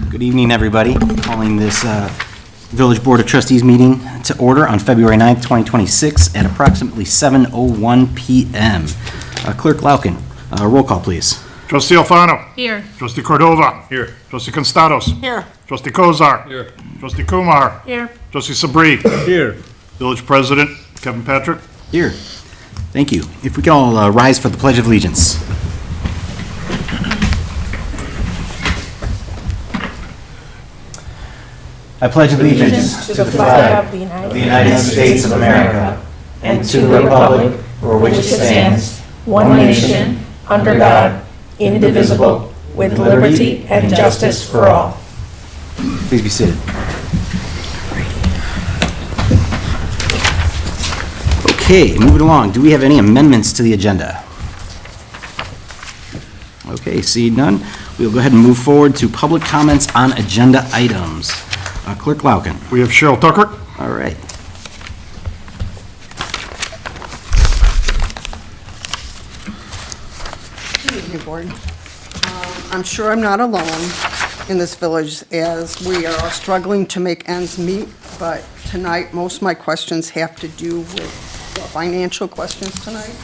Good evening, everybody. Calling this Village Board of Trustees meeting to order on February 9th, 2026 at approximately 7:01 PM. Clerk Lauken, roll call, please. Trustee Alfano. Here. Trustee Cordova. Here. Trustee Constados. Here. Trustee Kozar. Here. Trustee Kumar. Here. Trustee Sabri. Here. Village President Kevin Patrick. Here. Thank you. If we could all rise for the Pledge of Allegiance. I pledge allegiance To the flag of the United States of America and to the republic for which it stands, one nation, under God, indivisible, with liberty and justice for all. Please be seated. Okay, moving along. Do we have any amendments to the agenda? Okay, seeing none, we'll go ahead and move forward to public comments on agenda items. Clerk Lauken. We have Cheryl Tucker. All right. Good evening, Board. I'm sure I'm not alone in this village as we are all struggling to make ends meet, but tonight, most of my questions have to do with financial questions tonight.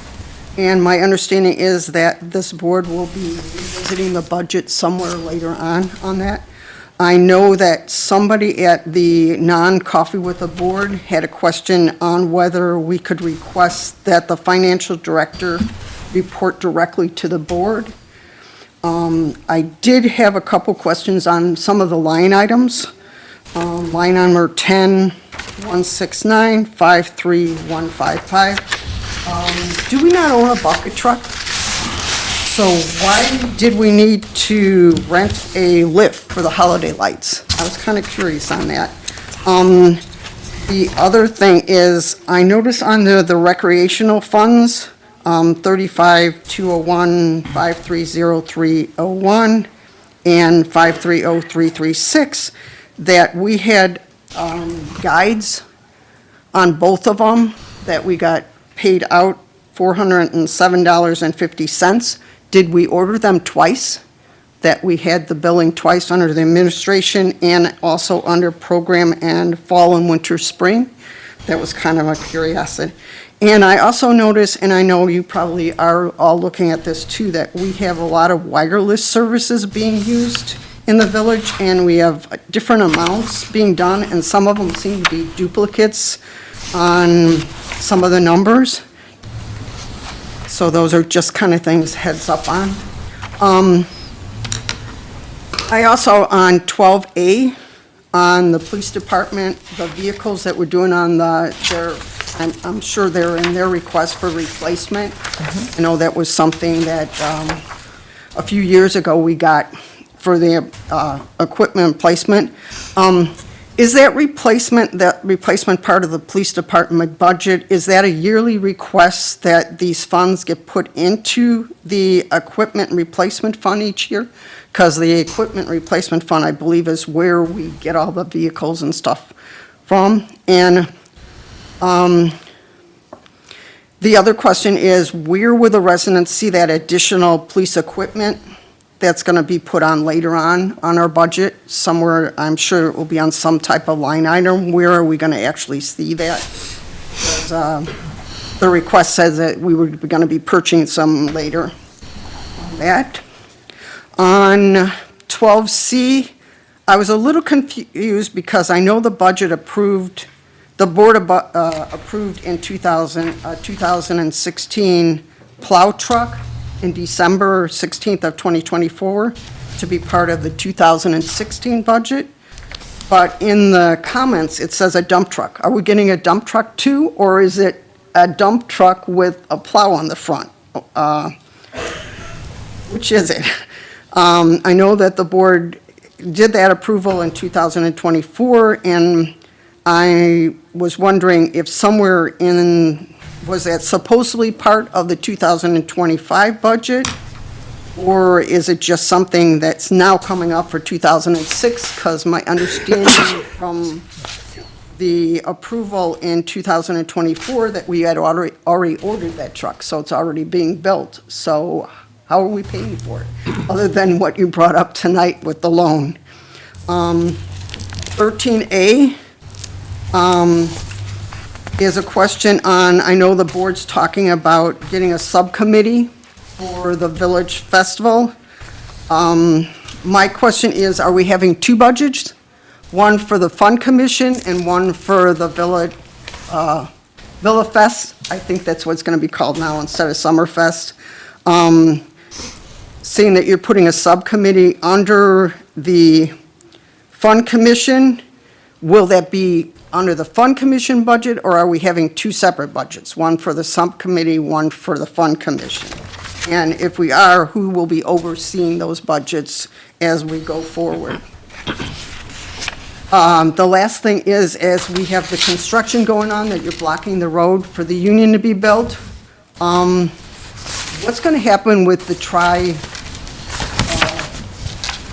And my understanding is that this board will be revisiting the budget somewhere later on that. I know that somebody at the non-coffee with the board had a question on whether we could request that the financial director report directly to the board. I did have a couple questions on some of the line items. Line number 10-169-53155. Do we not own a bucket truck? So why did we need to rent a lift for the holiday lights? I was kind of curious on that. The other thing is, I noticed under the recreational funds, 35-201-530301 and 530-336, that we had guides on both of them, that we got paid out $407.50. Did we order them twice? That we had the billing twice under the administration and also under program and fall and winter spring? That was kind of a curiosity. And I also noticed, and I know you probably are all looking at this too, that we have a lot of wireless services being used in the village, and we have different amounts being done, and some of them seem to be duplicates on some of the numbers. So those are just kind of things heads up on. I also, on 12A, on the police department, the vehicles that we're doing on I'm sure they're in their request for replacement. I know that was something that a few years ago we got for the equipment replacement. Is that replacement part of the police department budget, is that a yearly request that these funds get put into the equipment replacement fund each year? Because the equipment replacement fund, I believe, is where we get all the vehicles and stuff from. And the other question is, where will the residents see that additional police equipment that's going to be put on later on our budget? Somewhere, I'm sure it will be on some type of line item. Where are we going to actually see that? Because, the request says that we were going to be purchasing some later on that. On 12C, I was a little confused because I know the budget approved, the board approved in 2016 plow truck in December 16th of 2024 to be part of the 2016 budget. But in the comments, it says a dump truck. Are we getting a dump truck too, or is it a dump truck with a plow on the front? Which is it? I know that the board did that approval in 2024, and I was wondering if somewhere was that supposedly part of the 2025 budget? Or is it just something that's now coming up for 2006? Because my understanding from the approval in 2024 that we had already ordered that truck, so it's already being built. So how are we paying for it, other than what you brought up tonight with the loan? 13A is a question on, I know the board's talking about getting a subcommittee for the Village Festival. My question is, are we having two budgets? One for the Fun Commission and one for the Village, Villa Fest? I think that's what it's going to be called now instead of Summerfest. Seeing that you're putting a subcommittee under the Fun Commission, will that be under the Fun Commission budget, or are we having two separate budgets? One for the subcommittee, one for the Fun Commission? And if we are, who will be overseeing those budgets as we go forward? The last thing is, as we have the construction going on, that you're blocking the road for the union to be built, what's going to happen with the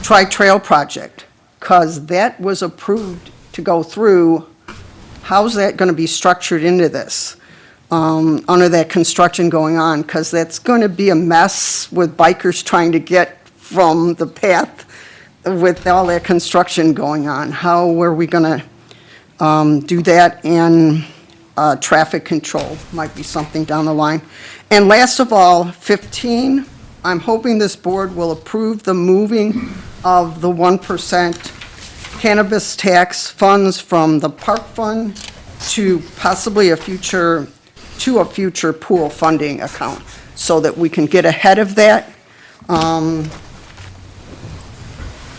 Tri-Trail project? Because that was approved to go through. How's that going to be structured into this, under that construction going on? Because that's going to be a mess with bikers trying to get from the path with all that construction going on. How are we going to do that? And traffic control might be something down the line. And last of all, 15, I'm hoping this board will approve the moving of the 1% cannabis tax funds from the park fund to possibly a future pool funding account, so that we can get ahead of that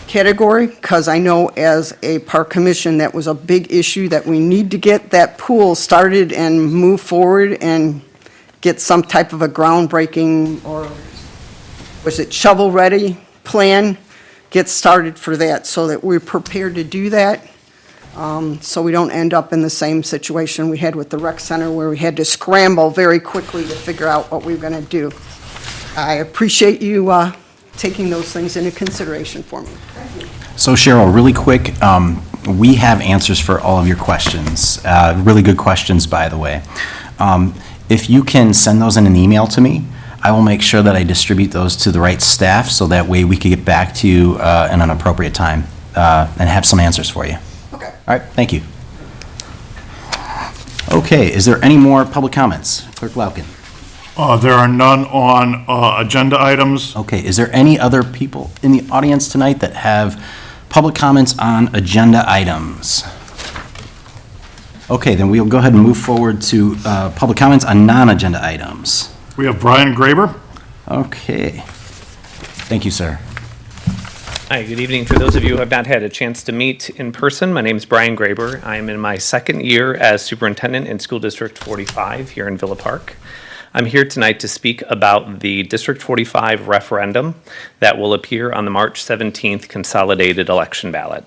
category, because I know as a park commission, that was a big issue, that we need to get that pool started and move forward and get some type of a groundbreaking, or was it shovel-ready plan, get started for that, so that we're prepared to do that, so we don't end up in the same situation we had with the rec center, where we had to scramble very quickly to figure out what we were going to do. I appreciate you taking those things into consideration for me. So Cheryl, really quick, we have answers for all of your questions. Really good questions, by the way. If you can send those in an email to me, I will make sure that I distribute those to the right staff, so that way we can get back to you in an appropriate time and have some answers for you. Okay. All right, thank you. Okay, is there any more public comments? Clerk Lauken. There are none on agenda items. Okay, is there any other people in the audience tonight that have public comments on agenda items? Okay, then we'll go ahead and move forward to public comments on non-agenda items. We have Brian Graber. Okay. Thank you, sir. Hi, good evening. For those of you who have not had a chance to meet in person, my name is Brian Graber. I am in my second year as superintendent in School District 45 here in Villa Park. I'm here tonight to speak about the District 45 referendum that will appear on the March 17th consolidated election ballot.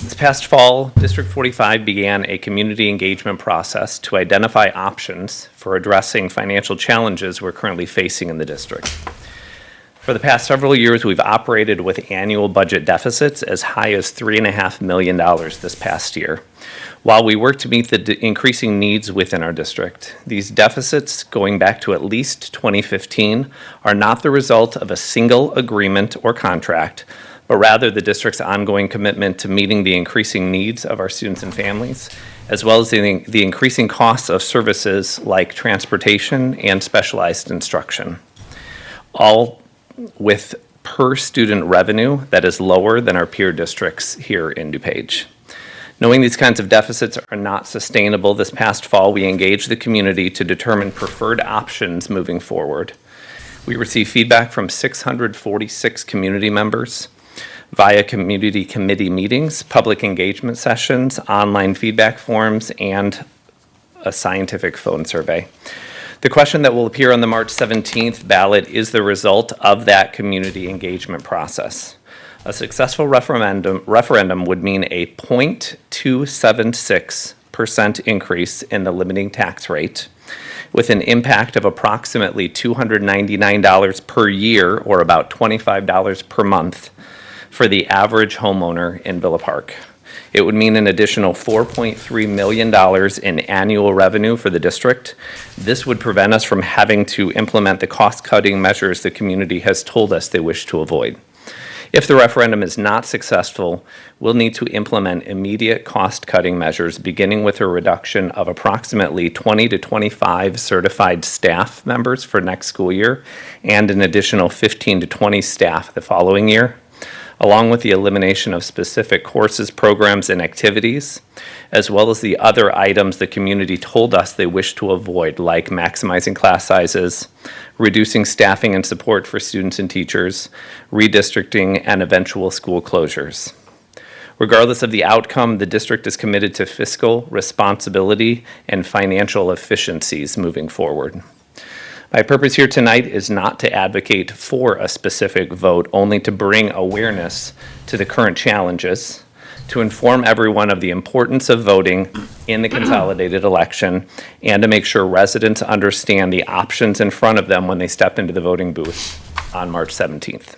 This past fall, District 45 began a community engagement process to identify options for addressing financial challenges we're currently facing in the district. For the past several years, we've operated with annual budget deficits as high as $3.5 million this past year. While we work to meet the increasing needs within our district, these deficits, going back to at least 2015, are not the result of a single agreement or contract, but rather the district's ongoing commitment to meeting the increasing needs of our students and families, as well as the increasing costs of services like transportation and specialized instruction, all with per-student revenue that is lower than our peer districts here in DuPage. Knowing these kinds of deficits are not sustainable, this past fall we engaged the community to determine preferred options moving forward. We received feedback from 646 community members via community committee meetings, public engagement sessions, online feedback forms, and a scientific phone survey. The question that will appear on the March 17th ballot is the result of that community engagement process. A successful referendum would mean a 0.276% increase in the limiting tax rate, with an impact of approximately $299 per year, or about $25 per month, for the average homeowner in Villa Park. It would mean an additional $4.3 million in annual revenue for the district. This would prevent us from having to implement the cost-cutting measures the community has told us they wish to avoid. If the referendum is not successful, we'll need to implement immediate cost-cutting measures, beginning with a reduction of approximately 20 to 25 certified staff members for next school year and an additional 15 to 20 staff the following year, along with the elimination of specific courses, programs, and activities, as well as the other items the community told us they wish to avoid, like maximizing class sizes, reducing staffing and support for students and teachers, redistricting, and eventual school closures. Regardless of the outcome, the district is committed to fiscal responsibility and financial efficiencies moving forward. My purpose here tonight is not to advocate for a specific vote, only to bring awareness to the current challenges, to inform everyone of the importance of voting in the consolidated election, and to make sure residents understand the options in front of them when they step into the voting booth on March 17th.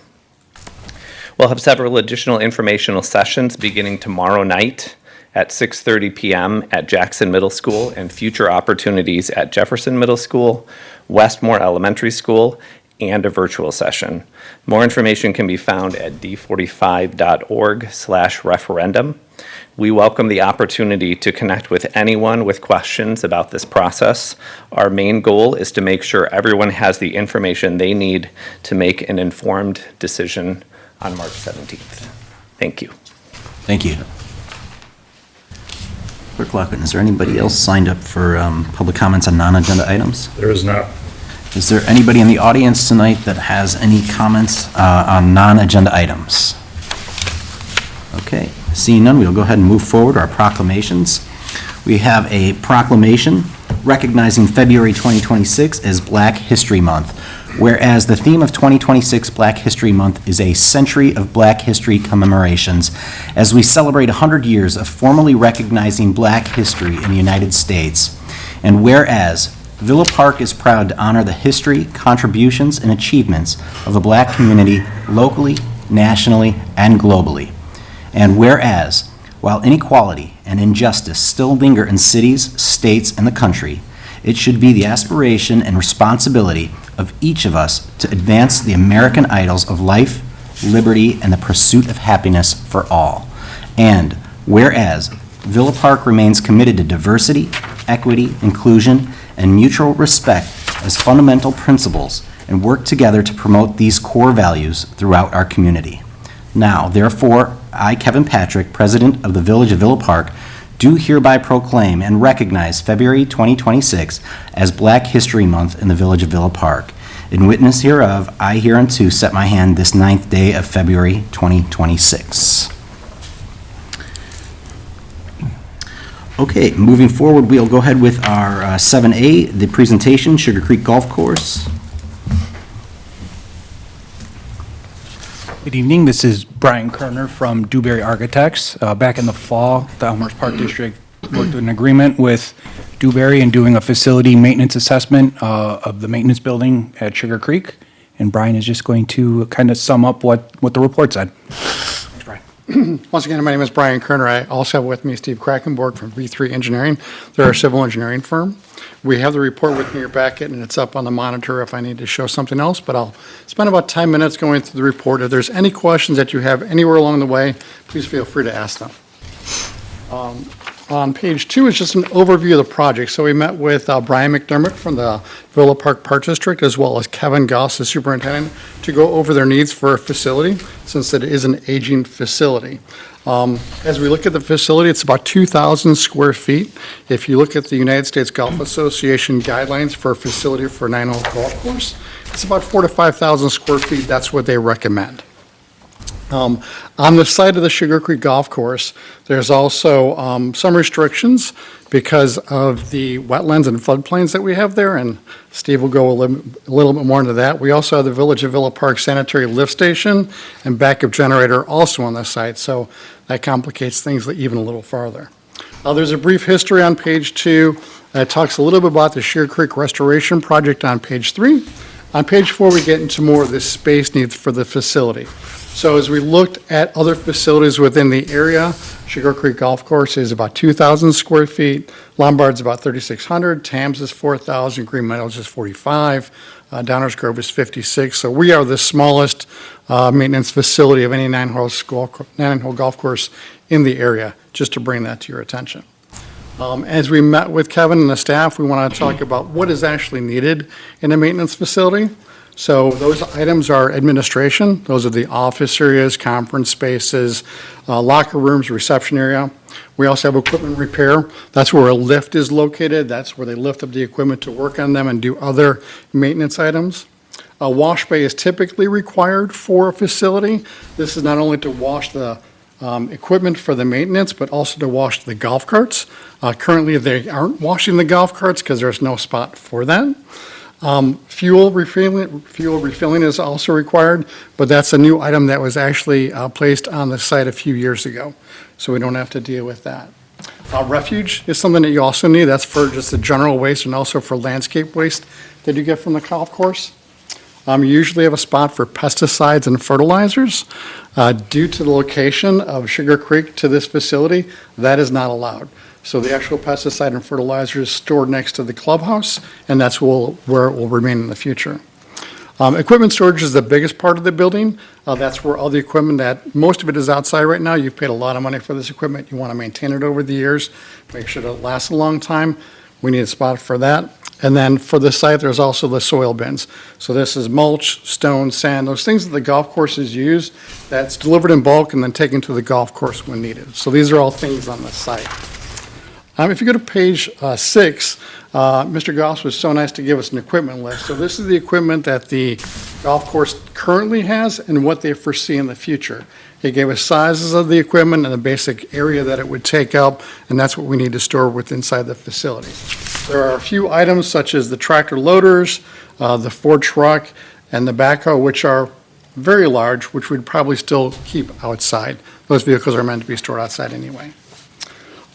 We'll have several additional informational sessions beginning tomorrow night at 6:30 p.m. at Jackson Middle School, and future opportunities at Jefferson Middle School, Westmore Elementary School, and a virtual session. More information can be found at d45.org/referendum. We welcome the opportunity to connect with anyone with questions about this process. Our main goal is to make sure everyone has the information they need to make an informed decision on March 17th. Thank you. Thank you. Clerk Lockwood, is there anybody else signed up for public comments on non-agenda items? There is not. Is there anybody in the audience tonight that has any comments on non-agenda items? Okay, seeing none, we'll go ahead and move forward to our proclamations. We have a proclamation recognizing February 2026 as Black History Month, whereas the theme of 2026 Black History Month is a century of Black history commemorations as we celebrate 100 years of formally recognizing Black history in the United States. And whereas Villa Park is proud to honor the history, contributions, and achievements of the Black community locally, nationally, and globally. And whereas, while inequality and injustice still linger in cities, states, and the country, it should be the aspiration and responsibility of each of us to advance the American ideals of life, liberty, and the pursuit of happiness for all. And whereas Villa Park remains committed to diversity, equity, inclusion, and mutual respect as fundamental principles, and work together to promote these core values throughout our community. Now, therefore, I, Kevin Patrick, President of the Village of Villa Park, do hereby proclaim and recognize February 2026 as Black History Month in the Village of Villa Park. In witness hereof, I hereunto set my hand this 9th day of February 2026. Okay, moving forward, we'll go ahead with our 7A, the presentation, Sugar Creek Golf Course. Good evening. This is Brian Kerner from Dewberry Architects. Back in the fall, the Elmhurst Park District worked an agreement with Dewberry in doing a facility maintenance assessment of the maintenance building at Sugar Creek. And Brian is just going to kind of sum up what the report said. Thanks, Brian. Once again, my name is Brian Kerner. I also have with me Steve Krakenborg from V3 Engineering. They're our civil engineering firm. We have the report with me in your packet, and it's up on the monitor if I need to show something else, but I'll spend about 10 minutes going through the report. If there's any questions that you have anywhere along the way, please feel free to ask them. On page 2 is just an overview of the project. So we met with Brian McDermott from the Villa Park Park District, as well as Kevin Goss, the superintendent, to go over their needs for a facility, since it is an aging facility. As we look at the facility, it's about 2,000 square feet. If you look at the United States Golf Association guidelines for a facility for a 9-hole golf course, it's about 4,000 to 5,000 square feet. That's what they recommend. On the site of the Sugar Creek Golf Course, there's also some restrictions because of the wetlands and floodplains that we have there, and Steve will go a little bit more into that. We also have the Village of Villa Park Sanitary Lift Station and backup generator also on the site, so that complicates things even a little farther. There's a brief history on page 2. It talks a little bit about the Sugar Creek Restoration Project on page 3. On page 4, we get into more of the space needs for the facility. So as we looked at other facilities within the area, Sugar Creek Golf Course is about 2,000 square feet, Lombard's about 3,600, Tams is 4,000, Green Meadows is 45, Downers Grove is 56. So we are the smallest maintenance facility of any nine-hole golf course in the area, just to bring that to your attention. As we met with Kevin and the staff, we want to talk about what is actually needed in a maintenance facility. So those items are administration. Those are the office areas, conference spaces, locker rooms, reception area. We also have equipment repair. That's where a lift is located. That's where they lift up the equipment to work on them and do other maintenance items. A wash bay is typically required for a facility. This is not only to wash the equipment for the maintenance, but also to wash the golf carts. Currently, they aren't washing the golf carts because there's no spot for that. Fuel refilling is also required, but that's a new item that was actually placed on the site a few years ago, so we don't have to deal with that. Refuge is something that you also need. That's for just the general waste and also for landscape waste that you get from the golf course. You usually have a spot for pesticides and fertilizers. Due to the location of Sugar Creek to this facility, that is not allowed. So the actual pesticide and fertilizer is stored next to the clubhouse, and that's where it will remain in the future. Equipment storage is the biggest part of the building. That's where all the equipment most of it is outside right now. You've paid a lot of money for this equipment. You want to maintain it over the years, make sure that it lasts a long time. We need a spot for that. And then for the site, there's also the soil bins. So this is mulch, stone, sand, those things that the golf courses use that's delivered in bulk and then taken to the golf course when needed. So these are all things on the site. If you go to page 6, Mr. Goss was so nice to give us an equipment list. So this is the equipment that the golf course currently has and what they foresee in the future. He gave us sizes of the equipment and the basic area that it would take up, and that's what we need to store inside the facility. There are a few items such as the tractor loaders, the Ford truck, and the backhoe, which are very large, which we'd probably still keep outside. Those vehicles are meant to be stored outside anyway.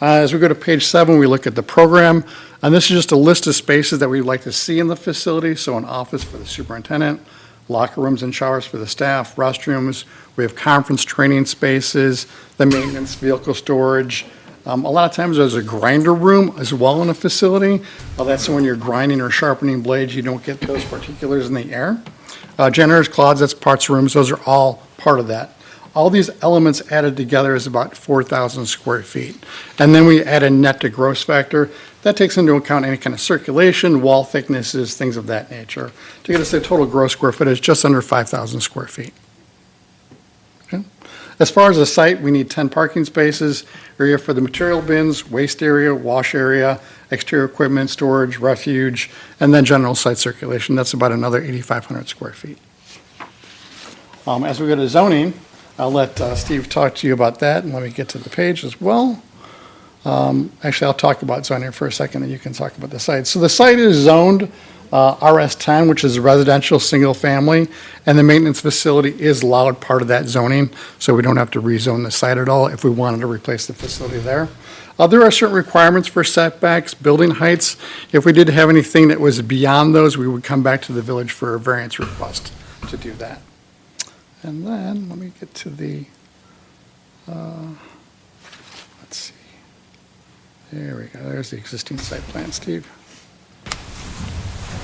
As we go to page 7, we look at the program, and this is just a list of spaces that we'd like to see in the facility. So an office for the superintendent, locker rooms and showers for the staff, restrooms. We have conference training spaces, the maintenance, vehicle storage. A lot of times there's a grinder room as well in a facility. That's when you're grinding or sharpening blades, you don't get those particulars in the air. Generators, closets, parts rooms, those are all part of that. All these elements added together is about 4,000 square feet. And then we add a net to gross factor. That takes into account any kind of circulation, wall thicknesses, things of that nature, to get us a total gross square footage just under 5,000 square feet. Okay. As far as the site, we need 10 parking spaces, area for the material bins, waste area, wash area, exterior equipment, storage, refuge, and then general site circulation. That's about another 8,500 square feet. As we go to zoning, I'll let Steve talk to you about that, and let me get to the page as well. Actually, I'll talk about zoning for a second, and you can talk about the site. So the site is zoned RS10, which is a residential single family, and the maintenance facility is allowed part of that zoning, so we don't have to rezone the site at all if we wanted to replace the facility there. There are certain requirements for setbacks, building heights. If we did have anything that was beyond those, we would come back to the village for a variance request to do that. And then, let me get to the, let's see. There we go, there's the existing site plan, Steve.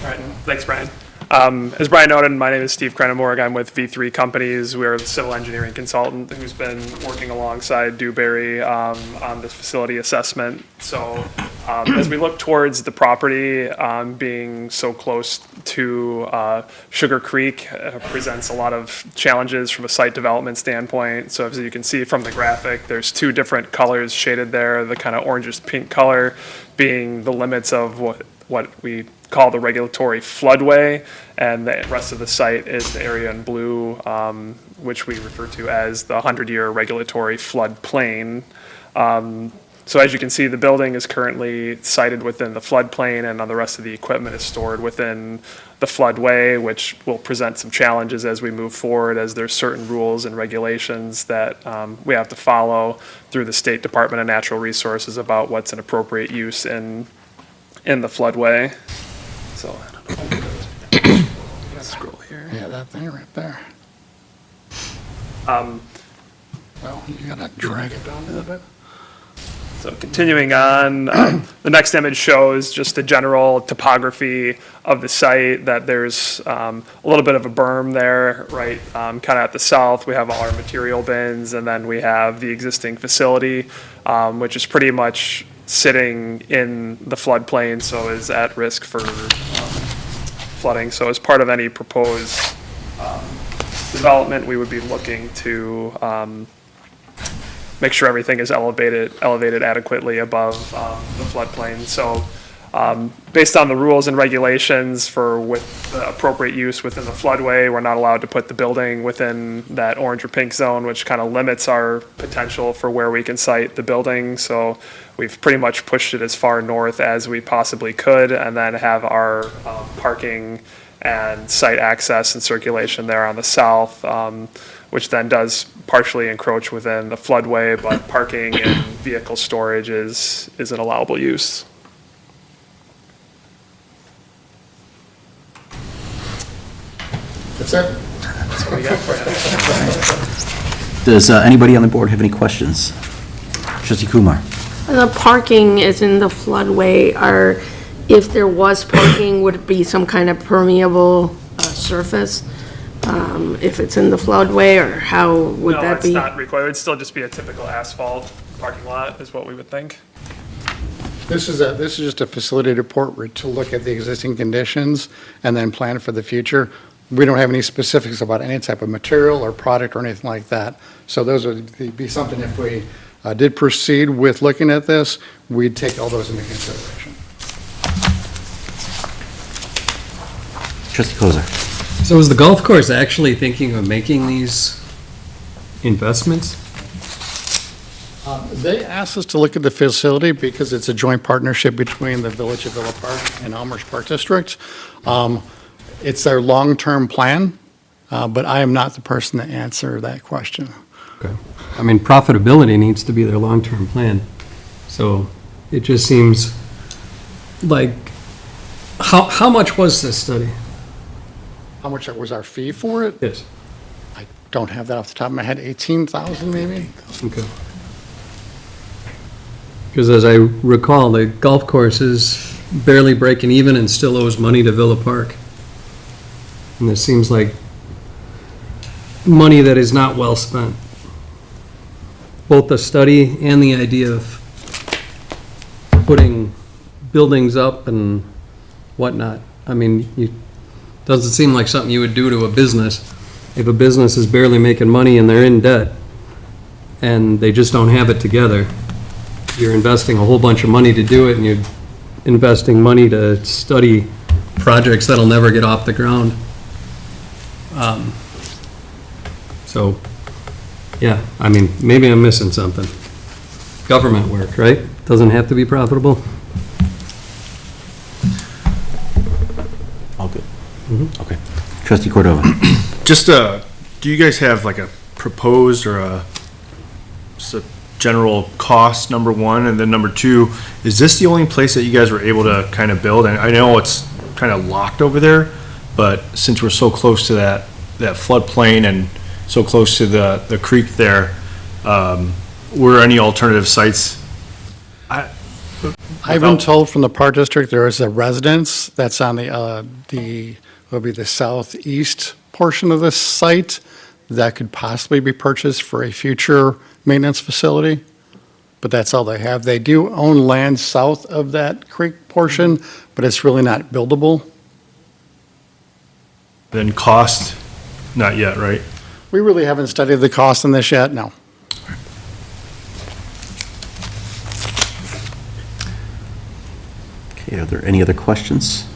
All right, thanks, Brian. As Brian noted, my name is Steve Crennemorg. I'm with V3 Companies. We're the civil engineering consultant who's been working alongside Dewberry on this facility assessment. So as we look towards the property being so close to Sugar Creek, presents a lot of challenges from a site development standpoint. So as you can see from the graphic, there's 2 different colors shaded there, the kind of orangish pink color being the limits of what we call the regulatory floodway, and the rest of the site is the area in blue, which we refer to as the 100-year regulatory floodplain. So as you can see, the building is currently sited within the floodplain, and the rest of the equipment is stored within the floodway, which will present some challenges as we move forward, as there's certain rules and regulations that we have to follow through the State Department of Natural Resources about what's an appropriate use in the floodway. So, scroll here. Yeah, that thing right there. Um, Well, you gotta drag it down a little bit. So continuing on, the next image shows just the general topography of the site, that there's a little bit of a berm there, right, kind of at the south. We have all our material bins, and then we have the existing facility, which is pretty much sitting in the floodplain, so is at risk for flooding. So as part of any proposed development, we would be looking to make sure everything is elevated adequately above the floodplain. So based on the rules and regulations with the appropriate use within the floodway, we're not allowed to put the building within that orange or pink zone, which kind of limits our potential for where we can site the building. So we've pretty much pushed it as far north as we possibly could, and then have our parking and site access and circulation there on the south, which then does partially encroach within the floodway, but parking and vehicle storage is an allowable use. That's it. That's what we got for you. Does anybody on the board have any questions? Trustee Kumar? The parking is in the floodway, if there was parking, would it be some kind of permeable surface? If it's in the floodway, or how would No, that it's be? not required. It would still just be a typical asphalt parking lot, is what we would think. This is just a facility report to look at the existing conditions and then plan for the future. We don't have any specifics about any type of material or product or anything like that. So those would be something, if we did proceed with looking at this, we'd take all those into consideration. Trustee Kozar? So is the golf course actually thinking of making these investments? They asked us to look at the facility because it's a joint partnership between the Village of Villa Park and Elmhurst Park District. It's their long-term plan, but I am not the person to answer that question. Okay. I mean, profitability needs to be their long-term plan. So it just seems like, how much was this study? How much was our fee for it? Yes. I don't have that off the top of my head, 18,000 maybe? Okay. Because as I recall, the golf course is barely breaking even and still owes money to Villa Park. And this seems like money that is not well spent. Both the study and the idea of putting buildings up and whatnot. I mean, doesn't seem like something you would do to a business. If a business is barely making money and they're in debt and they just don't have it together, you're investing a whole bunch of money to do it, and you're investing money to study projects that'll never get off the ground. So, yeah, I mean, maybe I'm missing something. Government work, right? Doesn't have to be profitable? All good. Okay. Trustee Cordova? Just, do you guys have like a proposed or just a general cost, number one? And then number two, is this the only place that you guys were able to kind of build? And I know it's kind of locked over there, but since we're so close to that floodplain and so close to the creek there, were any alternative sites? I've been told from the Park District there is a residence that's on will be the southeast portion of this site that could possibly be purchased for a future maintenance facility, but that's all they have. They do own land south of that creek portion, but it's really not buildable. Then cost, not yet, right? We really haven't studied the cost on this yet, no. Okay, are there any other questions?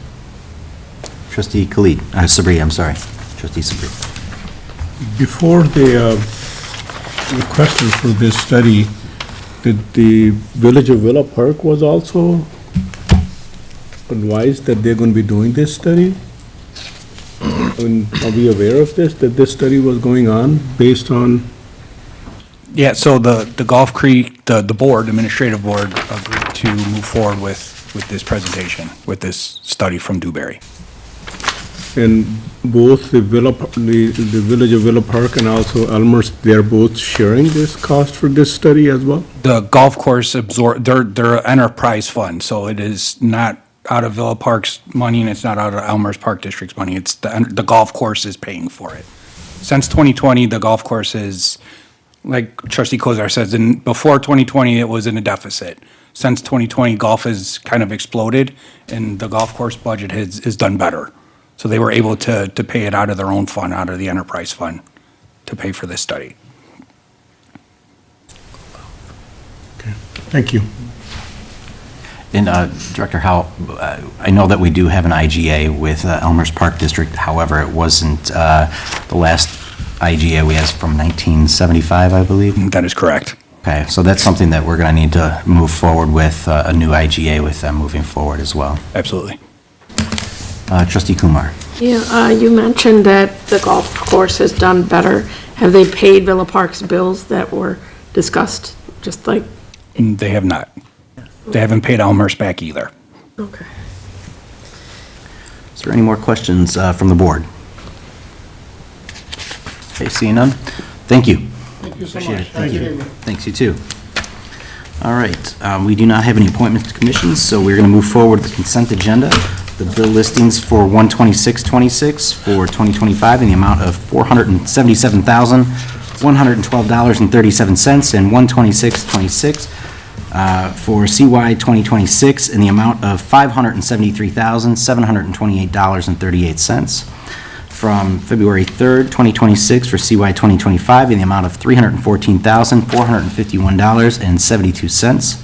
Trustee Khalid, Sabri, I'm sorry. Trustee Sabri. Before the requested for this study, did the Village of Villa Park was also advised that they're going to be doing this study? I mean, are we aware of this, that this study was going on based on? Yeah, so the Golf Creek, the board, administrative board, agreed to move forward with this presentation, with this study from Dewberry. And both the the Village of Villa Park and also Elmer's, they're both sharing this cost for this study as well? The golf course they're an enterprise fund, so it is not out of Villa Park's money and it's not out of Elmer's Park District's money. It's the golf course is paying for it. Since 2020, the golf course is, like Trustee Kozar says, before 2020, it was in a deficit. Since 2020, golf has kind of exploded and the golf course budget has done better. So they were able to pay it out of their own fund, out of the enterprise fund, to pay for this study. Thank you. And Director Howell, I know that we do have an IGA with Elmer's Park District. However, it wasn't the last IGA we had from 1975, I believe. That is correct. Okay, so that's something that we're going to need to move forward with, a new IGA with them moving forward as well. Absolutely. Trustee Kumar. Yeah, you mentioned that the golf course has done better. Have they paid Villa Park's bills that were discussed, just like? And they have not. They haven't paid Elmer's back either. Okay. Is there any more questions from the board? Okay, seeing none. Thank you. Thank you so Appreciate much. it. Thank you. Thank you. Thanks, you too. All right, we do not have any appointments to commissions, so we're going to move forward with the consent agenda. The bill listings for 12626 for 2025 in the amount of $477,112.37 and 12626 for CY 2026 in the amount of $573,728.38. From February 3rd, 2026 for CY 2025 in the amount of $314,451.72.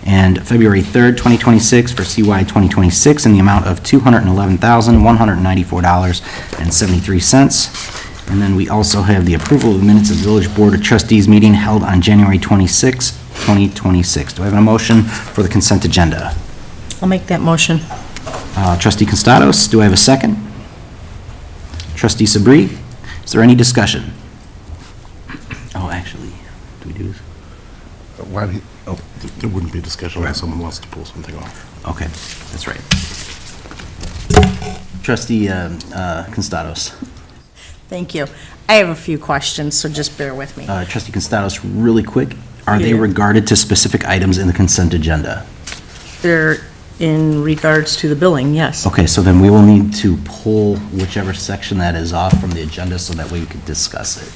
And February 3rd, 2026 for CY 2026 in the amount of $211,194.73. And then we also have the approval of the minutes of the Village Board of Trustees meeting held on January 26, 2026. Do I have a motion for the consent agenda? I'll make that motion. Trustee Constados, do I have a second? Trustee Sabri, is there any discussion? Oh, actually, do we do this? There wouldn't be a discussion unless someone wants to pull something off. Okay, that's right. Trustee Constados. Thank you. I have a few questions, so just bear with me. Trustee Constados, really quick, are they Yeah. regarded to specific items in the consent agenda? They're in regards to the billing, yes. Okay, so then we will need to pull whichever section that is off from the agenda so that way we could discuss it.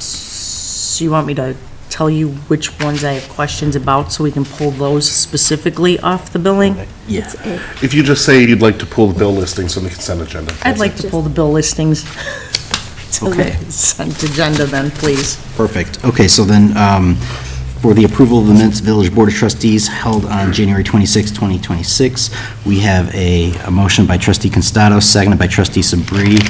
So you want me to tell you which ones I have questions about so we can pull those specifically off the billing? Yeah. If you just say you'd like to pull the bill listings from the consent agenda. I'd like to pull the bill listings to the Okay. consent agenda then, please. Perfect. Okay, so then, for the approval of the minutes, Village Board of Trustees held on January 26, 2026, we have a motion by Trustee Constados, seconded by Trustee Sabri.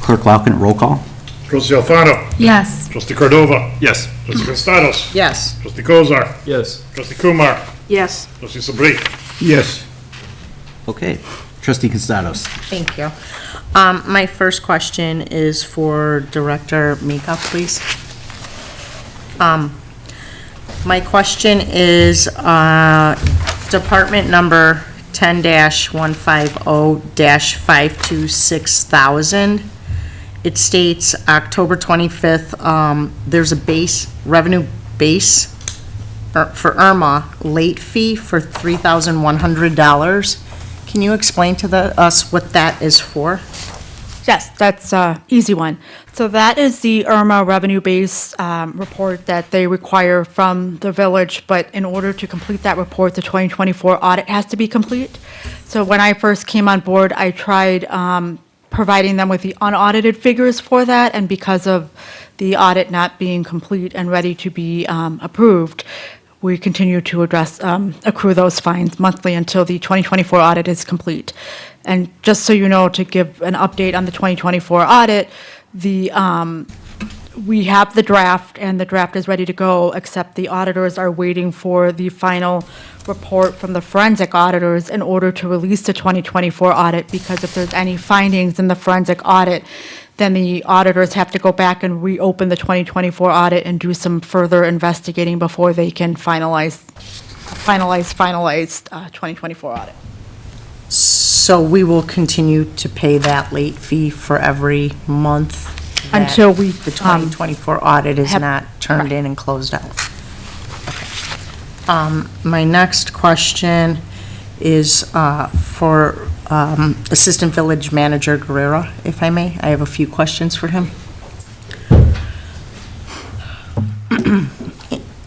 Clerk Lauken, roll call. Trustee Alfano. Yes. Trustee Cordova. Yes. Trustee Constados. Yes. Trustee Kozar. Yes. Trustee Kumar. Yes. Trustee Sabri. Yes. Okay. Trustee Constados. Thank you. My first question is for Director Mika, please. My question is, Department number 10-150-526,000. It states October 25th, there's a revenue base for Irma, late fee for $3,100. Can you explain to us what that is for? Yes, that's an easy one. So that is the IRMA revenue base report that they require from the village, but in order to complete that report, the 2024 audit has to be complete. So when I first came on board, I tried providing them with the unaudited figures for that, and because of the audit not being complete and ready to be approved, we continue to accrue those fines monthly until the 2024 audit is complete. And just so you know, to give an update on the 2024 audit, we have the draft, and the draft is ready to go, except the auditors are waiting for the final report from the forensic auditors in order to release the 2024 audit, because if there's any findings in the forensic audit, then the auditors have to go back and reopen the 2024 audit and do some further investigating before they can finalize 2024 audit. So we will continue to pay that late fee for every month that Until we, the 2024 audit is have- not turned in and closed out. Okay. My next question is for Assistant Village Manager Guerrera, if I may. I have a few questions for him.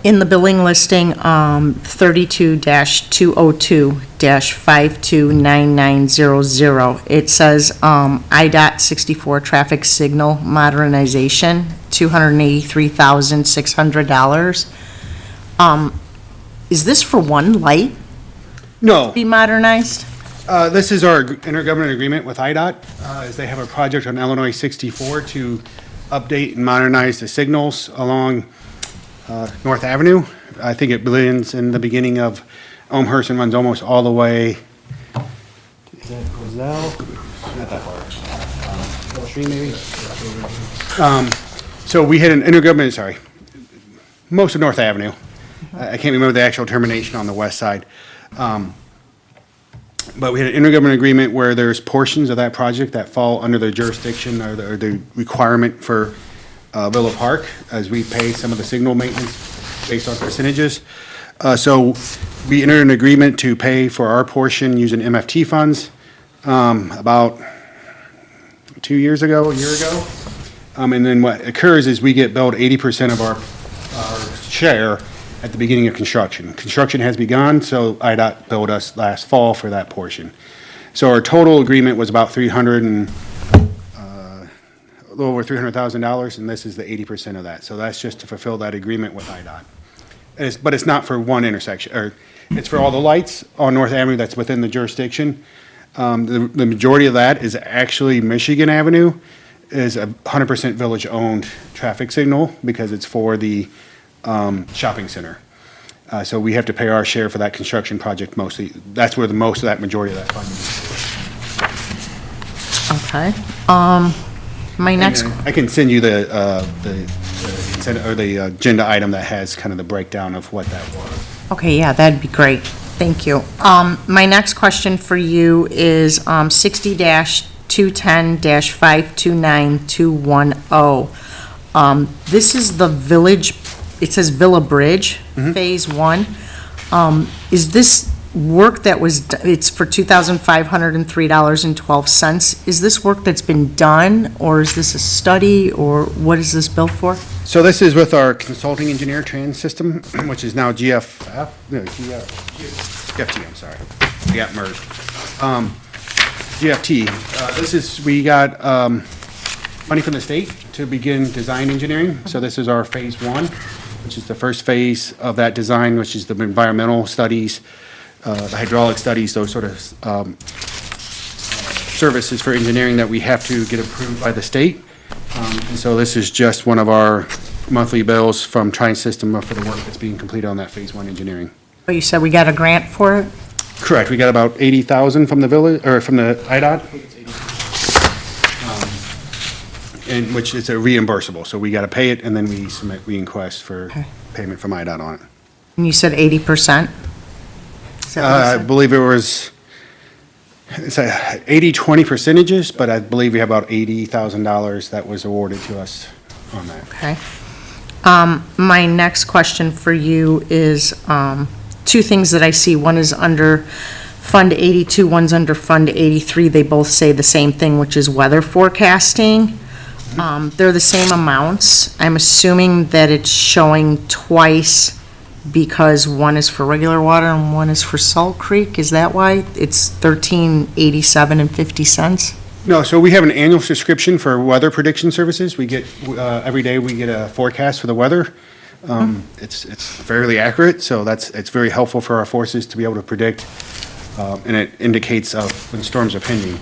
In the billing listing, 32-202-529900, it says IDOT 64 traffic signal modernization, $283,600. Is this for one light No, be modernized? this is our intergovernmental agreement with IDOT, as they have a project on Illinois 64 to update and modernize the signals along North Avenue. I think it begins in the beginning of Elmhurst and runs almost all the way. Is that Roselle? Not that far. Hill Street, maybe? So we had an intergovernmental, sorry, most of North Avenue. I can't remember the actual termination on the west side. But we had an intergovernmental agreement where there's portions of that project that fall under the jurisdiction or the requirement for Villa Park, as we pay some of the signal maintenance based on percentages. So we entered an agreement to pay for our portion using MFT funds about 2 years ago, a year ago. And then what occurs is we get billed 80% of our share at the beginning of construction. Construction has begun, so IDOT billed us last fall for that portion. So our total agreement was about a little over $300,000, and this is the 80% of that. So that's just to fulfill that agreement with IDOT. But it's not for one intersection, or it's for all the lights on North Avenue that's within the jurisdiction. The majority of that is actually Michigan Avenue, is a 100% village-owned traffic signal because it's for the shopping center. So we have to pay our share for that construction project mostly. That's where the most of that majority of that funding is. Okay. My next, I can send you the agenda item that has kind of the breakdown of what that was. okay, yeah, that'd be great. Thank you. My next question for you is 60-210-529210. This is the village, it says Villa Bridge, Phase 1. Is this work that was, it's for $2,503.12. Is this work that's been done, or is this a study, or what is this bill for? So this is with our consulting engineer trans system, which is now GFT, I'm sorry. We got merged. GFT, we got money from the state to begin design engineering. So this is our phase 1, which is the first phase of that design, which is the environmental studies, the hydraulic studies, those sort of services for engineering that we have to get approved by the state. And so this is just one of our monthly bills from Tri-System for the work that's being completed on that phase 1 engineering. But you said we got a grant for it? Correct, we got about 80,000 from the village, or from the IDOT. And which is a reimbursable, so we gotta pay it and then we submit request for Okay. payment from IDOT on it. And you said 80%? Is that what you I said? believe it was, it's a 80-20 percentages, but I believe we have about $80,000 that was awarded to us on that. Okay. My next question for you is two things that I see. One is under Fund 82, one's under Fund 83. They both say the same thing, which is weather forecasting. They're the same amounts. I'm assuming that it's showing twice because one is for regular water and one is for Salt Creek. Is that why it's $13.87.50? No, so we have an annual subscription for weather prediction services. We get, every day we get a forecast for the weather. It's fairly accurate, so it's very helpful for our forces to be able to predict, and it indicates when storms are pending.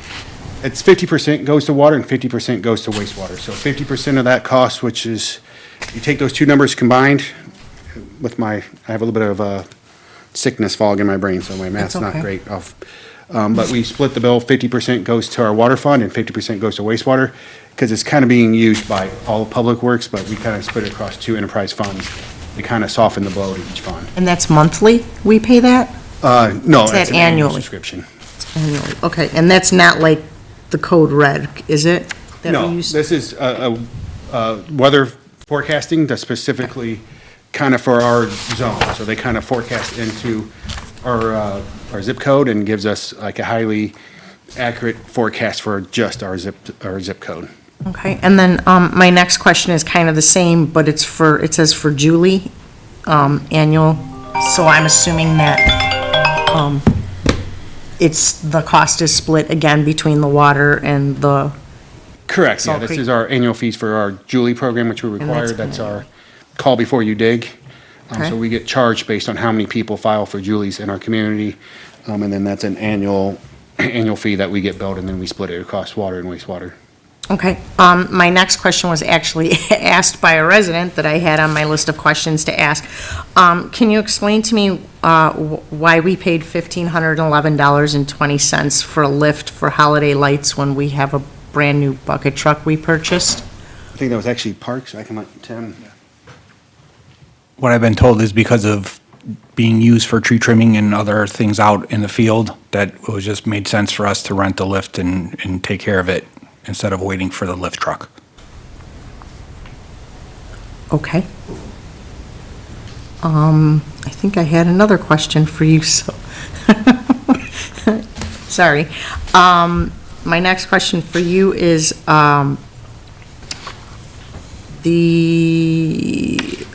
It's 50% goes to water and 50% goes to wastewater. So 50% of that cost, which is, you take those two numbers combined with I have a little bit of sickness fog in my brain, so my math's That's not okay. great. But we split the bill, 50% goes to our water fund and 50% goes to wastewater, because it's kind of being used by all of Public Works, but we kind of split it across two enterprise funds. We kind of soften the blow to each fund. And that's monthly we pay that? No, Is that it's an annual annually? subscription. Annually, okay, and that's not like the code red, is it? that we No, use? this is weather forecasting that's specifically kind of for our zone. So they kind of forecast into our zip code and gives us like a highly accurate forecast for just our zip code. Okay, and then my next question is kind of the same, but it says for Julie, annual, so I'm assuming that the cost is split again between the water and the, Correct, yeah, Salt this Creek. is our annual fees for our Julie program, which we require. That's our call before you dig. Okay. So we get charged based on how many people file for Julie's in our community. And then that's an annual fee that we get billed, and then we split it across water and wastewater. okay. My next question was actually asked by a resident that I had on my list of questions to ask. Can you explain to me why we paid $1,511.20 for a lift for holiday lights when we have a brand-new bucket truck we purchased? I think that was actually Parks. I can let Tim. What I've been told is because of being used for tree trimming and other things out in the field, that it was just made sense for us to rent the lift and take care of it instead of waiting for the lift truck. Okay. I think I had another question for you, so. Sorry. My next question for you is, the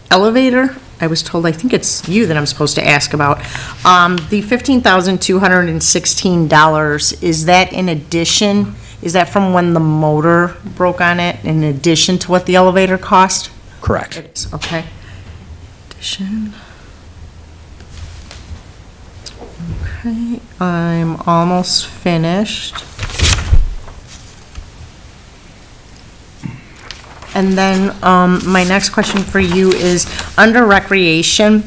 elevator, I was told, I think it's you that I'm supposed to ask about. The $15,216, is that in addition, is that from when the motor broke on it, in addition to what the elevator cost? Correct. It is, okay. Addition. Okay, I'm almost finished. And then, my next question for you is, under recreation,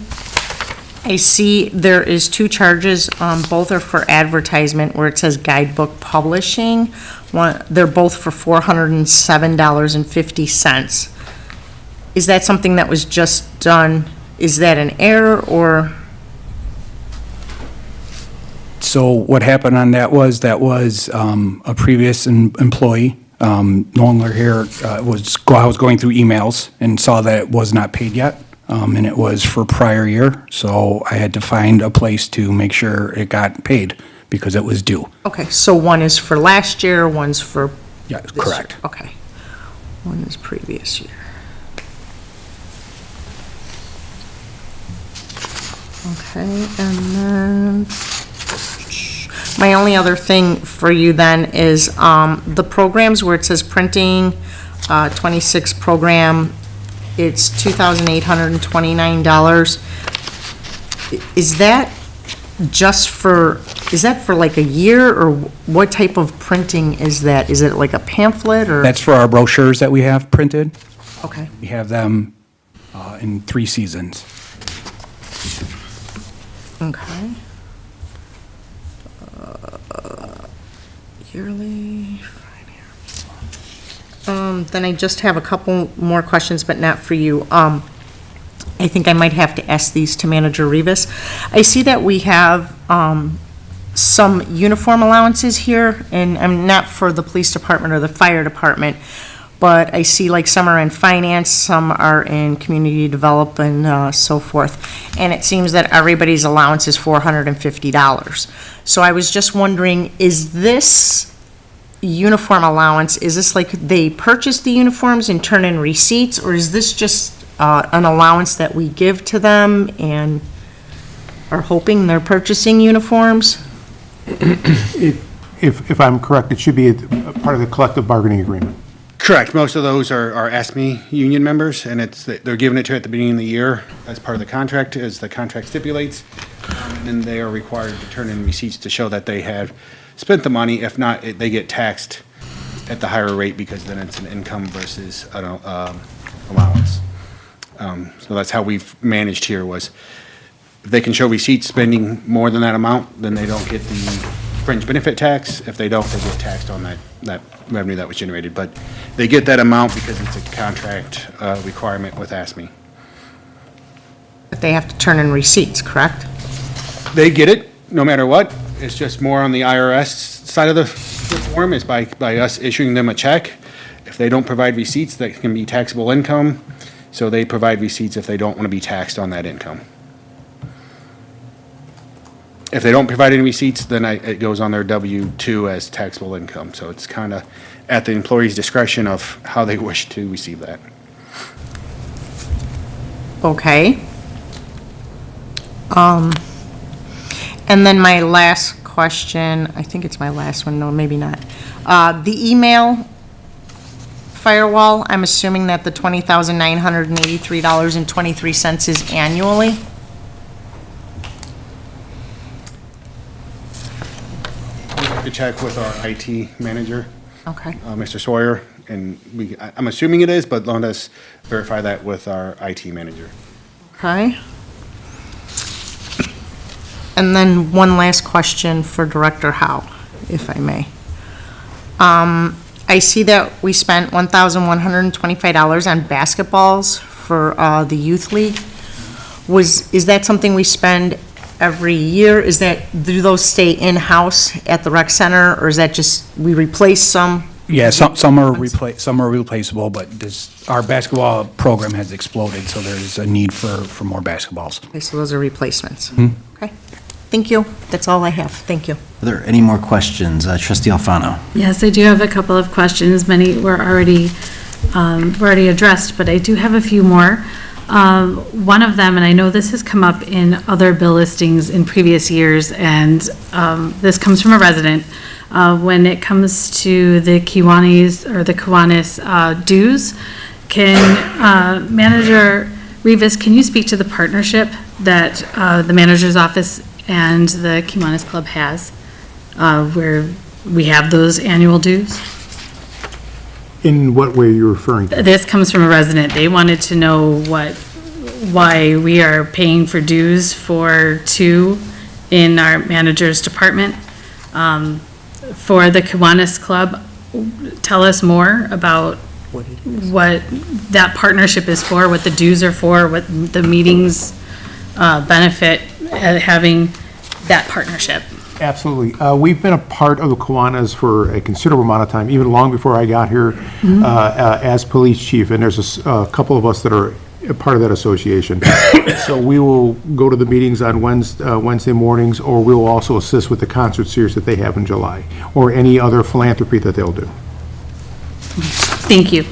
I see there is 2 charges, both are for advertisement, where it says guidebook publishing. They're both for $407.50. Is that something that was just done? Is that an error, or? So what happened on that was a previous employee, no longer here, I was going through emails and saw that it was not paid yet, and it was for prior year, so I had to find a place to make sure it got paid because it was due. Okay, so one is for last year, one's for Yeah, this year. correct. Okay. One is previous year. Okay, and then, my only other thing for you then is, the programs where it says printing, 26 program, it's $2,829. Is that just for, is that for like a year, or what type of printing is that? Is it like a pamphlet, or? That's for our brochures that we have printed. Okay. We have them in 3 seasons. Okay. Yearly. Then I just have a couple more questions, but not for you. I think I might have to ask these to Manager Rivas. I see that we have, some uniform allowances here, and I'm not for the police department or the fire department, but I see like some are in finance, some are in community development, so forth. And it seems that everybody's allowance is $450. So I was just wondering, is this uniform allowance, is this like they purchase the uniforms and turn in receipts, or is this just an allowance that we give to them and are hoping they're purchasing uniforms? If I'm correct, it should be a part of the collective bargaining agreement. Correct. Most of those are ASME union members, and they're giving it to at the beginning of the year as part of the contract, as the contract stipulates. And then they are required to turn in receipts to show that they have spent the money. If not, they get taxed at the higher rate because then it's an income versus an allowance. So that's how we've managed here was, if they can show receipts spending more than that amount, then they don't get the fringe benefit tax. If they don't, they get taxed on that revenue that was generated. But they get that amount because it's a contract requirement with ASME. But they have to turn in receipts, correct? They get it, no matter what. It's just more on the IRS side of the form, is by us issuing them a check. If they don't provide receipts, that can be taxable income, so they provide receipts if they don't want to be taxed on that income. If they don't provide any receipts, then it goes on their W-2 as taxable income, so it's kind of at the employee's discretion of how they wish to receive that. Okay. And then my last question, I think it's my last one, no, maybe not. The email firewall, I'm assuming that the $20,983.23 is annually? We have to check with our IT manager, Okay. Mr. Sawyer, and I'm assuming it is, but let us verify that with our IT manager. Okay. And then one last question for Director Howe, if I may. I see that we spent $1,125 on basketballs for the youth league. Is that something we spend every year? Do those stay in-house at the rec center, or is that just, we replace some? Yeah, some are replaceable, but our basketball program has exploded, so there's a need for more basketballs. Okay, so those are replacements. Okay, thank you. That's all I have. Thank you. Are there any more questions? Trustee Alfano? Yes, I do have a couple of questions. Many were already addressed, but I do have a few more. One of them, and I know this has come up in other bill listings in previous years, and this comes from a resident. When it comes to the Kiwanis or the Kiwanis dues, Manager Rivas, can you speak to the partnership that the manager's office and the Kiwanis Club has, where we have those annual dues? In what way are you referring to? This comes from a resident. They wanted to know why we are paying for dues for two in our manager's department. For the Kiwanis Club, tell us more about what that partnership is for, what the dues are for, what the meetings benefit having that partnership. Absolutely. We've been a part of the Kiwanis for a considerable amount of time, even long before I got here as police chief, and there's a couple of us that are a part of that association. So we will go to the meetings on Wednesday mornings, or we will also assist with the concert series that they have in July, or any other philanthropy that they'll do. Thank you.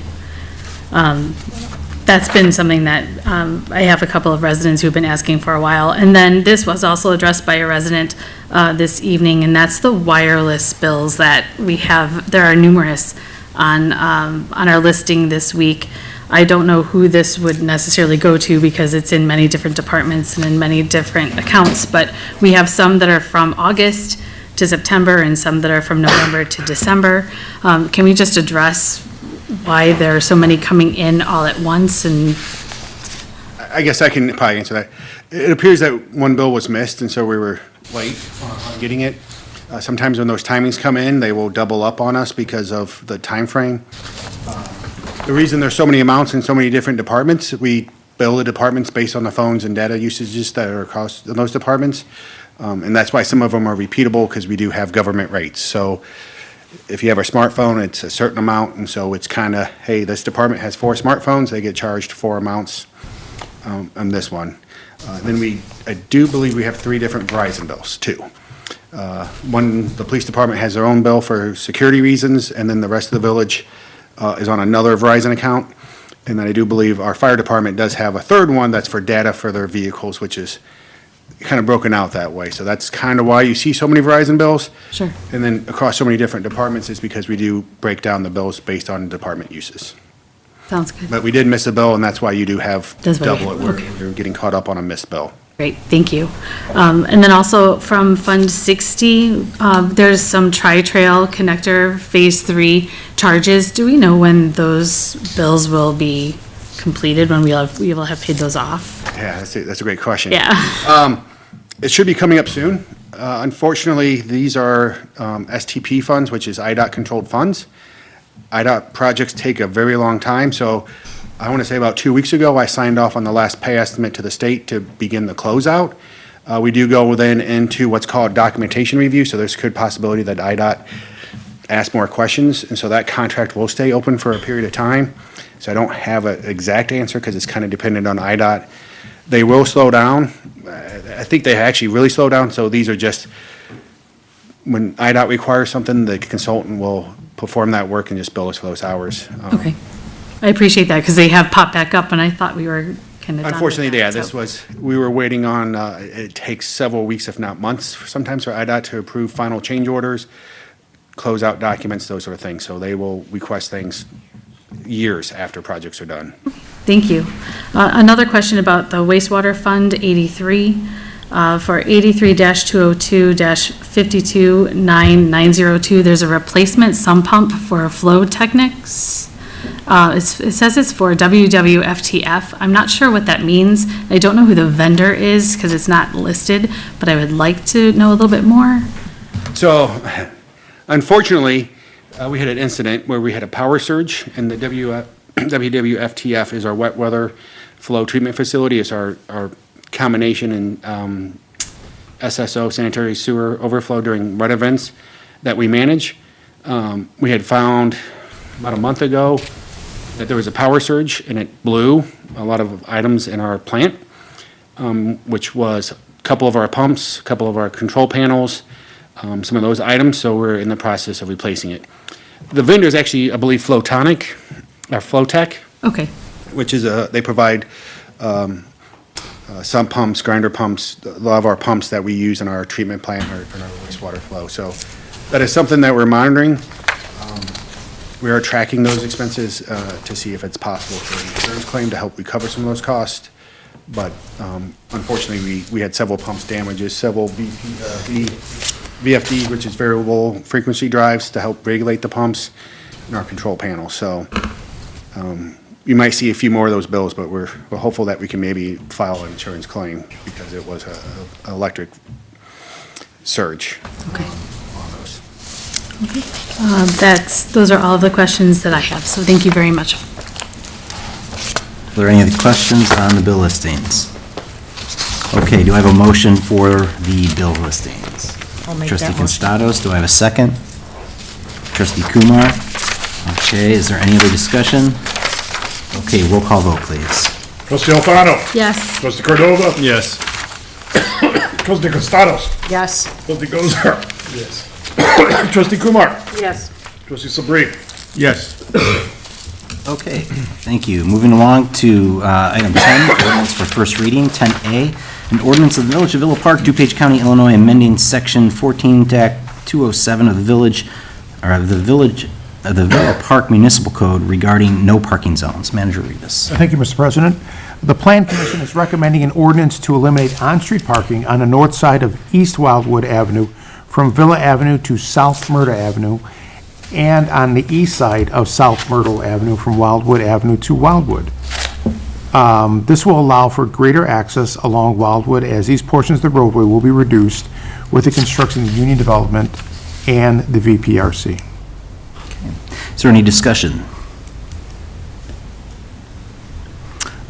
That's been something that I have a couple of residents who've been asking for a while. And then this was also addressed by a resident this evening, and that's the wireless bills that we have. There are numerous on our listing this week. I don't know who this would necessarily go to because it's in many different departments and in many different accounts, but we have some that are from August to September and some that are from November to December. Can we just address why there are so many coming in all at once? And I guess I can probably answer that. It appears that one bill was missed, and so we were late on getting it. Sometimes when those timings come in, they will double up on us because of the time frame. The reason there's so many amounts in so many different departments, we bill the departments based on the phones and data usages that are across those departments. And that's why some of them are repeatable, because we do have government rates. So if you have a smartphone, it's a certain amount, and so it's kind of, hey, this department has 4 smartphones, they get charged 4 amounts on this one. Then I do believe we have 3 different Verizon bills, too. One, the police department has their own bill for security reasons, and then the rest of the village is on another Verizon account. And then I do believe our fire department does have a third one that's for data for their vehicles, which is kind of broken out that way. So that's kind of why you see so many Verizon bills. Sure. And then across so many different departments is because we do break down the bills based on department uses. sounds good. But we did miss a bill, and that's why you do have That's why you- double it, where okay. you're getting caught up on a missed bill. Great, thank you. And then also from Fund 60, there's some Tri-Trail Connector Phase 3 charges. Do we know when those bills will be completed, when we will have paid those off? Yeah, that's a great question. Yeah. It should be coming up soon. Unfortunately, these are STP funds, which is IDOT-controlled funds. IDOT projects take a very long time, so I want to say about 2 weeks ago, I signed off on the last pay estimate to the state to begin the closeout. We do go then into what's called documentation review, so there's good possibility that IDOT ask more questions, and so that contract will stay open for a period of time. So I don't have an exact answer because it's kind of dependent on IDOT. They will slow down. I think they actually really slow down, so these are just, when IDOT requires something, the consultant will perform that work and just bill us for those hours. Okay. I appreciate that, because they have popped back up, and I thought we were kind of done with Unfortunately, yeah, that, so- we were waiting on, it takes several weeks, if not months, sometimes for IDOT to approve final change orders, close out documents, those sort of things. So they will request things years after projects are done. Thank you. Another question about the wastewater fund 83. For 83-202-529-902, there's a replacement sump pump for Flow Technics. It says it's for WWFTF. I'm not sure what that means. I don't know who the vendor is because it's not listed, but I would like to know a little bit more. So unfortunately, we had an incident where we had a power surge, and the WWFTF is our wet weather flow treatment facility. It's our combination and SSO, sanitary sewer overflow during wet events that we manage. We had found about a month ago that there was a power surge, and it blew a lot of items in our plant, which was a couple of our pumps, a couple of our control panels, some of those items, so we're in the process of replacing it. The vendor is actually, I believe, Flowtonic, or Flowtech. Okay. Which is they provide sump pumps, grinder pumps, a lot of our pumps that we use in our treatment plant or in our wastewater flow. So that is something that we're monitoring. We are tracking those expenses to see if it's possible for an insurance claim to help recover some of those costs. But unfortunately, we had several pumps damages, several VFD, which is variable frequency drives to help regulate the pumps in our control panel. So you might see a few more of those bills, but we're hopeful that we can maybe file an insurance claim because it was an electric surge. Okay. Those are all of the questions that I have, so thank you very much. Are there any other questions on the bill listings? Okay, do I have a motion for the bill listings? I'll make that Trustee motion. Constados, do I have a second? Trustee Kumar? Okay, is there any other discussion? Okay, roll call vote, please. Trustee Alfano. Yes. Trustee Cordova. Yes. Trustee Costados. Yes. Trustee Gozer. Yes. Trustee Kumar. Yes. Trustee Sabri. Yes. Okay, thank you. Moving along to item 10, ordinance for first reading, 10A, an ordinance of the Village of Villa Park, DuPage County, Illinois, amending section 14-207 of the village, or of the Villa Park Municipal Code regarding no parking zones. Manager Rivas. Thank you, Mr. President. The Plan Commission is recommending an ordinance to eliminate on-street parking on the north side of East Wildwood Avenue from Villa Avenue to South Myrtle Avenue, and on the east side of South Myrtle Avenue from Wildwood Avenue to Wildwood. This will allow for greater access along Wildwood as these portions of the roadway will be reduced with the construction of Union Development and the VPRC. Is there any discussion?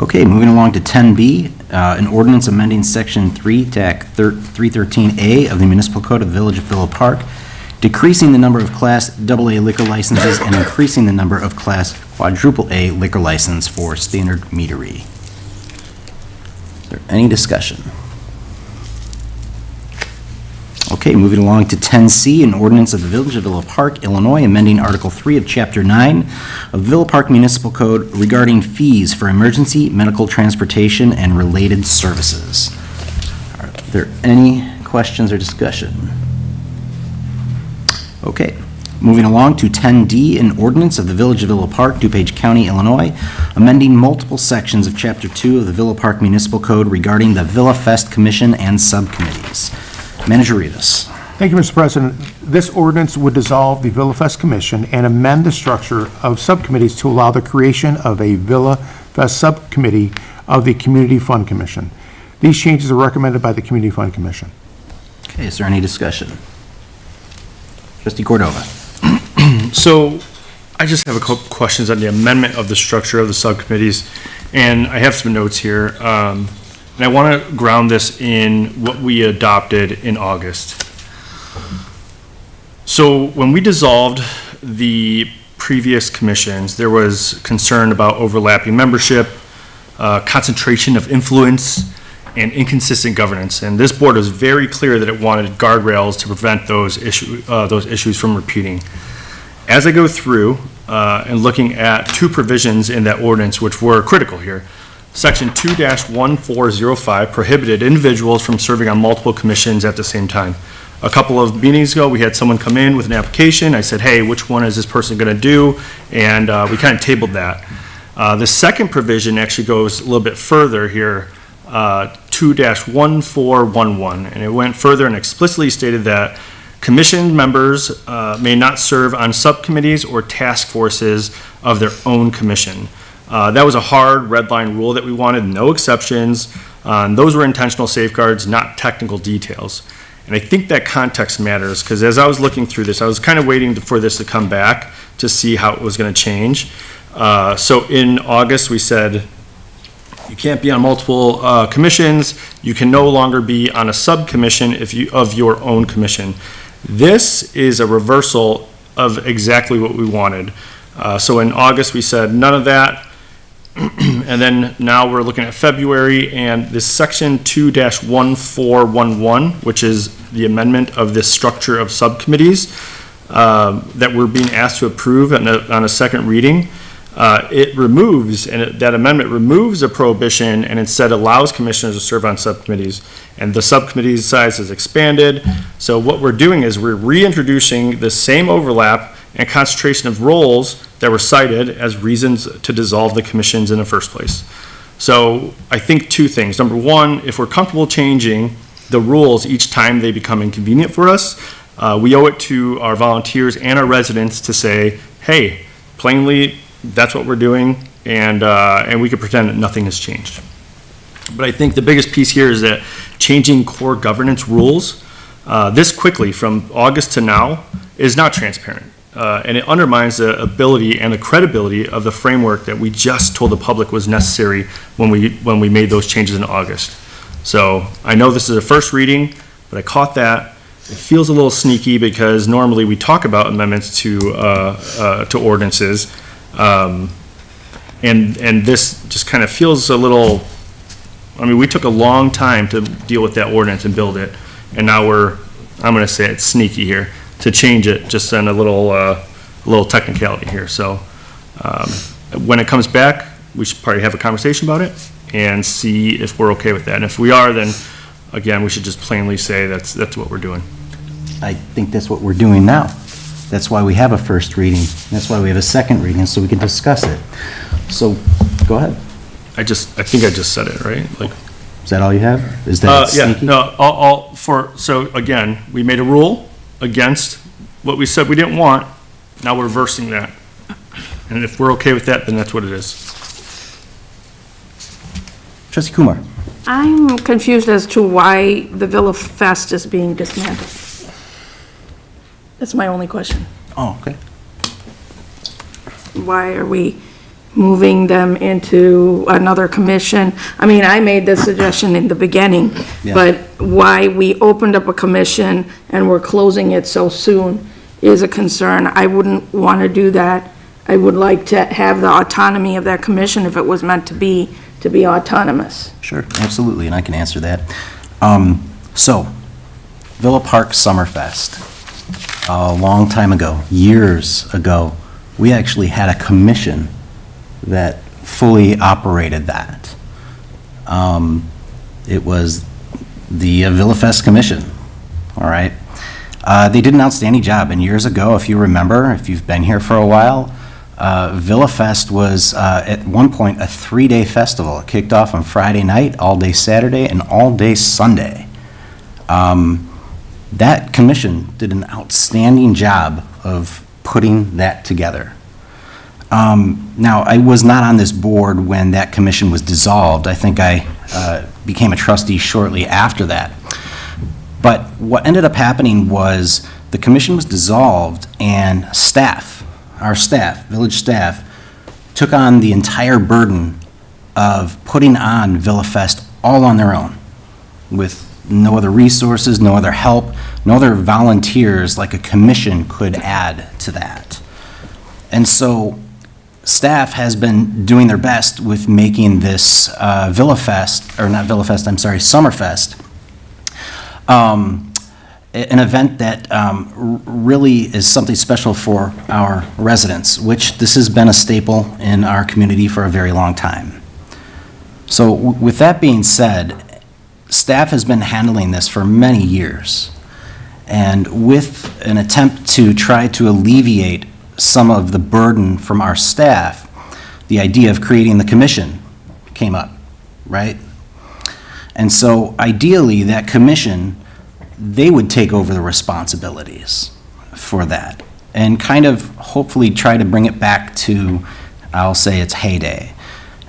Okay, moving along to 10B, an ordinance amending section 3-313A of the Municipal Code of the Village of Villa Park, decreasing the number of Class AA liquor licenses and increasing the number of Class Quadruple A liquor license for standard meadery. Is there any discussion? Okay, moving along to 10C, an ordinance of the Village of Villa Park, Illinois, amending Article 3 of Chapter 9 of Villa Park Municipal Code regarding fees for emergency medical transportation and related services. Are there any questions or discussion? Okay, moving along to 10D, an ordinance of the Village of Villa Park, DuPage County, Illinois, amending multiple sections of Chapter 2 of the Villa Park Municipal Code regarding the Villa Fest Commission and subcommittees. Manager Rivas. Thank you, Mr. President. This ordinance would dissolve the Villa Fest Commission and amend the structure of subcommittees to allow the creation of a Villa Fest subcommittee of the Community Fund Commission. These changes are recommended by the Community Fund Commission. Okay, is there any discussion? Trustee Cordova. So I just have a couple questions on the amendment of the structure of the subcommittees, and I have some notes here. And I want to ground this in what we adopted in August. So when we dissolved the previous commissions, there was concern about overlapping membership, concentration of influence, and inconsistent governance. And this board was very clear that it wanted guardrails to prevent those issues from repeating. As I go through and looking at two provisions in that ordinance which were critical here, Section 2-1405 prohibited individuals from serving on multiple commissions at the same time. A couple of meetings ago, we had someone come in with an application. I said, hey, which one is this person going to do? And we kind of tabled that. The second provision actually goes a little bit further here, 2-1411, and it went further and explicitly stated that commission members may not serve on subcommittees or task forces of their own commission. That was a hard red line rule that we wanted, no exceptions. And those were intentional safeguards, not technical details. And I think that context matters, because as I was looking through this, I was kind of waiting for this to come back to see how it was going to change. So in August, we said, you can't be on multiple commissions. You can no longer be on a subcommission of your own commission. This is a reversal of exactly what we wanted. So in August, we said none of that. And then now we're looking at February, and this section 2-1411, which is the amendment of this structure of subcommittees that we're being asked to approve on a second reading. It removes, and that amendment removes a prohibition and instead allows commissioners to serve on subcommittees. And the subcommittee size is expanded. So what we're doing is we're reintroducing the same overlap and concentration of roles that were cited as reasons to dissolve the commissions in the first place. So I think two things. Number one, if we're comfortable changing the rules each time they become inconvenient for us, we owe it to our volunteers and our residents to say, hey, plainly, that's what we're doing, and we could pretend that nothing has changed. But I think the biggest piece here is that changing core governance rules this quickly from August to now is not transparent. And it undermines the ability and the credibility of the framework that we just told the public was necessary when we made those changes in August. So I know this is a first reading, but I caught that. It feels a little sneaky because normally we talk about amendments to ordinances. And this just kind of feels a little, I mean, we took a long time to deal with that ordinance and build it. And now I'm going to say it's sneaky here to change it just on a little technicality here. So when it comes back, we should probably have a conversation about it and see if we're okay with that. And if we are, then again, we should just plainly say that's what we're doing. I think that's what we're doing now. That's why we have a first reading. That's why we have a second reading, so we can discuss it. So, go ahead. I think I just said it, right? Like, is that all you have? Is that sneaky? Yeah, no, so again, we made a rule against what we said we didn't want. Now we're reversing that. And if we're okay with that, then that's what it is. Trustee Kumar. I'm confused as to why the Villa Fest is being dismantled. That's my only question. Oh, okay. Why are we moving them into another commission? I mean, I made this suggestion in the beginning, Yeah. but why we opened up a commission and we're closing it so soon is a concern. I wouldn't want to do that. I would like to have the autonomy of that commission if it was meant to be autonomous. Sure, absolutely, and I can answer that. So, Villa Park Summerfest, a long time ago, years ago, we actually had a commission that fully operated that. It was the Villa Fest Commission, all right? They did an outstanding job, and years ago, if you remember, if you've been here for a while, Villa Fest was at one point a 3-day festival. It kicked off on Friday night, all day Saturday, and all day Sunday. That commission did an outstanding job of putting that together. Now, I was not on this board when that commission was dissolved. I think I became a trustee shortly after that. But what ended up happening was the commission was dissolved and our staff, village staff, took on the entire burden of putting on Villa Fest all on their own, with no other resources, no other help, no other volunteers like a commission could add to that. And so staff has been doing their best with making this Villafest, or not Villafest, I'm sorry, Summerfest, an event that really is something special for our residents, which this has been a staple in our community for a very long time. So with that being said, staff has been handling this for many years. And with an attempt to try to alleviate some of the burden from our staff, the idea of creating the commission came up, right? And so ideally, that commission, they would take over the responsibilities for that and kind of hopefully try to bring it back to, I'll say, its heyday.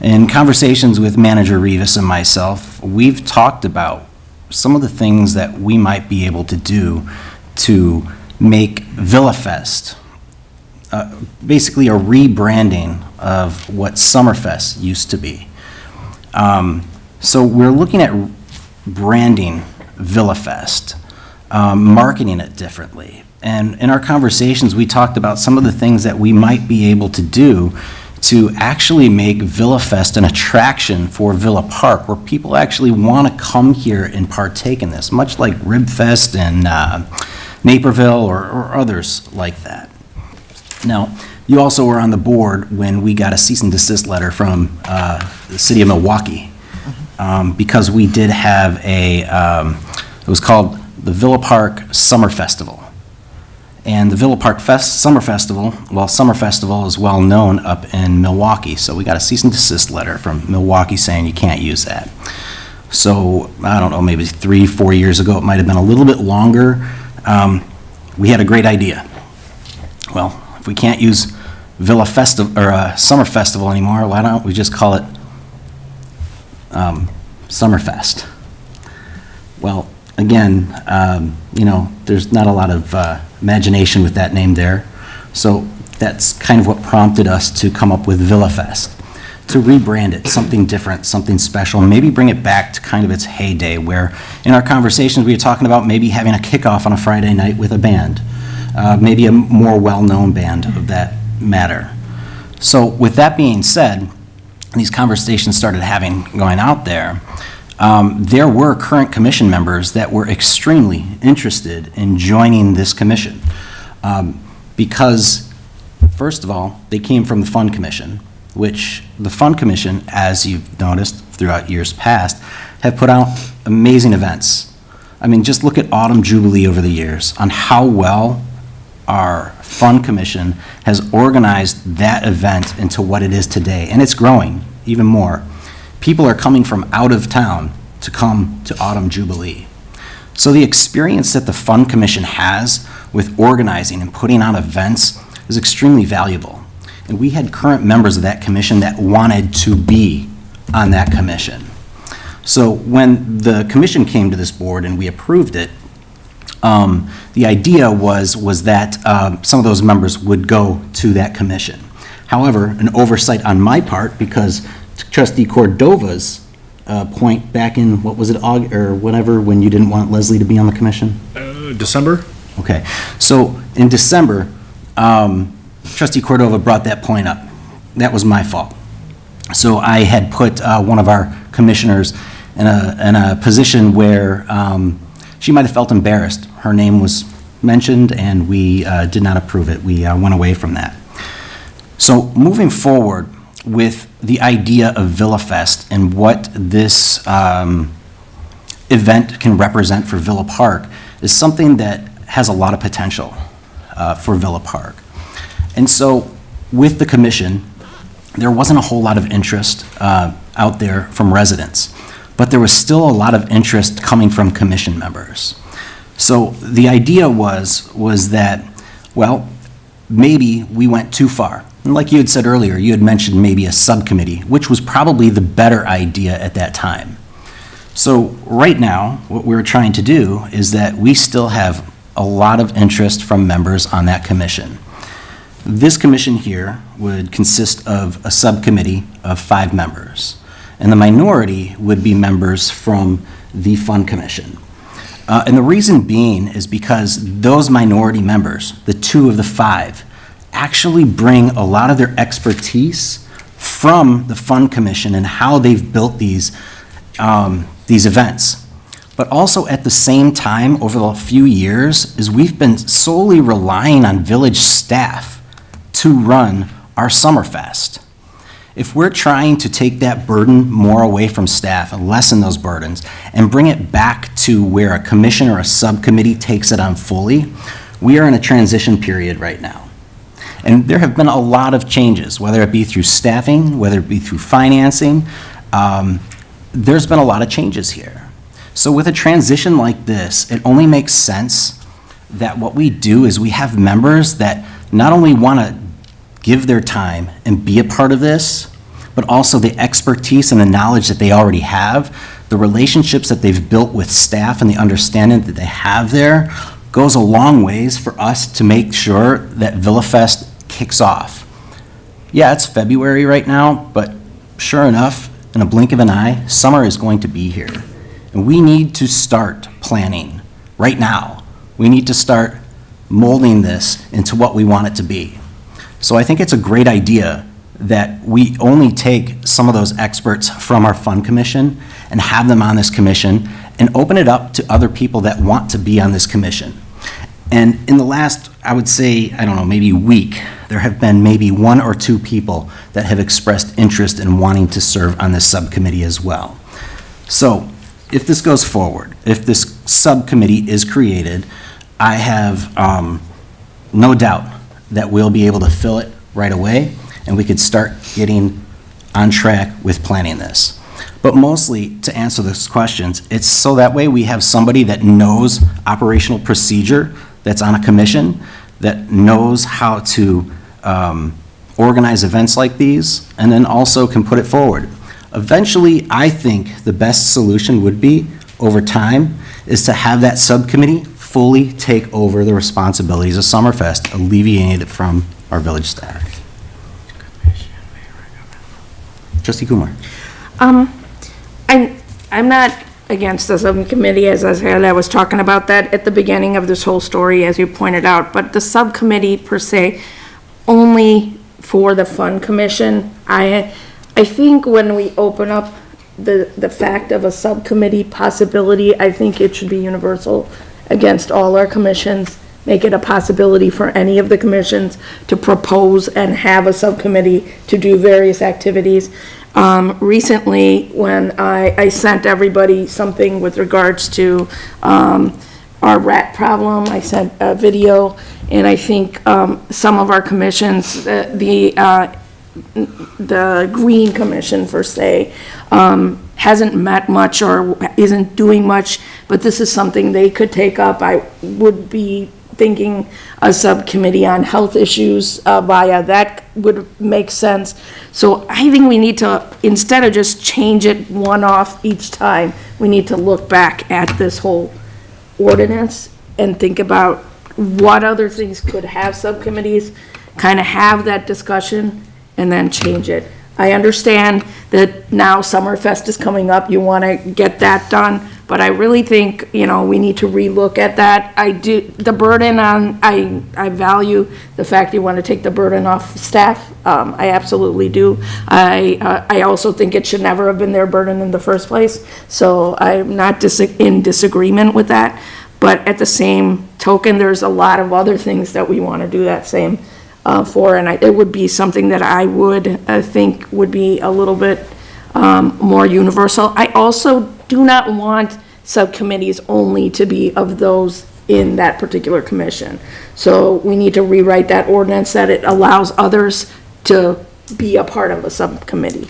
In conversations with Manager Rivas and myself, we've talked about some of the things that we might be able to do to make Villafest basically a rebranding of what Summerfest used to be. So we're looking at branding Villafest, marketing it differently. And in our conversations, we talked about some of the things that we might be able to do to actually make Villafest an attraction for Villa Park, where people actually want to come here and partake in this, much like Ribfest and Naperville or others like that. Now, you also were on the board when we got a cease and desist letter from the city of Milwaukee, because we did have it was called the Villa Park Summer Festival. And the Villa Park Summer Festival, well, Summer Festival is well known up in Milwaukee, so we got a cease and desist letter from Milwaukee saying you can't use that. So, I don't know, maybe 3-4 years ago, it might have been a little bit longer, we had a great idea. Well, if we can't use Villa Festival, or Summer Festival anymore, why don't we just call it Summerfest? Well, again, there's not a lot of imagination with that name there. So that's kind of what prompted us to come up with Villafest, to rebrand it, something different, something special, and maybe bring it back to kind of its heyday, where in our conversations we were talking about maybe having a kickoff on a Friday night with a band, maybe a more well-known band of that matter. So with that being said, these conversations started going out there. There were current commission members that were extremely interested in joining this commission because, first of all, they came from the Fund Commission, which the Fund Commission, as you've noticed throughout years past, have put out amazing events. I mean, just look at Autumn Jubilee over the years on how well our Fund Commission has organized that event into what it is today, and it's growing even more. People are coming from out of town to come to Autumn Jubilee. So the experience that the Fund Commission has with organizing and putting on events is extremely valuable. And we had current members of that commission that wanted to be on that commission. So when the commission came to this board and we approved it, the idea was that some of those members would go to that commission. However, an oversight on my part, because Trustee Cordova's point back in, what was it, August, or whatever, when you didn't want Leslie to be on the commission? December? Okay, so in December, Trustee Cordova brought that point up. That was my fault. So I had put one of our commissioners in a position where she might have felt embarrassed. Her name was mentioned and we did not approve it. We went away from that. So moving forward with the idea of Villafest and what this event can represent for Villa Park is something that has a lot of potential for Villa Park. And so with the commission, there wasn't a whole lot of interest out there from residents, but there was still a lot of interest coming from commission members. So the idea was that, well, maybe we went too far. And like you had said earlier, you had mentioned maybe a subcommittee, which was probably the better idea at that time. So right now, what we're trying to do is that we still have a lot of interest from members on that commission. This commission here would consist of a subcommittee of 5 members. and the minority would be members from the Fund Commission. And the reason being is because those minority members, the 2 of the 5, actually bring a lot of their expertise from the Fund Commission and how they've built these events. But also at the same time, over the few years, is we've been solely relying on village staff to run our Summerfest. If we're trying to take that burden more away from staff and lessen those burdens and bring it back to where a commission or a subcommittee takes it on fully, we are in a transition period right now. And there have been a lot of changes, whether it be through staffing, whether it be through financing. There's been a lot of changes here. So with a transition like this, it only makes sense that what we do is we have members that not only want to give their time and be a part of this, but also the expertise and the knowledge that they already have, the relationships that they've built with staff and the understanding that they have there goes a long ways for us to make sure that VillaFest kicks off. Yeah, it's February right now, but sure enough, in a blink of an eye, summer is going to be here. And we need to start planning right now. We need to start molding this into what we want it to be. So I think it's a great idea that we only take some of those experts from our Fund Commission and have them on this commission and open it up to other people that want to be on this commission. And in the last, I would say, I don't know, maybe week, there have been maybe 1 or 2 people that have expressed interest in wanting to serve on this subcommittee as well. So if this goes forward, if this subcommittee is created, I have no doubt that we'll be able to fill it right away, and we could start getting on track with planning this. But mostly, to answer those questions, it's so that way we have somebody that knows operational procedure, that's on a commission, that knows how to organize events like these, and then also can put it forward. Eventually, I think the best solution would be, over time, is to have that subcommittee fully take over the responsibilities of Summerfest, alleviating it from our village staff. Trustee Kumar. I'm not against the subcommittee, as I said, I was talking about that at the beginning of this whole story, as you pointed out, but the subcommittee per se, only for the Fund Commission. I think when we open up the fact of a subcommittee possibility, I think it should be universal against all our commissions, make it a possibility for any of the commissions to propose and have a subcommittee to do various activities. Recently, when I sent everybody something with regards to our rat problem, I sent a video, and I think some of our commissions, the Green Commission per se, hasn't met much or isn't doing much, but this is something they could take up. I would be thinking a subcommittee on health issues via that would make sense. So I think we need to, instead of just change it one off each time, we need to look back at this whole ordinance and think about what other things could have subcommittees, kind of have that discussion, and then change it. I understand that now Summerfest is coming up, you want to get that done, but I really think, we need to relook at that. I do, the burden on, I value the fact you want to take the burden off staff. I absolutely do. I also think it should never have been their burden in the first place, so I'm not in disagreement with that. But at the same token, there's a lot of other things that we want to do that same for, and it would be something that I would think would be a little bit more universal. I also do not want subcommittees only to be of those in that particular commission. So we need to rewrite that ordinance that it allows others to be a part of a subcommittee.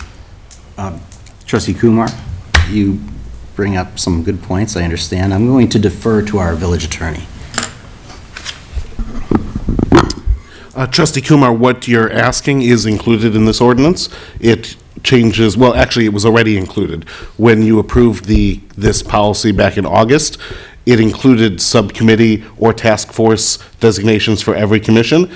Trustee Kumar, you bring up some good points, I understand. I'm going to defer to our village attorney. Trustee Kumar, what you're asking is included in this ordinance. It changes, well, actually, it was already included. When you approved this policy back in August, it included subcommittee or task force designations for every commission.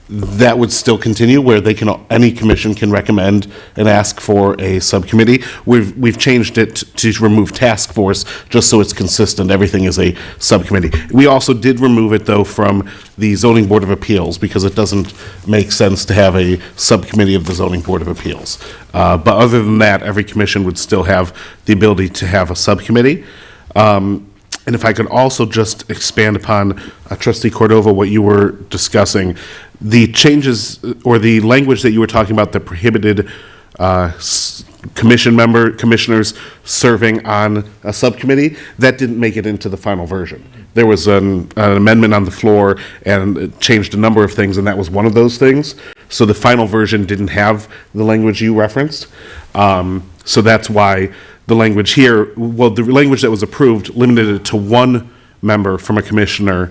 that would still continue, where they can, any commission can recommend and ask for a subcommittee. We've changed it to remove task force, just so it's consistent, everything is a subcommittee. We also did remove it, though, from the zoning board of appeals, because it doesn't make sense to have a subcommittee of the zoning board of appeals. But other than that, every commission would still have the ability to have a subcommittee. And if I could also just expand upon, Trustee Cordova, what you were discussing, the changes or the language that you were talking about, the prohibited commissioners serving on a subcommittee, that didn't make it into the final version. There was an amendment on the floor and it changed a number of things, and that was one of those things. So the final version didn't have the language you referenced. So that's why the language here, well, the language that was approved limited it to one member from a commission,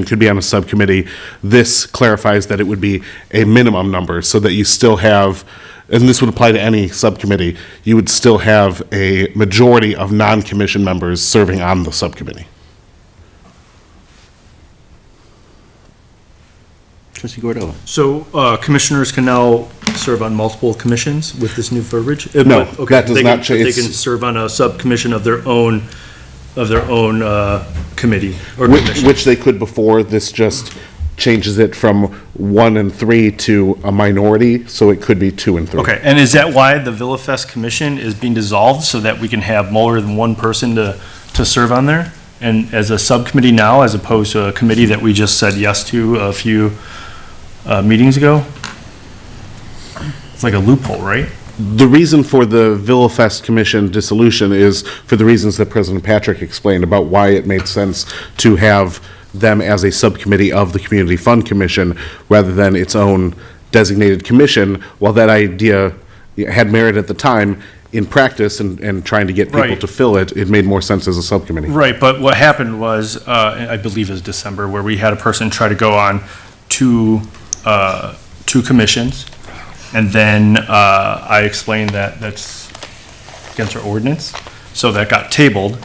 could be on a subcommittee. This clarifies that it would be a minimum number, so that you still have, and this would apply to any subcommittee, you would still have a majority of non-commission members serving on the subcommittee. Trustee Cordova? So commissioners can now serve on multiple commissions with this new verbiage? No, Okay, that does they not can- change. They can serve on a subcommission of their own committee or commission. Which they could before. This just changes it from 1 and 3 to a minority, so it could be 2 and 3. Okay, and is that why the Villafest Commission is being dissolved, so that we can have more than one person to serve on there? And as a subcommittee now, as opposed to a committee that we just said yes to a few meetings ago? It's like a loophole, right? The reason for the Villafest Commission dissolution is for the reasons that President Patrick explained about why it made sense to have them as a subcommittee of the Community Fund Commission rather than its own designated commission. While that idea had merit at the time, in practice and trying to get people Right. to fill it, it made more sense as a subcommittee. Right, but what happened was, I believe it was December, where we had a person try to go on two commissions, and then I explained that that's against our ordinance, so that got tabled,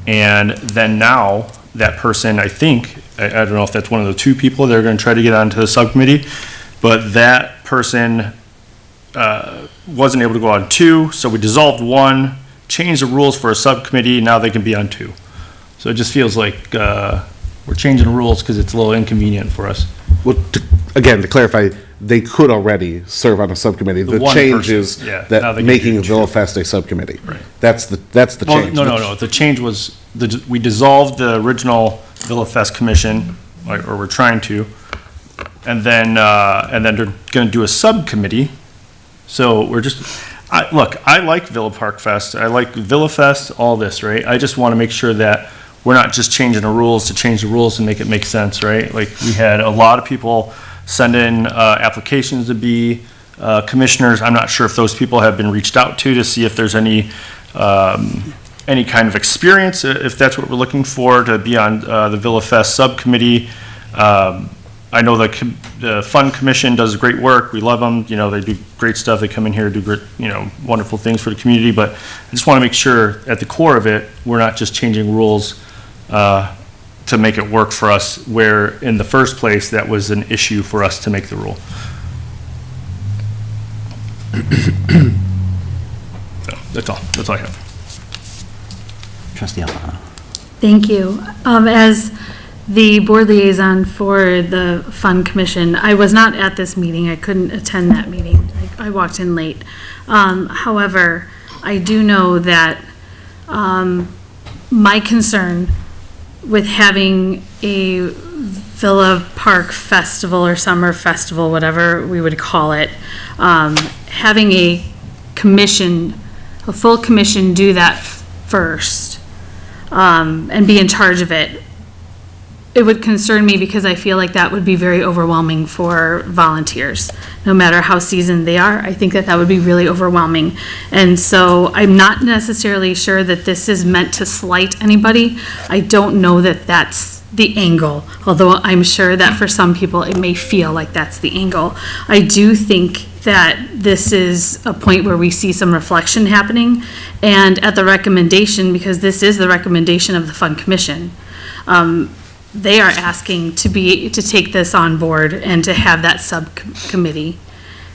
and then now, that person, I think, I don't know if that's one of the two people that are gonna try to get onto the subcommittee, but that person wasn't able to go on 2, so we dissolved 1, changed the rules for a subcommittee, now they can be on 2. So it just feels like we're changing the rules because it's a little inconvenient for us. Well, again, to clarify, they could already serve on a subcommittee. The one change person, is yeah, now that they can making do two. Villafest a subcommittee. Right. That's the Well, change. no, the change was, we dissolved the original Villafest Commission, or we're trying to, and then they're gonna do a subcommittee. So we're just, look, I like Villa Park Fest, I like Villafest, all this, right? I just wanna make sure that we're not just changing the rules to change the rules and make it make sense, right? Like, we had a lot of people send in applications to be commissioners. I'm not sure if those people have been reached out to see if there's any kind of experience, if that's what we're looking for, to be on the Villafest subcommittee. I know the Fund Commission does great work. We love them. You know, they do great stuff. They come in here, do great, wonderful things for the community. But I just want to make sure at the core of it, we're not just changing rules to make it work for us, where in the first place, that was an issue for us to make the rule. So, that's all I have. Trustee Alfano? Thank you. As the board liaison for the Fund Commission, I was not at this meeting. I couldn't attend that meeting. I walked in late. However, I do know that my concern with having a Villa Park Festival or Summer Festival, whatever we would call it, having a commission, a full commission do that first, and be in charge of it, it would concern me because I feel like that would be very overwhelming for volunteers. No matter how seasoned they are, I think that that would be really overwhelming. And so I'm not necessarily sure that this is meant to slight anybody. I don't know that that's the angle, although I'm sure that for some people it may feel like that's the angle. I do think that this is a point where we see some reflection happening, and at the recommendation, because this is the recommendation of the Fund Commission, they are asking to take this on board and to have that subcommittee.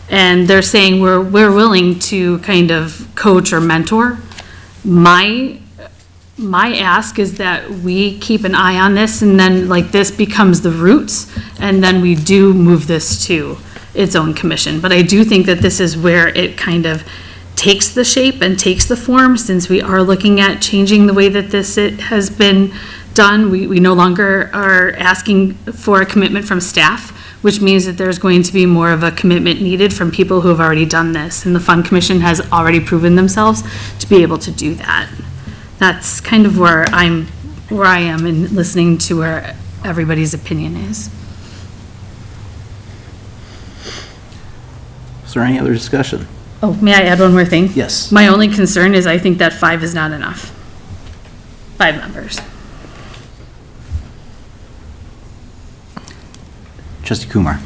And they're saying we're willing to kind of coach or mentor. My ask is that we keep an eye on this, and then like this becomes the roots, and then we do move this to its own commission. But I do think that this is where it kind of takes the shape and takes the form, since we are looking at changing the way that it has been done. We no longer are asking for a commitment from staff, which means that there's going to be more of a commitment needed from people who have already done this. And the Fund Commission has already proven themselves to be able to do that. That's kind of where I am in listening to where everybody's opinion is. Is there any other discussion? Oh, may I add one more thing? Yes. My only concern is I think that 5 is not enough. 5 members. Trustee Kumar.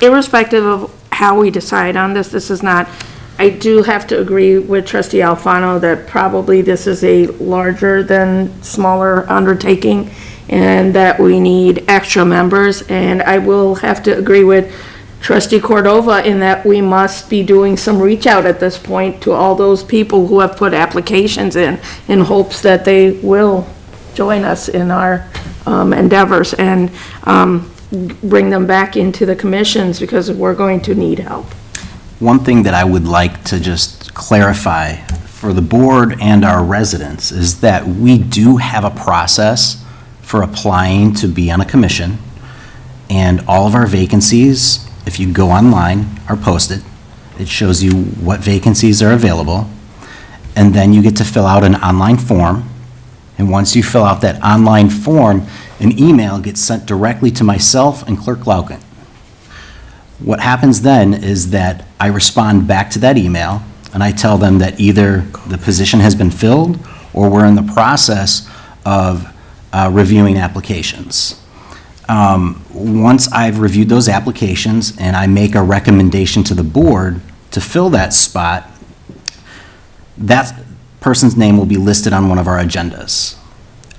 Irrespective of how we decide on this, this is not, I do have to agree with trustee Alfano that probably this is a larger than smaller undertaking, and that we need extra members. And I will have to agree with trustee Cordova in that we must be doing some reach out at this point to all those people who have put applications in hopes that they will join us in our endeavors, and bring them back into the commissions, because we're going to need help. One thing that I would like to just clarify for the board and our residents is that we do have a process for applying to be on a commission, and all of our vacancies, if you go online, are posted. It shows you what vacancies are available, and then you get to fill out an online form. And once you fill out that online form, an email gets sent directly to myself and Clerk Lauken. What happens then is that I respond back to that email, and I tell them that either the position has been filled or we're in the process of reviewing applications. Once I've reviewed those applications and I make a recommendation to the board to fill that spot, that person's name will be listed on one of our agendas.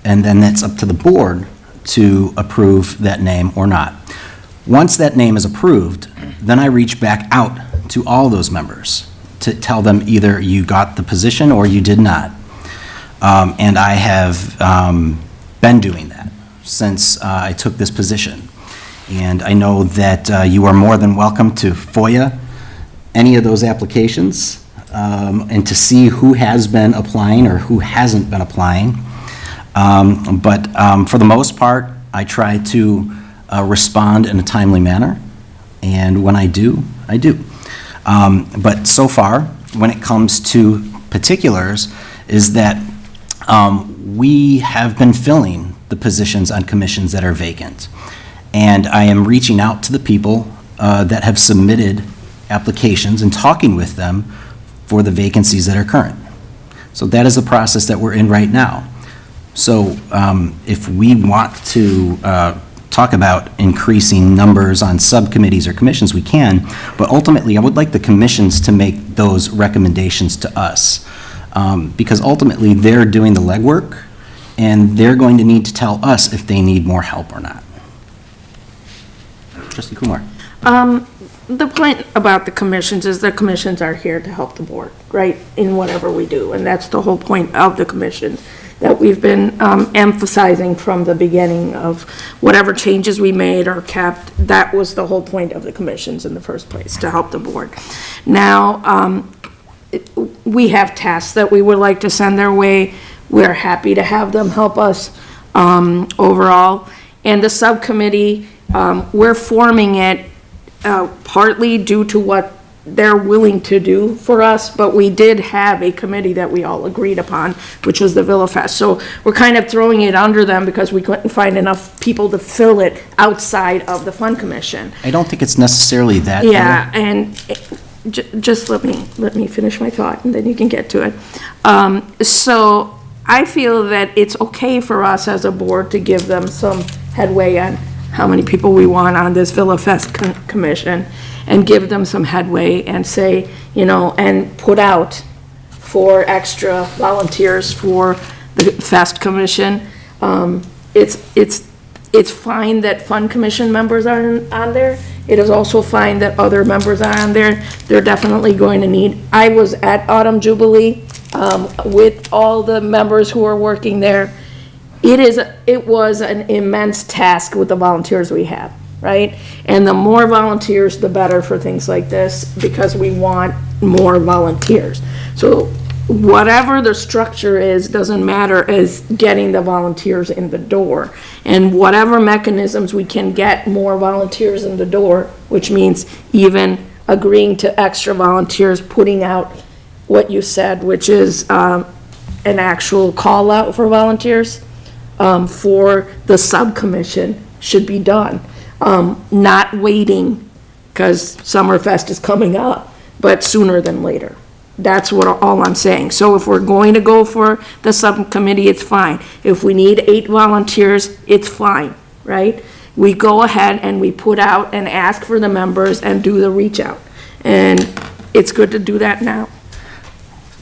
And then it's up to the board to approve that name or not. Once that name is approved, then I reach back out to all those members to tell them either you got the position or you did not. And I have been doing that since I took this position. And I know that you are more than welcome to FOIA any of those applications and to see who has been applying or who hasn't been applying. But for the most part, I try to respond in a timely manner, and when I do, I do. But so far, when it comes to particulars, is that we have been filling the positions on commissions that are vacant. And I am reaching out to the people that have submitted applications and talking with them for the vacancies that are current. So that is the process that we're in right now. So if we want to talk about increasing numbers on subcommittees or commissions, we can, but ultimately I would like the commissions to make those recommendations to us, because ultimately they're doing the legwork and they're going to need to tell us if they need more help or not. Trustee Kumar. The point about the commissions is the commissions are here to help the board, right, in whatever we do. And that's the whole point of the commission that we've been emphasizing from the beginning of whatever changes we made or kept. That was the whole point of the commissions in the first place, to help the board. Now, we have tasks that we would like to send their way. We're happy to have them help us overall. And the subcommittee, we're forming it partly due to what they're willing to do for us, but we did have a committee that we all agreed upon, which was the Villa Fest. So we're kind of throwing it under them because we couldn't find enough people to fill it outside of the Fund Commission. I don't think it's necessarily that. Yeah, and just let me finish my thought, and then you can get to it. So I feel that it's okay for us as a board to give them some headway on how many people we want on this Villa Fest commission, and give them some headway and say, and put out for extra volunteers for the Fest commission. It's it's fine that Fun Commission members are on there. It is also fine that other members are on there. They're definitely going to need, I was at Autumn Jubilee, with all the members who are working there. It was an immense task with the volunteers we have, right? And the more volunteers, the better for things like this, because we want more volunteers. So whatever the structure is, doesn't matter, as getting the volunteers in the door. And whatever mechanisms we can get more volunteers in the door, which means even agreeing to extra volunteers, putting out what you said, which is an actual call out for volunteers for the subcommission, should be done. Not waiting, because Summerfest is coming up, but sooner than later. That's all I'm saying. So if we're going to go for the subcommittee, it's fine. If we need 8 volunteers, it's fine, right? We go ahead and we put out and ask for the members and do the reach out. And it's good to do that now.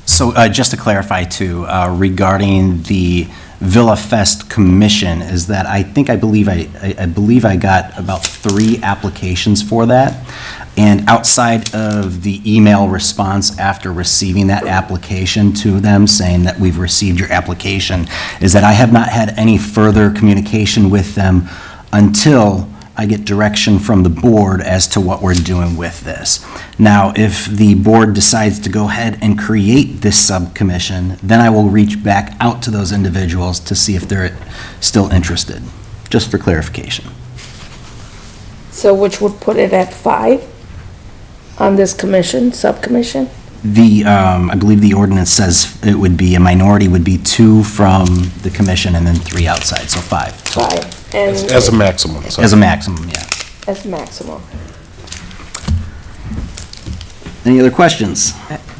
So just to clarify too, regarding the Villa Fest Commission, is that I believe I got about 3 applications for that. And outside of the email response after receiving that application to them saying that we've received your application, is that I have not had any further communication with them until I get direction from the board as to what we're doing with this. Now, if the board decides to go ahead and create this subcommission, then I will reach back out to those individuals to see if they're still interested, just for clarification. So which would put it at 5 on this commission, subcommission? I believe the ordinance says it would be, a minority would be 2 from the commission and then 3 outside, so 5. 5. And As a maximum. As a maximum, yeah. as maximum. Any other questions?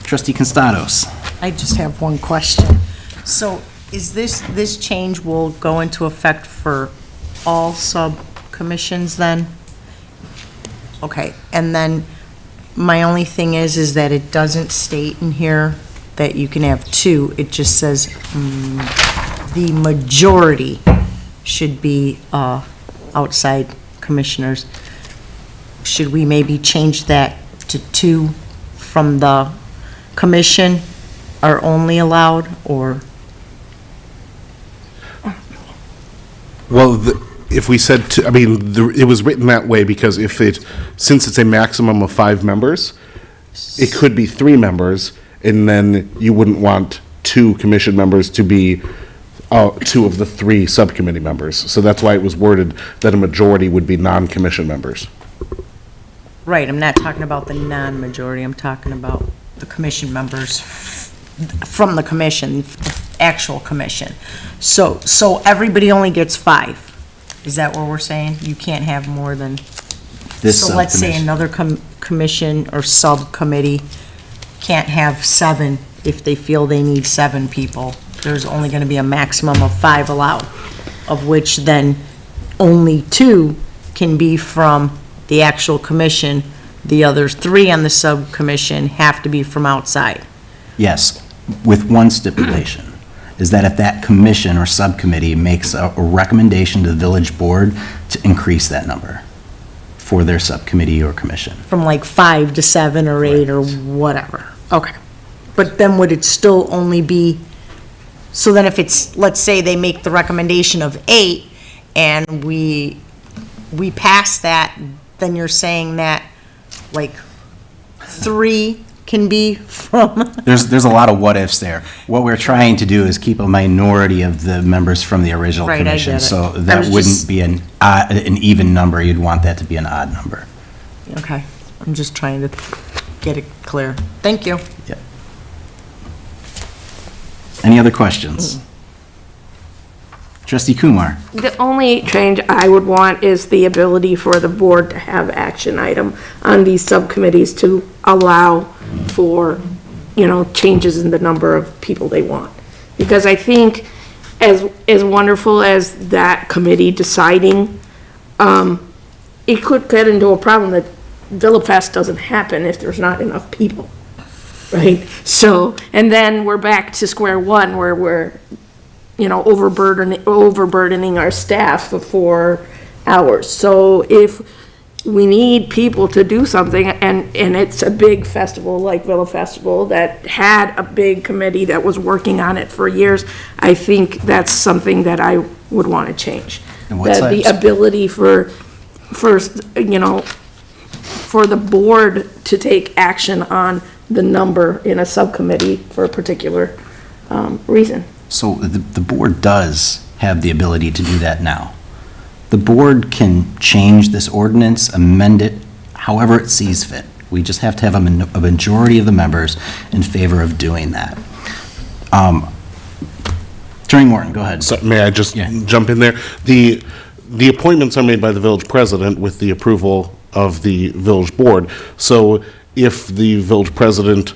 Trustee Constados? I just have one question. So is this change will go into effect for all sub-commissions then? Okay, and then my only thing is that it doesn't state in here that you can have 2. It just says the majority should be outside commissioners. Should we maybe change that to 2 from the commission are only allowed, or? Well, if we said, it was written that way because since it's a maximum of 5 members, it could be 3 members, and then you wouldn't want 2 commission members to be 2 of the 3 subcommittee members. So that's why it was worded that a majority would be non-commission members. Right, I'm not talking about the non-majority, I'm talking about the commission members from the commission, the actual commission. So everybody only gets 5. Is that what we're saying? You can't have more than? So let's say another commission or subcommittee can't have 7 if they feel they need 7 people. There's only going to be a maximum of 5 allowed, of which then only 2 can be from the actual commission. The other 3 on the subcommission have to be from outside. Yes, with one stipulation, is that if that commission or subcommittee makes a recommendation to the village board to increase that number for their subcommittee or commission. From like 5 to 7 or 8 or whatever. Okay. But then would it still only be, so then if it's, let's say they make the recommendation of 8 and we pass that, then you're saying that like 3 can be from? There's a lot of what-ifs there. What we're trying to do is keep a minority of the members from the original Right, I commission. get it. So I that was wouldn't just- be an even number. You'd want that to be an odd number. Okay, I'm just trying to get it clear. Thank you. Yep. Any other questions? Trustee Kumar? The only change I would want is the ability for the board to have action item on these subcommittees to allow for, changes in the number of people they want. Because I think as wonderful as that committee deciding, it could get into a problem that Villa Fest doesn't happen if there's not enough people, right? So, and then we're back to square one where we're overburdening our staff for 4 hours. So if we need people to do something, and it's a big festival like Villa Festival that had a big committee that was working on it for years, I think that's something that I would want to change. And what's That the that? ability for the board to take action on the number in a subcommittee for a particular reason. So the board does have the ability to do that now. The board can change this ordinance, amend it, however it sees fit. We just have to have a majority of the members in favor of doing that. Attorney Morton, go ahead. So may I just jump in there? The appointments are made by the village president with the approval of the village board. So if the village president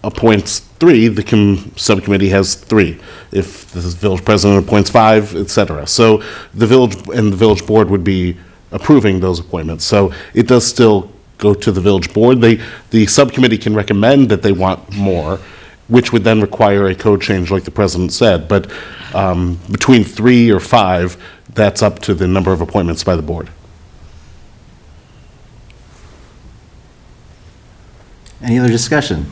appoints 3, the subcommittee has 3. If the village president appoints 5, et cetera. So the village board would be approving those appointments. So it does still go to the village board. The subcommittee can recommend that they want more, which would then require a code change like the president said. But between 3 or 5, that's up to the number of appointments by the board. Any other discussion?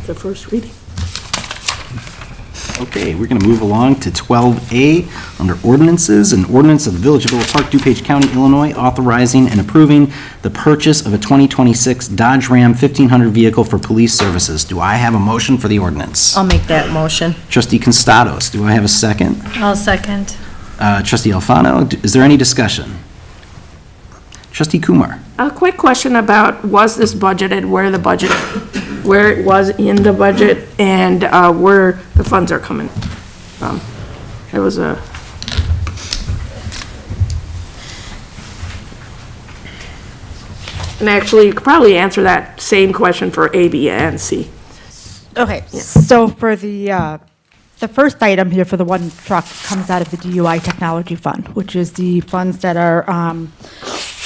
The first reading. Okay, we're going to move along to 12A, under ordinances, an ordinance of the Village of Villa Park, DuPage County, Illinois, authorizing and approving the purchase of a 2026 Dodge Ram 1500 vehicle for police services. Do I have a motion for the ordinance? I'll make that motion. Trustee Constados, do I have a second? I'll second. Trustee Alfano, is there any discussion? Trustee Kumar? A quick question about, was this budgeted, where it was in the budget, and where the funds are coming from? It was a... And actually, you could probably answer that same question for A, B, and C. Okay, so for the first item here for the one truck comes out of the DUI Technology Fund, which is the funds that are,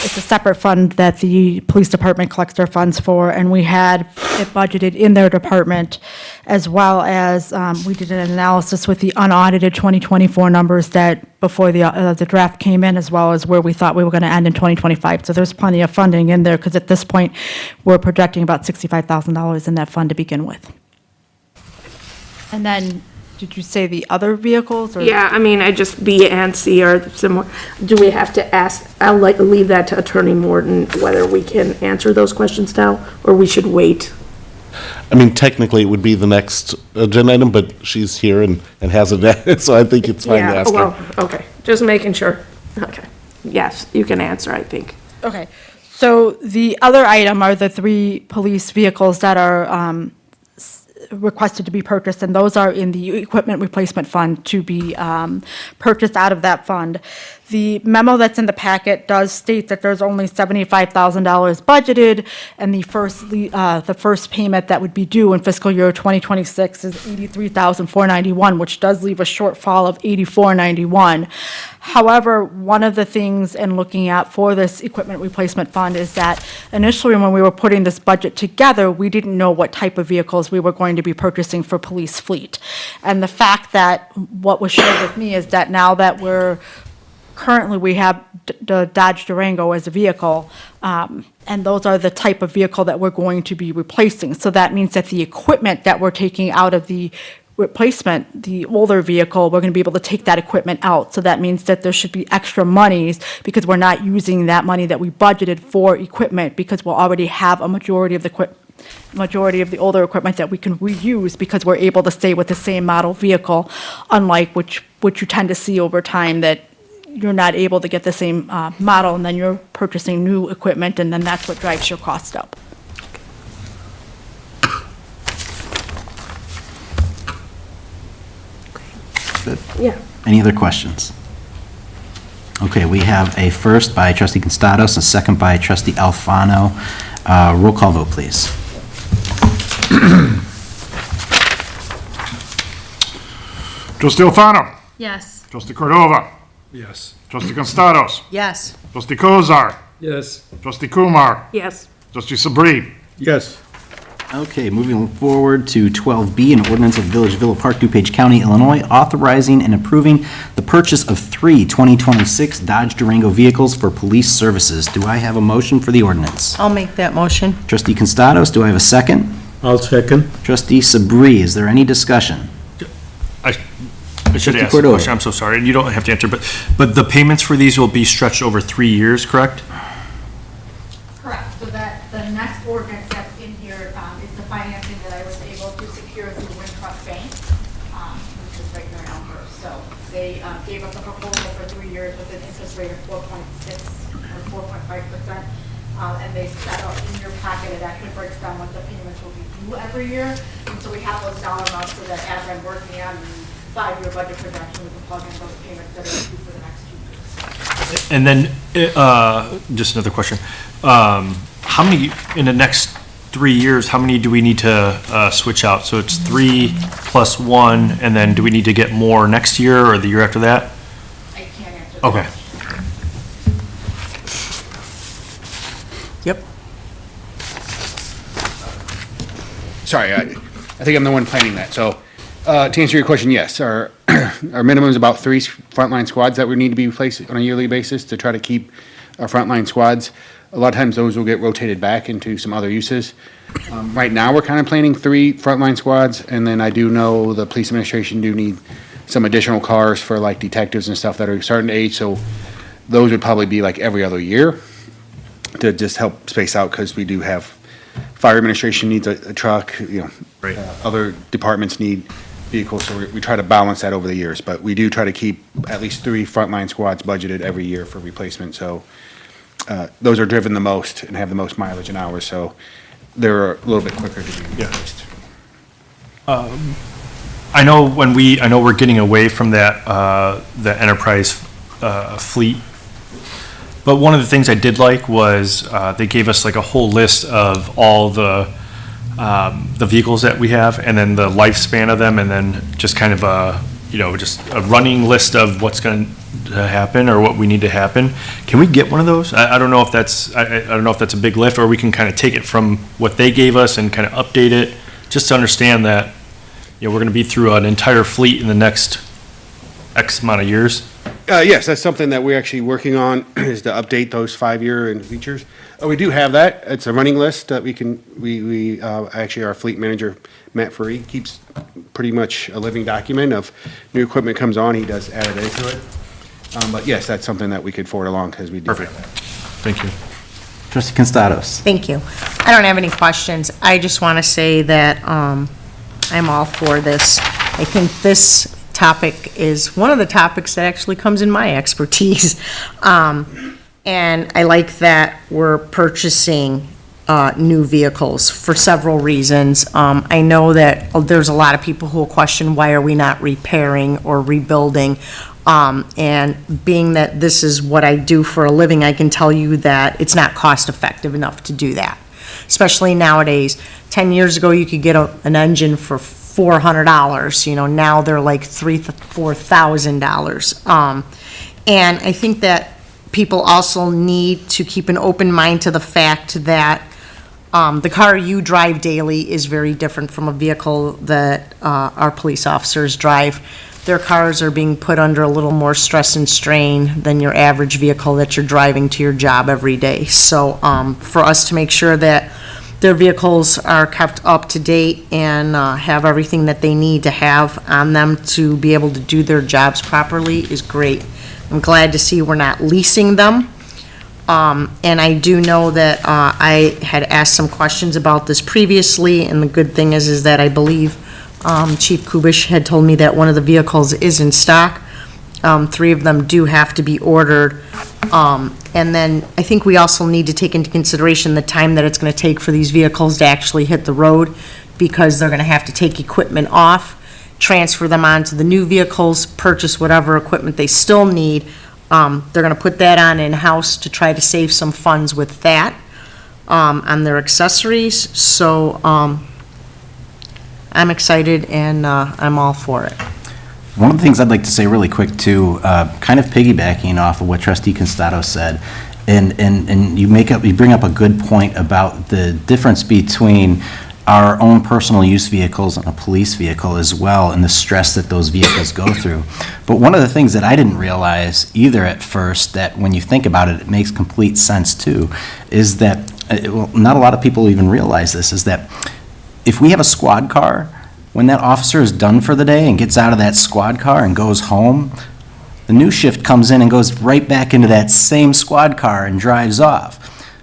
it's a separate fund that the police department collects their funds for, and we had it budgeted in their department, as well as we did an analysis with the unaudited 2024 numbers that before the draft came in, as well as where we thought we were going to end in 2025. So there's plenty of funding in there, because at this point, we're projecting about $65,000 in that fund to begin with. And then, did you say the other vehicles? Or? Yeah, I mean, I just, B and C are similar. Do we have to ask, I'll leave that to Attorney Morton, whether we can answer those questions now, or we should wait? I mean, technically, it would be the next agenda item, but she's here and has it, so I think it's fine to ask her. Well, okay, just making sure. Okay, yes, you can answer, I think. Okay, so the other item are the 3 police vehicles that are requested to be purchased, and those are in the equipment replacement fund to be purchased out of that fund. The memo that's in the packet does state that there's only $75,000 budgeted, and the first payment that would be due in fiscal year 2026 is $83,491, which does leave a shortfall of $84,991. However, one of the things in looking at for this equipment replacement fund is that initially when we were putting this budget together, we didn't know what type of vehicles we were going to be purchasing for police fleet. And the fact that what was shared with me is that now that currently we have the Dodge Durango as a vehicle, and those are the type of vehicle that we're going to be replacing. So that means that the equipment that we're taking out of the replacement, the older vehicle, we're going to be able to take that equipment out. So that means that there should be extra monies, because we're not using that money that we budgeted for equipment, because we'll already have a majority of the older equipment that we can reuse, because we're able to stay with the same model vehicle, unlike which you tend to see over time, that you're not able to get the same model, and then you're purchasing new equipment, and then that's what drives your cost up. Good. Yeah. Any other questions? Okay, we have a first by Trustee Constados, a second by Trustee Alfano. Roll call vote, please. Trustee Alfano. Yes. Trustee Cordova. Yes. Trustee Constados. Yes. Trustee Kozar. Yes. Trustee Kumar. Yes. Trustee Sabri. Yes. Okay, moving forward to 12B, an ordinance of Village of Villa Park, DuPage County, Illinois, authorizing and approving the purchase of 3 2026 Dodge Durango vehicles for police services. Do I have a motion for the ordinance? I'll make that motion. Trustee Constados, do I have a second? I'll second. Trustee Sabri, is there any discussion? I should Trustee ask a Cordova. question, I'm so sorry, and you don't have to answer, but the payments for these will be stretched over 3 years, correct? Correct, so that the next ordinance that's in here is the financing that I was able to secure through Wintrust Bank, which is right here in Elmhurst. So they gave us a proposal for 3 years with an interest rate of 4.6 or 4.5%. And they set out in your packet, it actually breaks down what the payments will be due every year. And so we have those dollar amounts so that as I'm working on the 5-year budget projection, we can plug in those payments that are due for the next 2 years. And then, just another question. How many, in the next 3 years, how many do we need to switch out? So it's 3 plus 1, and then do we need to get more next year or the year after that? I can't answer that. Okay. Yep. Sorry, I think I'm the one planning that. So, to answer your question, yes, our minimum is about 3 frontline squads that would need to be replaced on a yearly basis to try to keep our frontline squads. A lot of times those will get rotated back into some other uses. Right now, we're kind of planning 3 frontline squads, and then I do know the police administration do need some additional cars for like detectives and stuff that are starting to age, so those would probably be like every other year to just help space out, because we do have, fire administration needs a truck, you know. Right. Other departments need vehicles, so we try to balance that over the years, but we do try to keep at least 3 frontline squads budgeted every year for replacement, so those are driven the most and have the most mileage and hours, so they're a little bit quicker to be replaced. I know we're getting away from that, the enterprise fleet. But one of the things I did like was they gave us like a whole list of all the vehicles that we have, and then the lifespan of them, and then just kind of just a running list of what's going to happen or what we need to happen. Can we get one of those? I don't know if that's I don't know if that's a big lift, or we can kind of take it from what they gave us and kind of update it, just to understand that we're going to be through an entire fleet in the next X amount of years. Yes, that's something that we're actually working on, is to update those 5-year and features. We do have that. It's a running list that we actually, our fleet manager, Matt Furry, keeps pretty much a living document of new equipment comes on, he does add it into it. But yes, that's something that we could forward along, because we do. Perfect. Thank you. Trustee Constados. Thank you. I don't have any questions. I just want to say that I'm all for this. I think this topic is one of the topics that actually comes in my expertise. And I like that we're purchasing new vehicles for several reasons. I know that there's a lot of people who will question, why are we not repairing or rebuilding? And being that this is what I do for a living, I can tell you that it's not cost effective enough to do that. Especially nowadays. 10 years ago, you could get an engine for $400, now they're like $3,000 to $4,000. And I think that people also need to keep an open mind to the fact that the car you drive daily is very different from a vehicle that our police officers drive. Their cars are being put under a little more stress and strain than your average vehicle that you're driving to your job every day. So for us to make sure that their vehicles are kept up to date and have everything that they need to have on them to be able to do their jobs properly is great. I'm glad to see we're not leasing them. And I do know that I had asked some questions about this previously, and the good thing is that I believe Chief Kubish had told me that one of the vehicles is in stock. 3 of them do have to be ordered. And then I think we also need to take into consideration the time that it's going to take for these vehicles to actually hit the road, because they're going to have to take equipment off, transfer them onto the new vehicles, purchase whatever equipment they still need. They're going to put that on in-house to try to save some funds with that on their accessories. So I'm excited, and I'm all for it. One of the things I'd like to say really quick too, kind of piggybacking off of what Trustee Constados said, and you bring up a good point about the difference between our own personal use vehicles and a police vehicle as well, and the stress that those vehicles go through. But one of the things that I didn't realize either at first, that when you think about it, it makes complete sense too, is that, well, not a lot of people even realize this, is that if we have a squad car, when that officer is done for the day and gets out of that squad car and goes home, the new shift comes in and goes right back into that same squad car and drives off.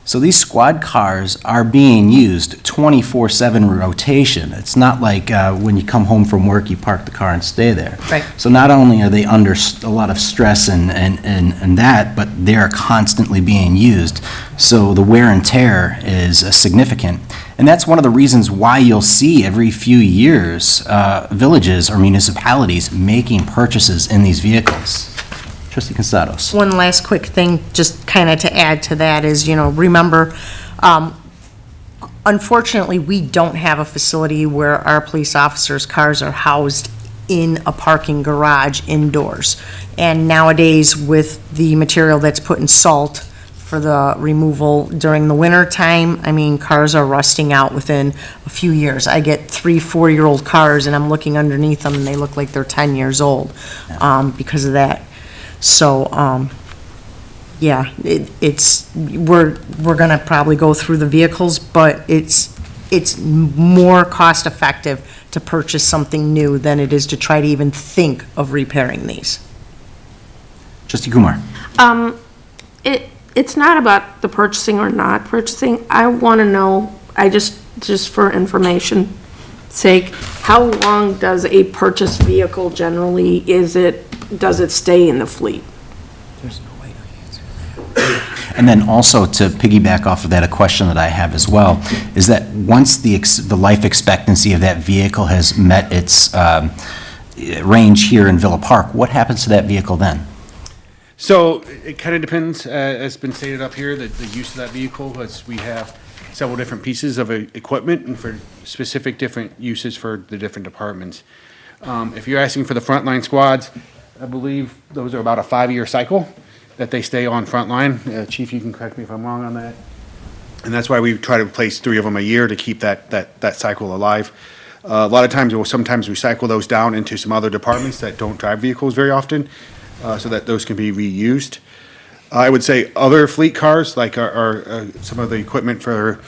So these squad cars are being used 24/7 rotation. It's not like when you come home from work, you park the car and stay there. Right. So not only are they under a lot of stress and that, but they're constantly being used. So the wear and tear is significant. And that's one of the reasons why you'll see every few years villages or municipalities making purchases in these vehicles. Trustee Constados. One last quick thing, just kind of to add to that is, remember, unfortunately, we don't have a facility where our police officers' cars are housed in a parking garage indoors. And nowadays, with the material that's put in salt for the removal during the winter time, I mean, cars are rusting out within a few years. I get 3-4-year-old cars, and I'm looking underneath them, and they look like they're 10 years old because of that. So, yeah, we're gonna probably go through the vehicles, but it's more cost effective to purchase something new than it is to try to even think of repairing these. Trustee Kumar. It's not about the purchasing or not purchasing. I want to know, just for information sake, how long does a purchased vehicle generally, does it stay in the fleet? There's no way to answer that. And then also to piggyback off of that, a question that I have as well, is that once the life expectancy of that vehicle has met its range here in Villa Park, what happens to that vehicle then? So it kind of depends, as been stated up here, that the use of that vehicle, as we have several different pieces of equipment and for specific different uses for the different departments. If you're asking for the frontline squads, I believe those are about a 5-year cycle that they stay on frontline. Chief, you can correct me if I'm wrong on that. And that's why we try to replace 3 of them a year to keep that cycle alive. A lot of times, we'll sometimes recycle those down into some other departments that don't drive vehicles very often, so that those can be reused. I would say other fleet cars, like our some of the equipment for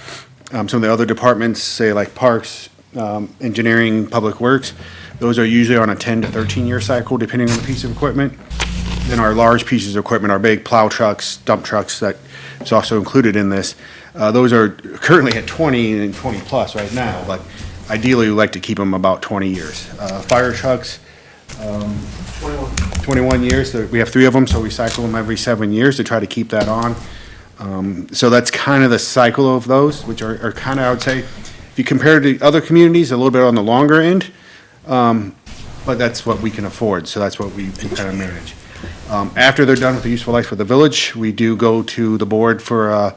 some of the other departments, say like parks, engineering, public works, those are usually on a 10 to 13-year cycle, depending on the piece of equipment. Then our large pieces of equipment, our big plow trucks, dump trucks, that is also included in this. Those are currently at 20 and 20 plus right now, but ideally we like to keep them about 20 years. Fire trucks, 21 years. So we have 3 of them, so we cycle them every 7 years to try to keep that on. So that's kind of the cycle of those, which are kind of, I would say, if you compare to other communities, a little bit on the longer end, but that's what we can afford, so that's what we kind of manage. After they're done with the useful life for the village, we do go to the board for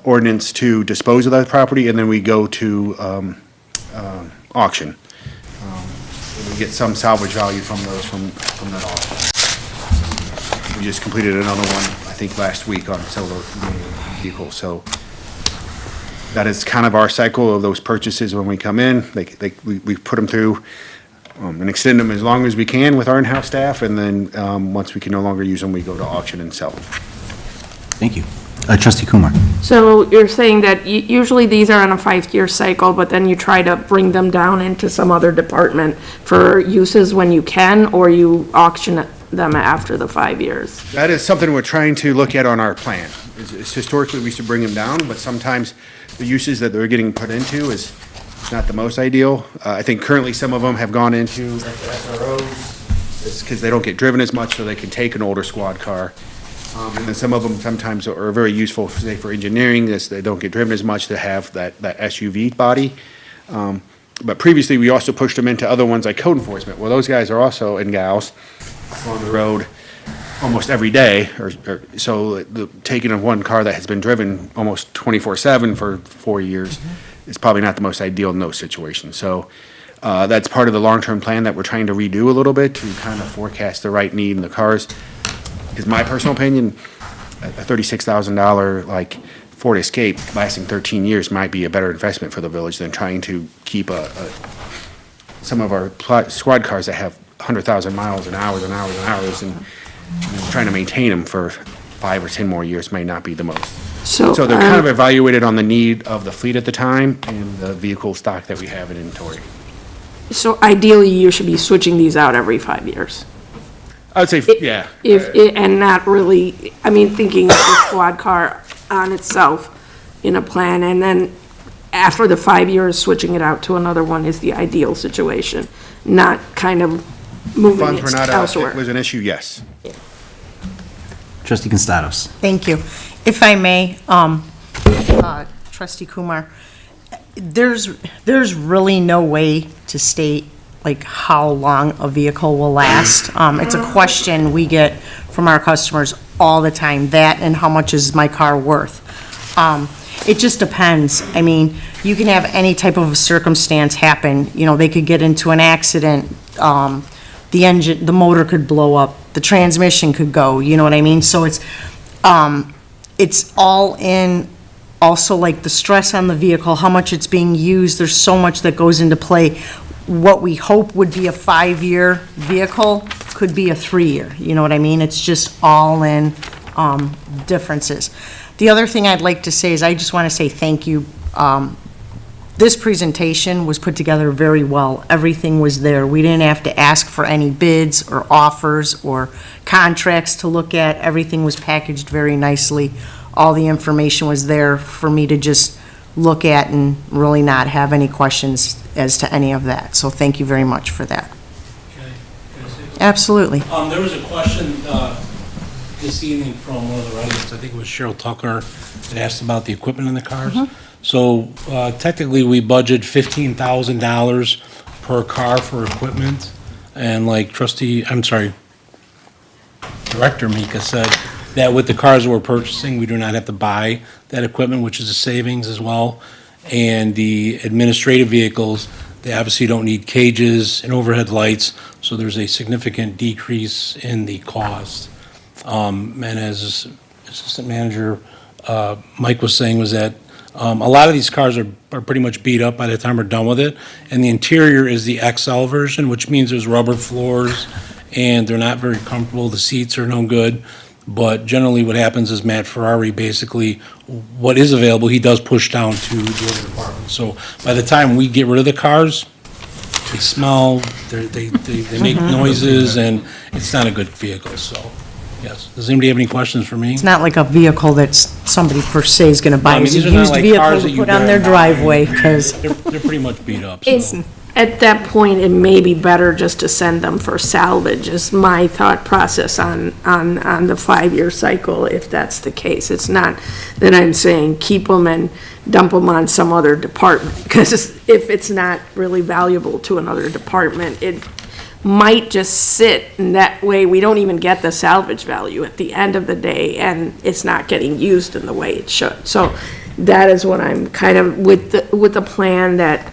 ordinance to dispose of that property, and then we go to auction. We get some salvage value from those from that auction. We just completed another one, I think, last week on several vehicles, so that is kind of our cycle of those purchases when we come in. We put them through and extend them as long as we can with our in-house staff, and then once we can no longer use them, we go to auction and sell them. Thank you. Trustee Kumar. So you're saying that usually these are on a 5-year cycle, but then you try to bring them down into some other department for uses when you can, or you auction them after the 5 years? That is something we're trying to look at on our plan. Historically, we used to bring them down, but sometimes the uses that they're getting put into is not the most ideal. I think currently some of them have gone into SROs. It's because they don't get driven as much, so they can take an older squad car. And then some of them sometimes are very useful, say for engineering, as they don't get driven as much to have that SUV body. But previously, we also pushed them into other ones like code enforcement. Well, those guys are also, and gals, on the road almost every day, so taking of one car that has been driven almost 24/7 for 4 years is probably not the most ideal in those situations. So that's part of the long-term plan that we're trying to redo a little bit to kind of forecast the right need in the cars. Is my personal opinion, a $36,000 like Ford Escape lasting 13 years might be a better investment for the village than trying to keep some of our squad cars that have 100,000 miles and hours and hours and hours, and trying to maintain them for 5 or 10 more years may not be the most. So, So they're kind of evaluated on the need of the fleet at the time and the vehicle stock that we have in inventory. So ideally, you should be switching these out every 5 years. I would say, yeah. And not really, I mean, thinking of the squad car on itself in a plan, and then after the 5 years, switching it out to another one is the ideal situation, not kind of moving Funds were it not, elsewhere. it was an issue, yes. Trustee Constados. Thank you. If I may, Trustee Kumar, there's really no way to state like how long a vehicle will last. It's a question we get from our customers all the time, that and how much is my car worth? It just depends. I mean, you can have any type of circumstance happen, you know, they could get into an accident, the engine, the motor could blow up, the transmission could go, you know what I mean? So it's all in, also like the stress on the vehicle, how much it's being used, there's so much that goes into play. What we hope would be a 5-year vehicle could be a 3-year, you know what I mean? It's just all in differences. The other thing I'd like to say is I just want to say thank you. This presentation was put together very well. Everything was there. We didn't have to ask for any bids or offers or contracts to look at. Everything was packaged very nicely. All the information was there for me to just look at and really not have any questions as to any of that. So thank you very much for that. Absolutely. There was a question this evening from one of the residents, I think it was Cheryl Tucker, that asked about the equipment in the cars. So technically, we budget $15,000 per car for equipment, and like Director Mika said, that with the cars we're purchasing, we do not have to buy that equipment, which is a savings as well. And the administrative vehicles, they obviously don't need cages and overhead lights, so there's a significant decrease in the cost. And as Assistant Manager Mike was saying, was that a lot of these cars are pretty much beat up by the time we're done with it. And the interior is the XL version, which means there's rubber floors, and they're not very comfortable. The seats are no good. But generally what happens is Matt Ferrari, basically, what is available, he does push down to the other department. So by the time we get rid of the cars, they smell, they make noises, and it's not a good vehicle, so, yes. Does anybody have any questions for me? It's not like a vehicle that somebody per se is going to buy. I mean, It's a these are not used like vehicle cars that to you put on drive their by. driveway, because They're pretty much beat up, It's, so. at that point, it may be better just to send them for salvage, is my thought process on the 5-year cycle, if that's the case. It's not that I'm saying keep them and dump them on some other department, because if it's not really valuable to another department, it might just sit, and that way we don't even get the salvage value at the end of the day, and it's not getting used in the way it should. So that is what I'm kind of, with the plan that,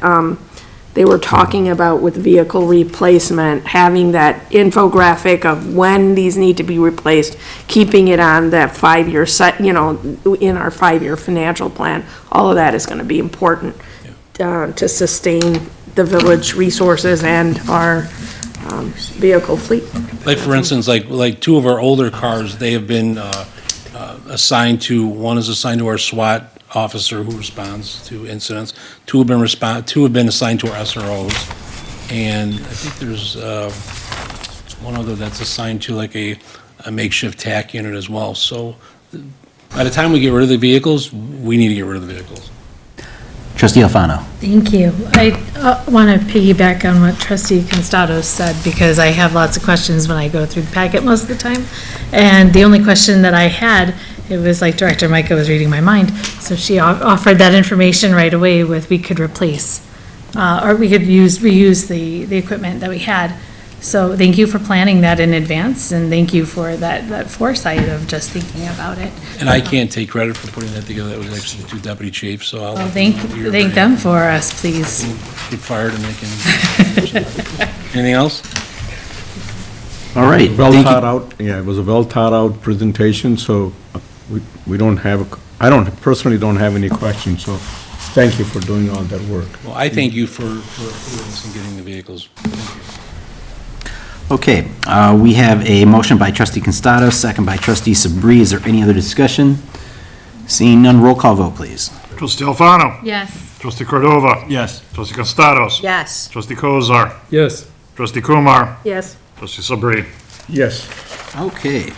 they were talking about with vehicle replacement, having that infographic of when these need to be replaced, keeping it on that 5-year in our 5-year financial plan. All of that is gonna be important to sustain the village resources and our vehicle fleet. Like, for instance, like 2 of our older cars, they have been assigned to, one is assigned to our SWAT officer who responds to incidents. 2 have been assigned to our SROs, and I think there's one other that's assigned to like a makeshift TAC unit as well. So by the time we get rid of the vehicles, we need to get rid of the vehicles. Trustee Alfano. Thank you. I want to piggyback on what Trustee Constados said, because I have lots of questions when I go through the packet most of the time. And the only question that I had, it was like Director Micah was reading my mind. So she offered that information right away with we could replace, or we could reuse the equipment that we had. So thank you for planning that in advance, and thank you for that foresight of just thinking about it. And I can't take credit for putting that together. That was actually the 2 deputy chiefs, so I'll. Well, thank them for us, please. Get fired and they can. Anything else? All right. Well thought out, yeah, it was a well thought out presentation, so we don't have, I personally don't have any questions, so thank you for doing all that work. Well, I thank you for approving this and getting the vehicles. Okay, we have a motion by trustee Constado, second by trustee Sabri. Is there any other discussion? Seeing none, roll call vote, please. Trustee Alfano. Yes. Trustee Cordova. Yes. Trustee Costados. Yes. Trustee Kozar. Yes. Trustee Kumar. Yes. Trustee Sabri. Yes. Okay.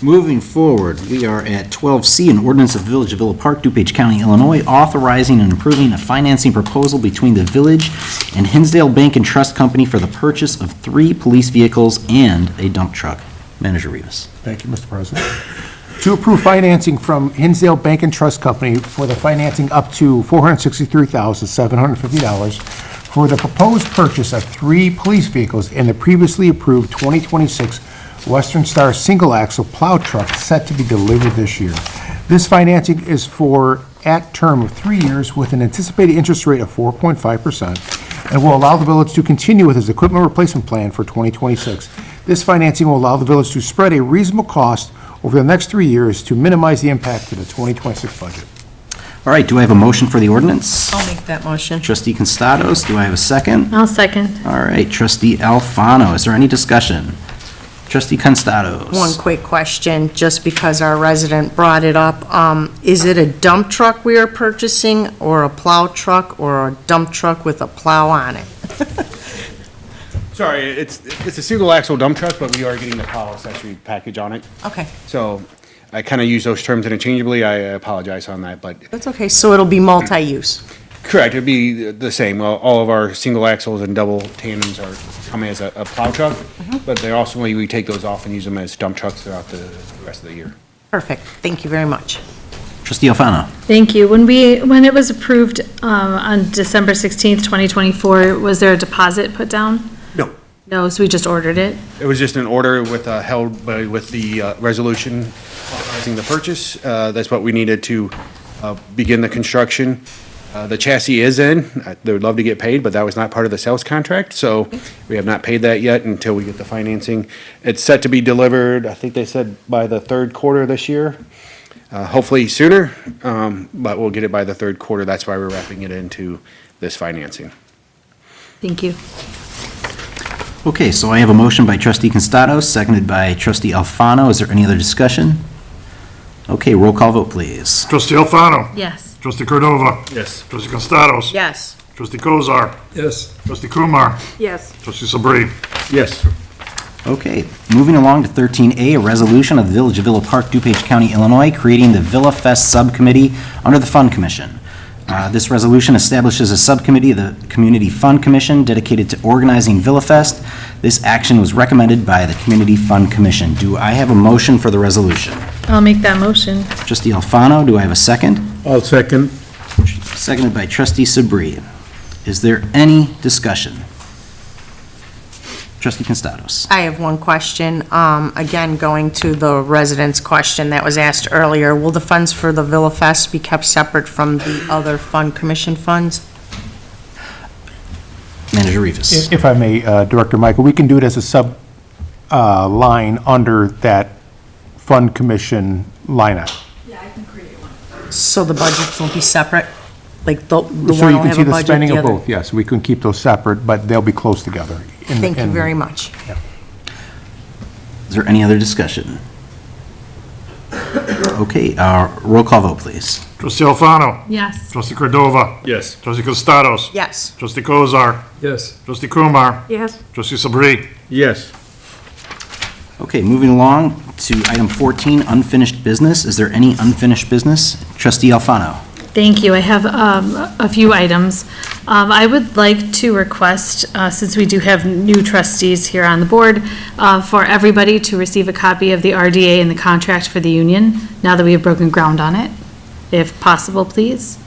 Moving forward, we are at 12C, an ordinance of the Village of Villa Park, DuPage County, Illinois, authorizing and approving a financing proposal between the village and Hinsdale Bank and Trust Company for the purchase of 3 police vehicles and a dump truck. Manager Rivas. Thank you, Mr. President. To approve financing from Hinsdale Bank and Trust Company for the financing up to $463,750 for the proposed purchase of 3 police vehicles and the previously approved 2026 Western Star single-axle plow truck set to be delivered this year. This financing is for at term of 3 years with an anticipated interest rate of 4.5% and will allow the village to continue with its equipment replacement plan for 2026. This financing will allow the village to spread a reasonable cost over the next 3 years to minimize the impact to the 2026 budget. All right, do I have a motion for the ordinance? I'll make that motion. Trustee Constados, do I have a second? I'll second. All right, trustee Alfano, is there any discussion? Trustee Constados. One quick question, just because our resident brought it up. Is it a dump truck we are purchasing, or a plow truck, or a dump truck with a plow on it? Sorry, it's a single axle dump truck, but we are getting the plow accessory package on it. Okay, So I kind of use those terms interchangeably. I apologize on that, but that's okay. So it'll be multi-use. correct, it'd be the same. Well, all of our single axles and double tandems are coming as a plow truck, but they're also, we take those off and use them as dump trucks throughout the rest of the year. Perfect. Thank you very much. Trustee Alfano. Thank you. When it was approved on December 16th, 2024, was there a deposit put down? No. No, so we just ordered it? It was just an order with, held by, with the resolution authorizing the purchase. That's what we needed to begin the construction. The chassis is in. They would love to get paid, but that was not part of the sales contract, so we have not paid that yet until we get the financing. It's set to be delivered, I think they said, by the third quarter this year. Hopefully sooner, but we'll get it by the third quarter. That's why we're wrapping it into this financing. Thank you. Okay, so I have a motion by trustee Constados, seconded by trustee Alfano. Is there any other discussion? Okay, roll call vote, please. Trustee Alfano. Yes. Trustee Cordova. Yes. Trustee Costados. Yes. Trustee Kozar. Yes. Trustee Kumar. Yes. Trustee Sabri. Yes. Okay, moving along to 13A, a resolution of the Village of Villa Park, DuPage County, Illinois, creating the Villa Fest Subcommittee under the Fund Commission. This resolution establishes a subcommittee of the Community Fund Commission dedicated to organizing Villa Fest. This action was recommended by the Community Fund Commission. Do I have a motion for the resolution? I'll make that motion. Trustee Alfano, do I have a second? I'll second. Seconded by trustee Sabri. Is there any discussion? Trustee Constados. I have one question. Again, going to the resident's question that was asked earlier, will the funds for the Villa Fest be kept separate from the other fund commission funds? Manager Rivas. If I may, Director Michael, we can do it as a sub line under that fund commission line item. So the budgets will be separate? Like the So one you will can have see a the budget, spending the of other? both, yes. We can keep those separate, but they'll be close together. Thank you very much. Is there any other discussion? Okay, roll call vote, please. Trustee Alfano. Yes. Trustee Cordova. Yes. Trustee Costados. Yes. Trustee Kozar. Yes. Trustee Kumar. Yes. Trustee Sabri. Yes. Okay, moving along to item 14, unfinished business. Is there any unfinished business? Trustee Alfano. Thank you. I have a few items. I would like to request, since we do have new trustees here on the board, for everybody to receive a copy of the RDA and the contract for the union, now that we have broken ground on it, if possible, please.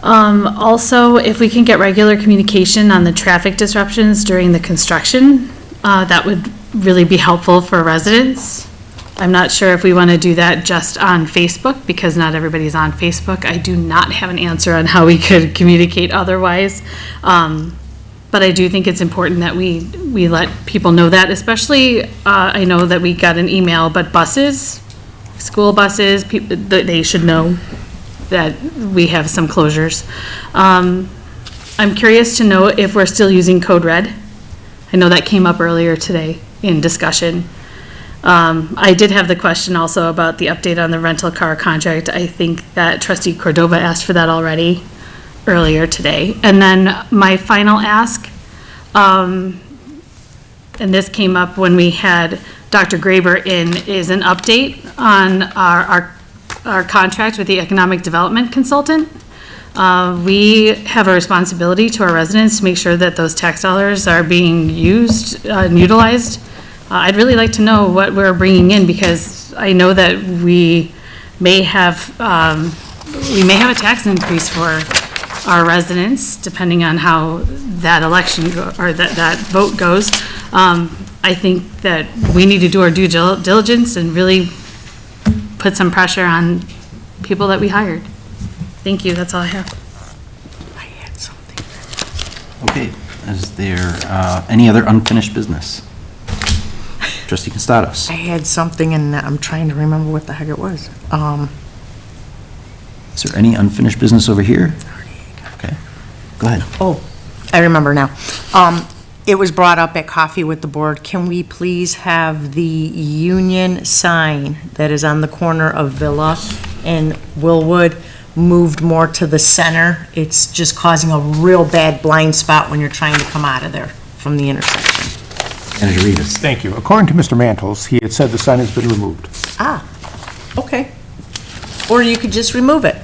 Also, if we can get regular communication on the traffic disruptions during the construction, that would really be helpful for residents. I'm not sure if we want to do that just on Facebook, because not everybody's on Facebook. I do not have an answer on how we could communicate otherwise. But I do think it's important that we let people know that, especially, I know that we got an email, but buses, school buses, they should know that we have some closures. I'm curious to know if we're still using Code Red. I know that came up earlier today in discussion. I did have the question also about the update on the rental car contract. I think that trustee Cordova asked for that already earlier today. And then my final ask, and this came up when we had Dr. Graber in, is an update on our contract with the economic development consultant. We have a responsibility to our residents to make sure that those tax dollars are being used and utilized. I'd really like to know what we're bringing in, because I know that we may have a tax increase for our residents, depending on how that election or that vote goes. I think that we need to do our due diligence and really put some pressure on people that we hired. Thank you, that's all I have. Okay, is there any other unfinished business? Trustee Constados. I had something and I'm trying to remember what the heck it was. Is there any unfinished business over here? Okay, go ahead. Oh, I remember now. It was brought up at Coffee with the Board. Can we please have the Union sign that is on the corner of Villa and Willwood moved more to the center? It's just causing a real bad blind spot when you're trying to come out of there from the intersection. Manager Rivas. Thank you. According to Mr. Mantles, he had said the sign has been removed. Ah, okay. Or you could just remove it.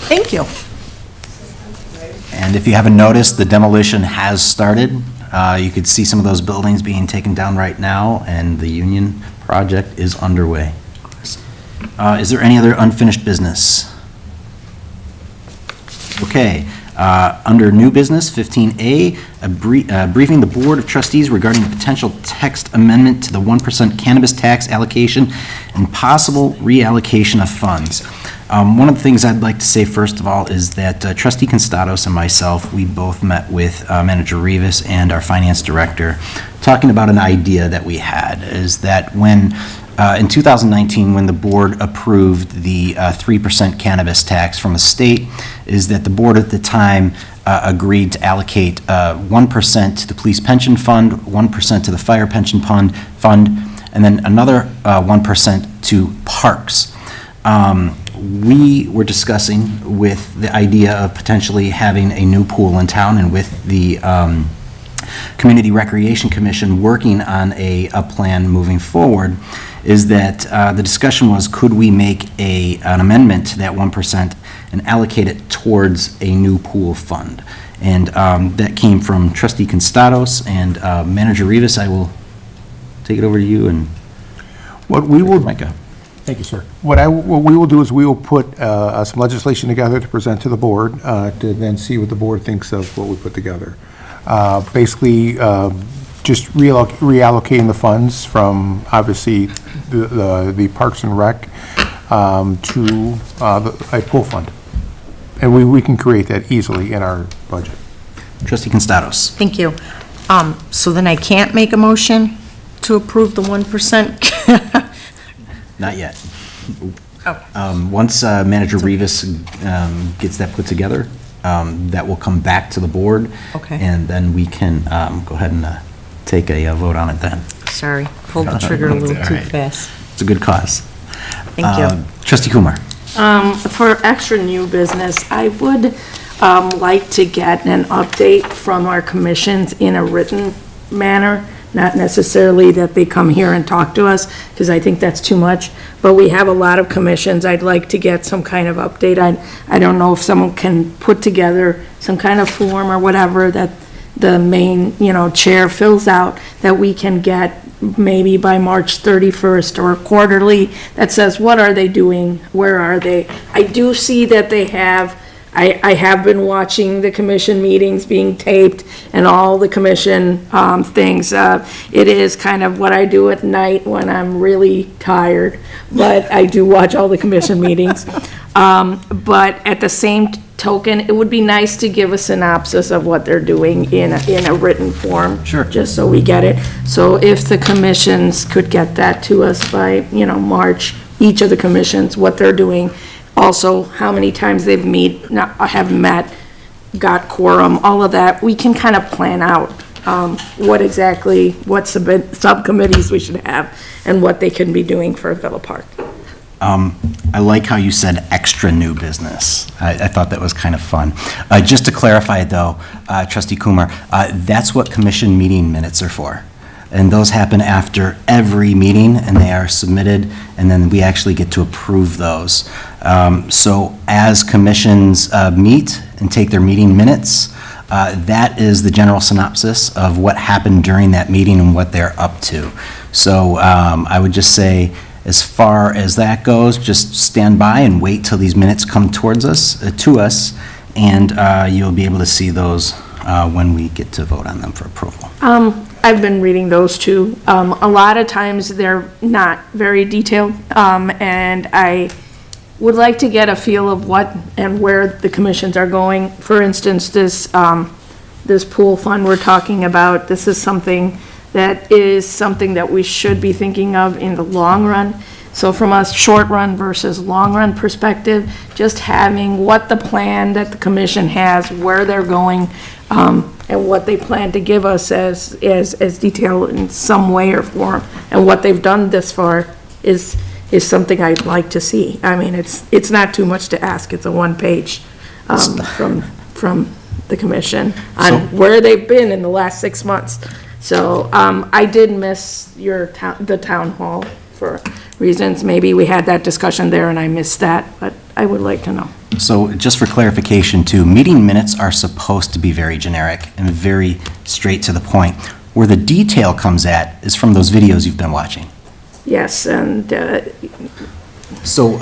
Thank you. And if you haven't noticed, the demolition has started. You could see some of those buildings being taken down right now, and the Union project is underway. Is there any other unfinished business? Okay, under new business, 15A, briefing the Board of Trustees regarding the potential text amendment to the 1% cannabis tax allocation and possible reallocation of funds. One of the things I'd like to say first of all is that Trustee Constados and myself, we both met with Manager Rivas and our finance director, talking about an idea that we had, is that when in 2019, when the board approved the 3% cannabis tax from the state, is that the board at the time agreed to allocate 1% to the police pension fund, 1% to the fire pension fund, and then another 1% to parks. We were discussing with the idea of potentially having a new pool in town, and with the Community Recreation Commission working on a plan moving forward, is that the discussion was, could we make an amendment to that 1% and allocate it towards a new pool fund? And that came from Trustee Constados, and Manager Rivas, I will take it over to you and What we will, Micah. thank you, sir. What we will do is we will put some legislation together to present to the board, to then see what the board thinks of what we put together. Basically, just reallocating the funds from, obviously, the Parks and Rec to a pool fund. And we can create that easily in our budget. Trustee Constados. Thank you. So then I can't make a motion to approve the 1%? Not yet. Okay. Once Manager Rivas gets that put together, that will come back to the board. Okay. And then we can go ahead and take a vote on it then. Sorry, pulled the trigger a little All too right. fast. It's a good cause. Thank you. Trustee Kumar. For extra new business, I would like to get an update from our commissions in a written manner, not necessarily that they come here and talk to us, because I think that's too much, but we have a lot of commissions. I'd like to get some kind of update. I don't know if someone can put together some kind of form or whatever that the main, chair fills out, that we can get maybe by March 31st or quarterly, that says, what are they doing? Where are they? I do see that they have, I have been watching the commission meetings being taped and all the commission things. It is kind of what I do at night when I'm really tired, but I do watch all the commission meetings. But at the same token, it would be nice to give a synopsis of what they're doing in a written form. Sure. Just so we get it. So if the commissions could get that to us by, March, each of the commissions, what they're doing, also how many times have met, got quorum, all of that, we can kind of plan out what subcommittees we should have and what they can be doing for Villa Park. I like how you said extra new business. I thought that was kind of fun. Just to clarify though, Trustee Kumar, that's what commission meeting minutes are for. And those happen after every meeting, and they are submitted, and then we actually get to approve those. So as commissions meet and take their meeting minutes, that is the general synopsis of what happened during that meeting and what they're up to. So I would just say, as far as that goes, just stand by and wait till these minutes come towards us, and you'll be able to see those when we get to vote on them for approval. I've been reading those too. A lot of times they're not very detailed, and I would like to get a feel of what and where the commissions are going. For instance, this pool fund we're talking about, this is something that we should be thinking of in the long run. So from a short run versus long run perspective, just having what the plan that the commission has, where they're going, and what they plan to give us as detail in some way or form, and what they've done this far is something I'd like to see. I mean, it's not too much to ask. It's a one-page from the commission on where they've been in the last 6 months. So I did miss the town hall for reasons. Maybe we had that discussion there and I missed that, but I would like to know. So just for clarification too, meeting minutes are supposed to be very generic and very straight to the point. Where the detail comes at is from those videos you've been watching. Yes, and So,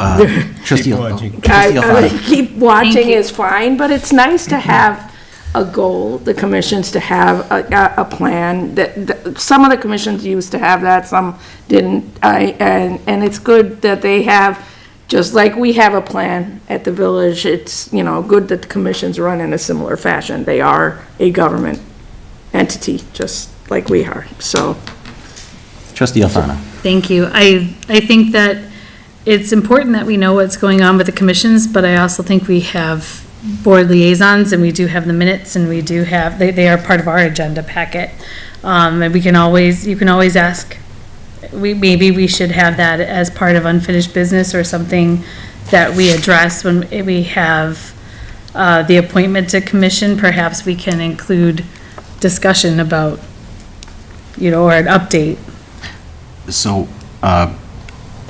Trustee Alfano. keep watching is fine, but it's nice to have a goal, the commissions to have a plan. That some of the commissions used to have that, some didn't. And it's good that they have, just like we have a plan at the village, it's, good that the commissions run in a similar fashion. They are a government entity, just like we are, so. Trustee Alfano. Thank you. I think that it's important that we know what's going on with the commissions, but I also think we have board liaisons, and we do have the minutes, and we do have, they are part of our agenda packet. And you can always ask, maybe we should have that as part of unfinished business or something that we address when we have the appointment to commission. Perhaps we can include discussion about, or an update. So,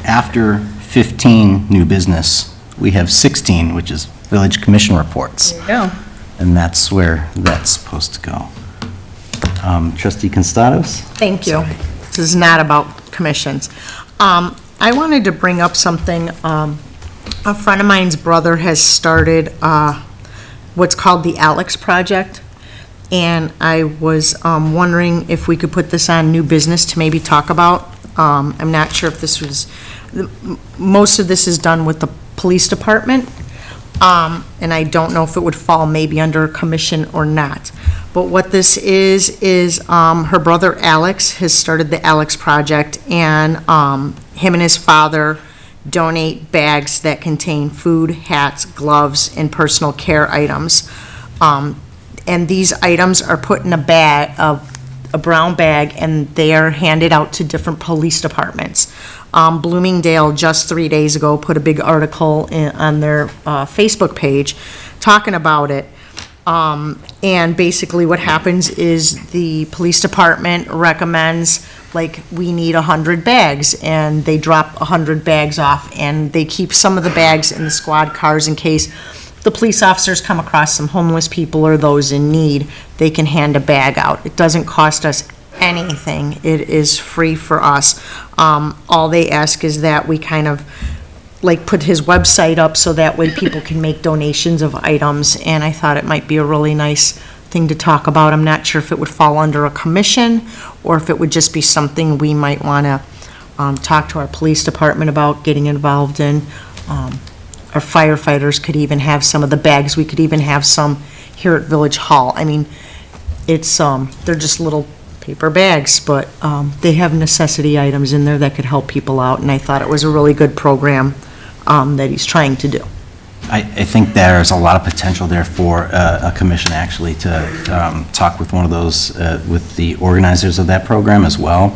after 15 new business, we have 16, which is village commission reports. There you go. And that's where that's supposed to go. Trustee Constados? Thank you. This is not about commissions. I wanted to bring up something. A friend of mine's brother has started what's called the Alex Project. And I was wondering if we could put this on new business to maybe talk about. I'm not sure if this was, most of this is done with the police department. And I don't know if it would fall maybe under a commission or not. But what this is her brother Alex has started the Alex Project, and him and his father donate bags that contain food, hats, gloves, and personal care items. And these items are put in a bag, a brown bag, and they are handed out to different police departments. Bloomingdale, just 3 days ago, put a big article on their Facebook page talking about it. And basically what happens is the police department recommends, like, we need 100 bags, and they drop 100 bags off, and they keep some of the bags in the squad cars in case the police officers come across some homeless people or those in need. They can hand a bag out. It doesn't cost us anything. It is free for us. All they ask is that we kind of like put his website up so that way people can make donations of items, and I thought it might be a really nice thing to talk about. I'm not sure if it would fall under a commission or if it would just be something we might want to talk to our police department about getting involved in. our firefighters could even have some of the bags. We could even have some here at Village Hall. I mean, it's, they're just little paper bags, but they have necessity items in there that could help people out, and I thought it was a really good program that he's trying to do. I think there's a lot of potential there for a commission actually to talk with one of those, with the organizers of that program as well.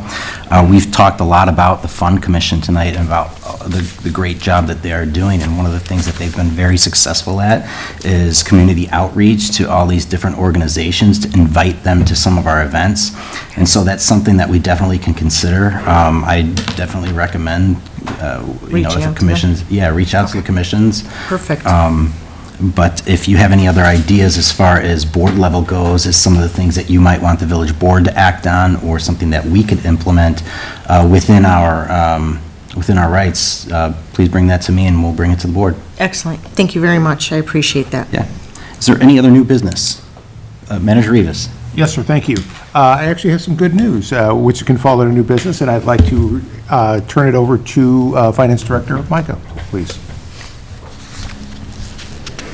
We've talked a lot about the Fund Commission tonight and about the great job that they are doing, and one of the things that they've been very successful at is community outreach to all these different organizations to invite them to some of our events. And so that's something that we definitely can consider. I definitely recommend, Reaching out to if them? the commissions, reach out to the commissions. Perfect. But if you have any other ideas as far as board level goes, as some of the things that you might want the village board to act on, or something that we could implement within our rights, please bring that to me and we'll bring it to the board. Excellent. Thank you very much. I appreciate that. Yeah. Is there any other new business? Manager Rivas. Yes, sir, thank you. I actually have some good news, which can fall under new business, and I'd like to turn it over to Finance Director Micah, please.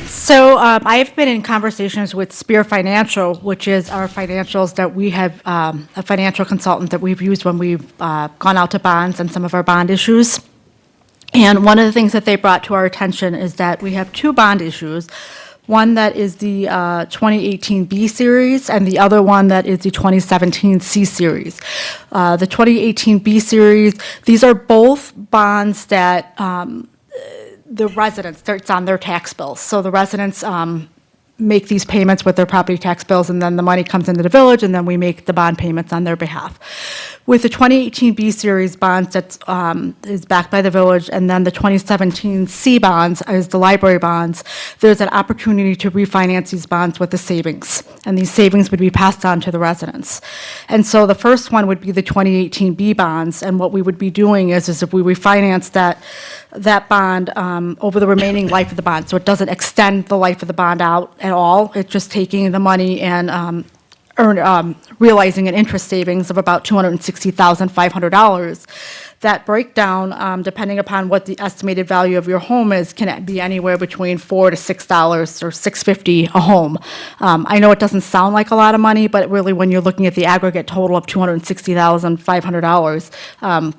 So I've been in conversations with Spear Financial, which is our financials that we have, a financial consultant that we've used when we've gone out to bonds and some of our bond issues. And one of the things that they brought to our attention is that we have two bond issues. One that is the 2018 B series, and the other one that is the 2017 C series. The 2018 B series, these are both bonds that the residents, it's on their tax bills. So the residents make these payments with their property tax bills, and then the money comes into the village, and then we make the bond payments on their behalf. With the 2018 B series bonds that is backed by the village, and then the 2017 C bonds is the library bonds, there's an opportunity to refinance these bonds with the savings, and these savings would be passed on to the residents. And so the first one would be the 2018 B bonds, and what we would be doing is if we refinance that bond over the remaining life of the bond, so it doesn't extend the life of the bond out at all, it's just taking the money and realizing an interest savings of about $260,500. That breakdown, depending upon what the estimated value of your home is, can be anywhere between $4 to $6 or $6.50 a home. I know it doesn't sound like a lot of money, but really when you're looking at the aggregate total of $260,500,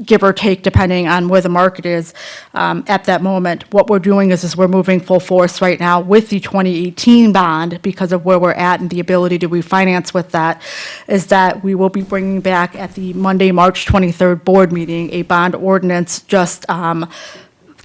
give or take, depending on where the market is at that moment. What we're doing is we're moving full force right now with the 2018 bond because of where we're at and the ability to refinance with that, is that we will be bringing back at the Monday, March 23rd board meeting, a bond ordinance just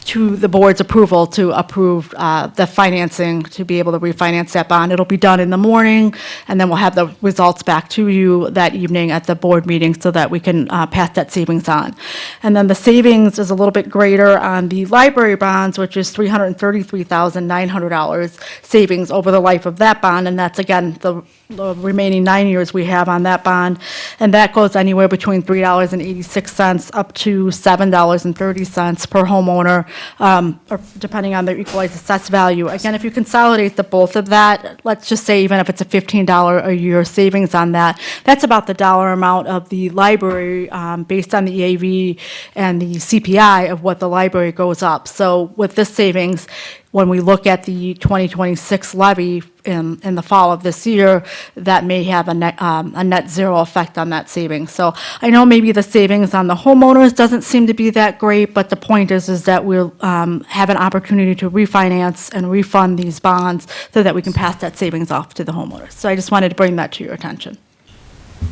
to the board's approval to approve the financing to be able to refinance that bond. It'll be done in the morning, and then we'll have the results back to you that evening at the board meeting so that we can pass that savings on. And then the savings is a little bit greater on the library bonds, which is $333,900 savings over the life of that bond, and that's, again, the remaining 9 years we have on that bond, and that goes anywhere between $3.86 up to $7.30 per homeowner, or depending on their equalized assessed value. Again, if you consolidate the both of that, let's just say even if it's a $15 a year savings on that, that's about the dollar amount of the library based on the EAV and the CPI of what the library goes up. So with this savings, when we look at the 2026 levy in the fall of this year, that may have a net zero effect on that savings. So I know maybe the savings on the homeowners doesn't seem to be that great, but the point is that we'll have an opportunity to refinance and refund these bonds so that we can pass that savings off to the homeowners. So I just wanted to bring that to your attention.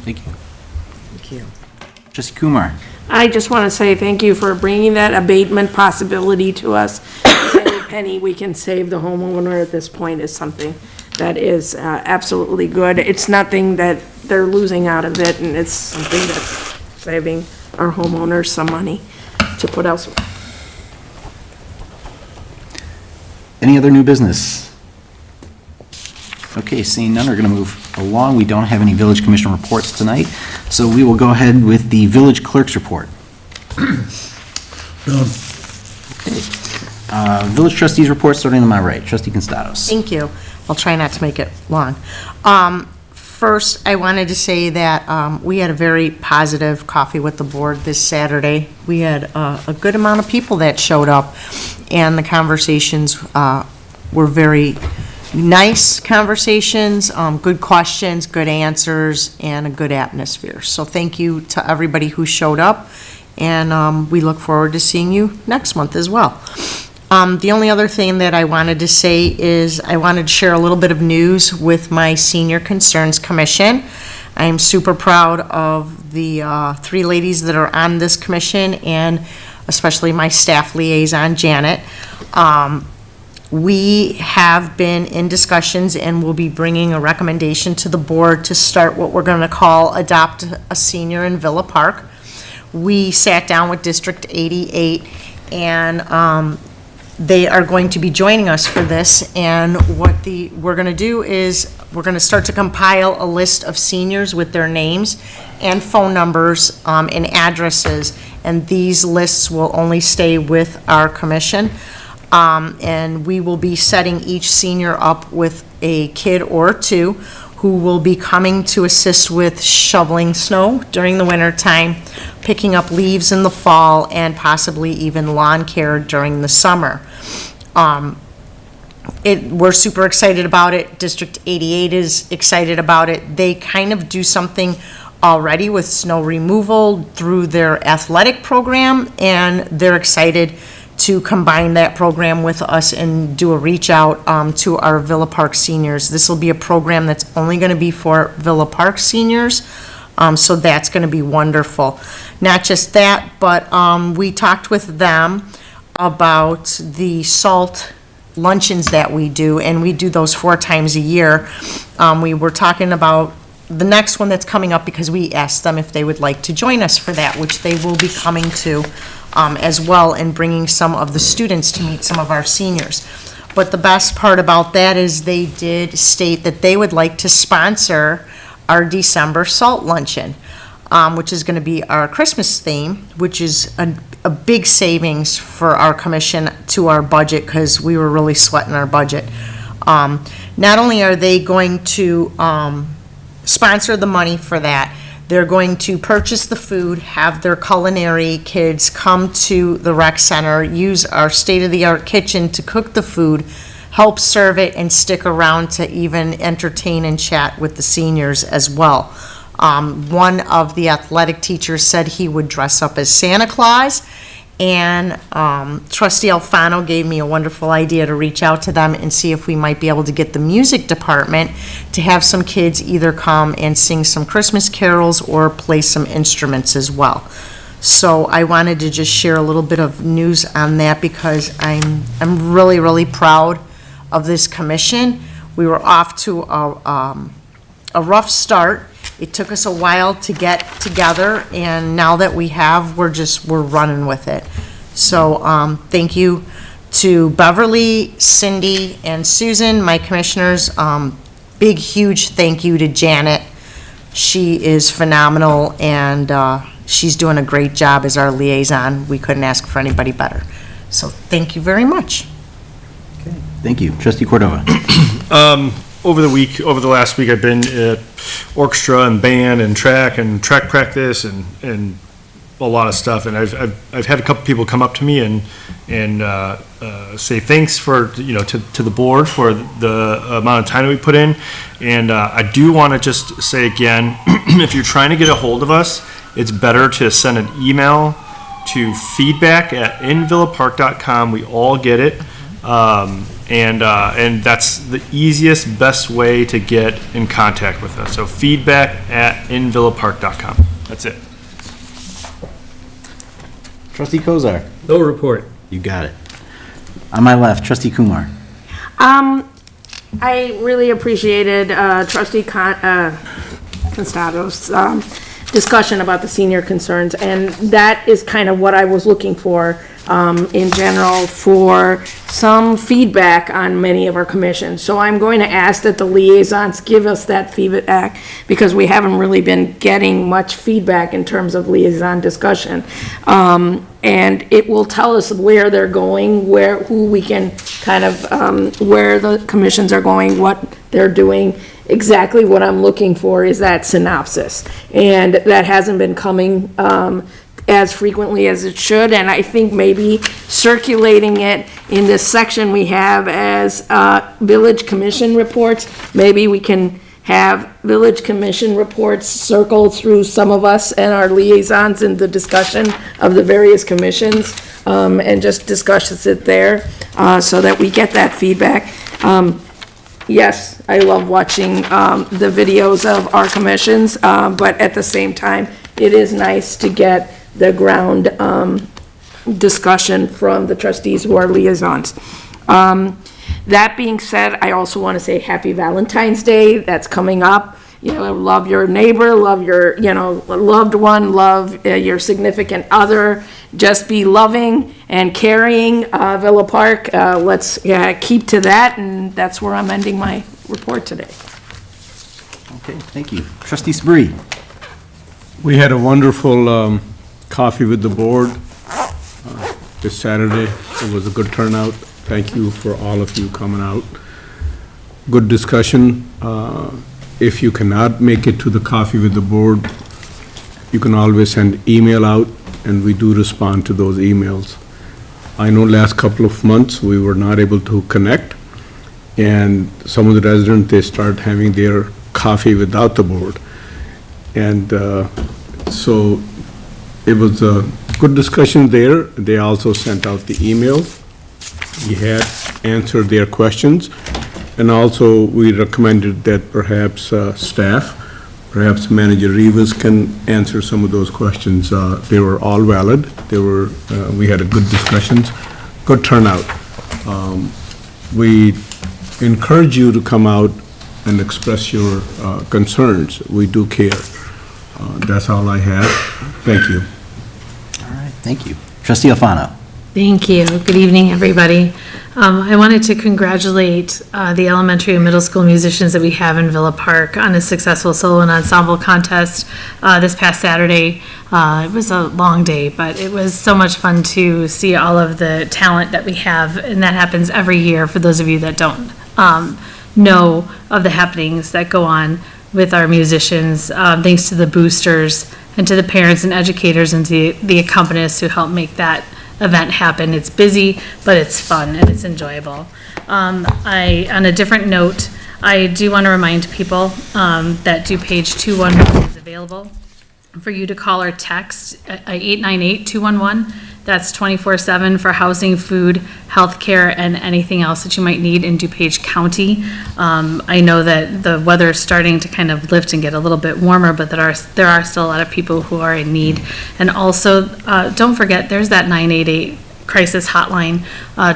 Thank you. Thank you. Trustee Kumar. I just want to say thank you for bringing that abatement possibility to us. Any penny we can save the homeowner at this point is something that is absolutely good. It's nothing that they're losing out of it, and it's something that's saving our homeowners some money to put elsewhere. Any other new business? Okay, seeing none, we're going to move along. We don't have any village commission reports tonight, so we will go ahead with the village clerk's report. Okay. Village trustees report, starting on my right. Trustee Constados. Thank you. I'll try not to make it long. First, I wanted to say that we had a very positive coffee with the board this Saturday. We had a good amount of people that showed up, and the conversations were very nice conversations, good questions, good answers, and a good atmosphere. So thank you to everybody who showed up, and we look forward to seeing you next month as well. The only other thing that I wanted to say is I wanted to share a little bit of news with my Senior Concerns Commission. I am super proud of the 3 ladies that are on this commission, and especially my staff liaison, Janet. We have been in discussions and will be bringing a recommendation to the board to start what we're going to call Adopt a Senior in Villa Park. We sat down with District 88, and they are going to be joining us for this, and what we're going to do is we're going to start to compile a list of seniors with their names and phone numbers and addresses, and these lists will only stay with our commission. And we will be setting each senior up with a kid or 2 who will be coming to assist with shoveling snow during the winter time, picking up leaves in the fall, and possibly even lawn care during the summer. We're super excited about it. District 88 is excited about it. They kind of do something already with snow removal through their athletic program, and they're excited to combine that program with us and do a reach out to our Villa Park seniors. This will be a program that's only going to be for Villa Park seniors, so that's going to be wonderful. Not just that, but we talked with them about the salt luncheons that we do, and we do those 4 times a year. We were talking about the next one that's coming up because we asked them if they would like to join us for that, which they will be coming to as well, and bringing some of the students to meet some of our seniors. But the best part about that is they did state that they would like to sponsor our December salt luncheon, which is going to be our Christmas theme, which is a big savings for our commission to our budget, because we were really sweating our budget. Not only are they going to sponsor the money for that, they're going to purchase the food, have their culinary kids come to the rec center, use our state-of-the-art kitchen to cook the food, help serve it, and stick around to even entertain and chat with the seniors as well. One of the athletic teachers said he would dress up as Santa Claus, and Trustee Alfano gave me a wonderful idea to reach out to them and see if we might be able to get the music department to have some kids either come and sing some Christmas carols or play some instruments as well. So I wanted to just share a little bit of news on that, because I'm really, really proud of this commission. We were off to a rough start. It took us a while to get together, and now that we have, we're running with it. So thank you to Beverly, Cindy, and Susan, my commissioners. Big, huge thank you to Janet. She is phenomenal, and she's doing a great job as our liaison. We couldn't ask for anybody better. So thank you very much. Thank you. Trustee Cordova. Over the last week, I've been at orchestra and band and track practice and a lot of stuff. And I've had a couple people come up to me and say thanks for, to the board for the amount of time that we put in. And I do want to just say again, if you're trying to get a hold of us, it's better to send an email to feedback@invillapark.com. We all get it. And that's the easiest, best way to get in contact with us. So feedback@invillapark.com. That's it. Trustee Kozar. No report. You got it. On my left, Trustee Kumar. I really appreciated Trustee Constado's discussion about the senior concerns, and that is kind of what I was looking for in general for some feedback on many of our commissions. So I'm going to ask that the liaisons give us that feedback, because we haven't really been getting much feedback in terms of liaison discussion. And it will tell us where they're going, who we can kind of, where the commissions are going, what they're doing. Exactly what I'm looking for is that synopsis. And that hasn't been coming, as frequently as it should, and I think maybe circulating it in this section we have as, village commission reports, maybe we can have village commission reports circle through some of us and our liaisons in the discussion of the various commissions, and just discuss it there, so that we get that feedback. Yes, I love watching, the videos of our commissions, but at the same time, it is nice to get the ground, discussion from the trustees who are liaisons. That being said, I also want to say Happy Valentine's Day. That's coming up. You know, love your neighbor, love your, loved one, love your significant other. Just be loving and caring, Villa Park. Let's keep to that, and that's where I'm ending my report today. Okay, thank you. Trustee Spree. We had a wonderful coffee with the board this Saturday. It was a good turnout. Thank you for all of you coming out. Good discussion. If you cannot make it to the coffee with the board, you can always send email out, and we do respond to those emails. I know last couple of months, we were not able to connect, and some of the residents, they start having their coffee without the board. And so it was a good discussion there. They also sent out the email. We had answered their questions. And also, we recommended that perhaps staff, perhaps Manager Rivas can answer some of those questions. They were all valid. We had a good discussions, good turnout. We encourage you to come out and express your concerns. We do care. That's all I have. Thank you. All right, thank you. Trustee Alfano. Thank you. Good evening, everybody. I wanted to congratulate the elementary and middle school musicians that we have in Villa Park on a successful solo and ensemble contest this past Saturday. It was a long day, but it was so much fun to see all of the talent that we have, and that happens every year for those of you that don't know of the happenings that go on with our musicians. Thanks to the boosters and to the parents and educators and to the accompanists who help make that event happen. It's busy, but it's fun and it's enjoyable. On a different note, I do want to remind people that DuPage 211 is available for you to call or text at 898-211. That's 24/7 for housing, food, healthcare, and anything else that you might need in DuPage County. I know that the weather is starting to kind of lift and get a little bit warmer, but there are still a lot of people who are in need. And also, don't forget, there's that 988 crisis hotline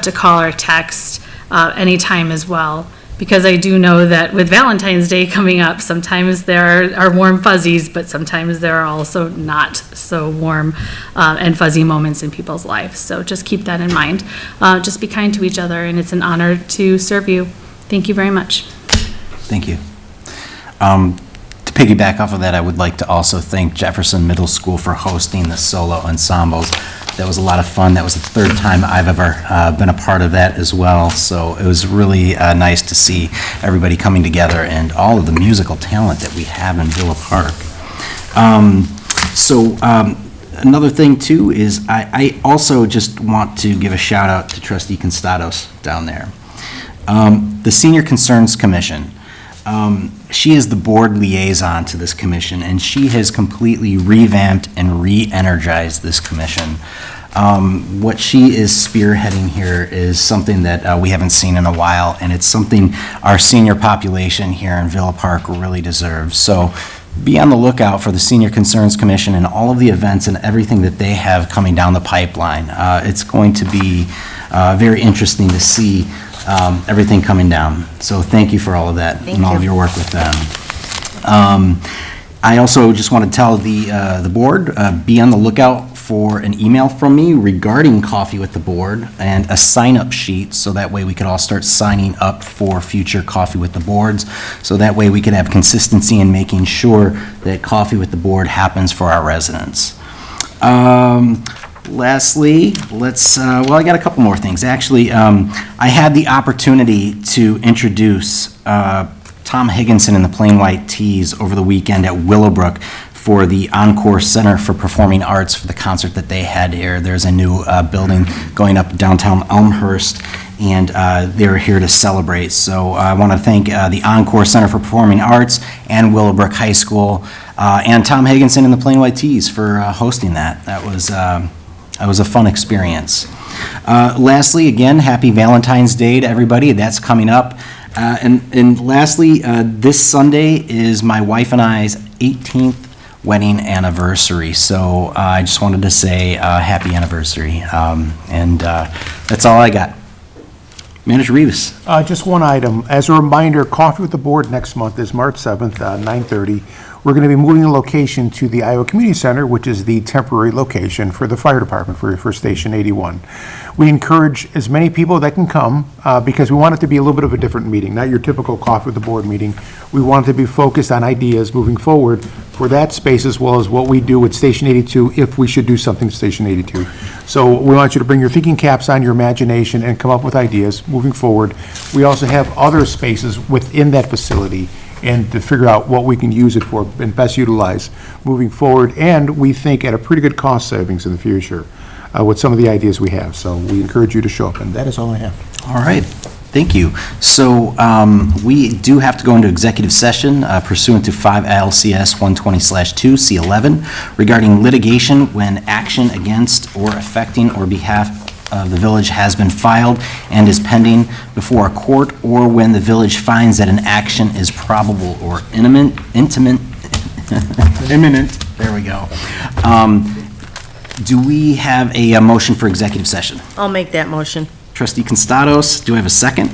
to call or text anytime as well. Because I do know that with Valentine's Day coming up, sometimes there are warm fuzzies, but sometimes there are also not so warm and fuzzy moments in people's lives. So just keep that in mind. Just be kind to each other, and it's an honor to serve you. Thank you very much. Thank you. To piggyback off of that, I would like to also thank Jefferson Middle School for hosting the solo ensembles. That was a lot of fun. That was the third time I've ever been a part of that as well. So it was really nice to see everybody coming together and all of the musical talent that we have in Villa Park. Another thing too is I also just want to give a shout out to Trustee Constados down there. The Senior Concerns Commission. She is the board liaison to this commission, and she has completely revamped and re-energized this commission. What she is spearheading here is something that we haven't seen in a while, and it's something our senior population here in Villa Park really deserves. So be on the lookout for the Senior Concerns Commission and all of the events and everything that they have coming down the pipeline. It's going to be very interesting to see everything coming down. So thank you for all of that and all of your work with them. I also just want to tell the board, be on the lookout for an email from me regarding Coffee with the Board and a sign-up sheet, so that way we could all start signing up for future Coffee with the Boards. So that way we could have consistency in making sure that Coffee with the Board happens for our residents. Lastly, I got a couple more things. Actually, I had the opportunity to introduce Tom Higginson and the Plain White Tees over the weekend at Willowbrook for the Encore Center for Performing Arts for the concert that they had here. There's a new building going up downtown Elmhurst, and they're here to celebrate. So I want to thank the Encore Center for Performing Arts and Willowbrook High School and Tom Higginson and the Plain White Tees for hosting that. That was a fun experience. Lastly, again, happy Valentine's Day to everybody. That's coming up. And lastly, this Sunday is my wife and I's 18th wedding anniversary. So I just wanted to say happy anniversary. And that's all I got. Manager Rivas. Just one item. As a reminder, Coffee with the Board next month is March 7th, 9:30. We're going to be moving the location to the Iowa Community Center, which is the temporary location for the fire department for Station 81. We encourage as many people that can come because we want it to be a little bit of a different meeting, not your typical Coffee with the Board meeting. We want it to be focused on ideas moving forward for that space, as well as what we do at Station 82 if we should do something at Station 82. So we want you to bring your thinking caps on, your imagination, and come up with ideas moving forward. We also have other spaces within that facility, and to figure out what we can use it for and best utilize moving forward. And we think at a pretty good cost savings in the future with some of the ideas we have. So we encourage you to show up, and that is all I have. All right, thank you. So we do have to go into executive session pursuant to 5 ILCS 120/2 C11 regarding litigation when action against or affecting or behalf of the village has been filed and is pending before a court, or when the village finds that an action is probable or imminent, there we go. Do we have a motion for executive session? I'll make that motion. Trustee Constados, do I have a second?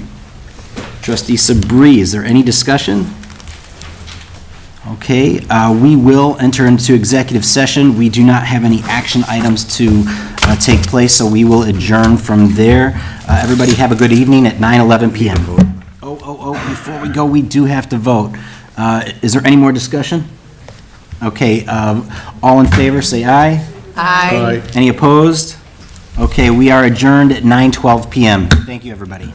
Trustee Sabri, is there any discussion? Okay, we will enter into executive session. We do not have any action items to take place, so we will adjourn from there. Everybody have a good evening at 9:11 PM. Before we go, we do have to vote. Is there any more discussion? Okay, all in favor, say aye. Aye. Any opposed? Okay, we are adjourned at 9:12 PM. Thank you, everybody.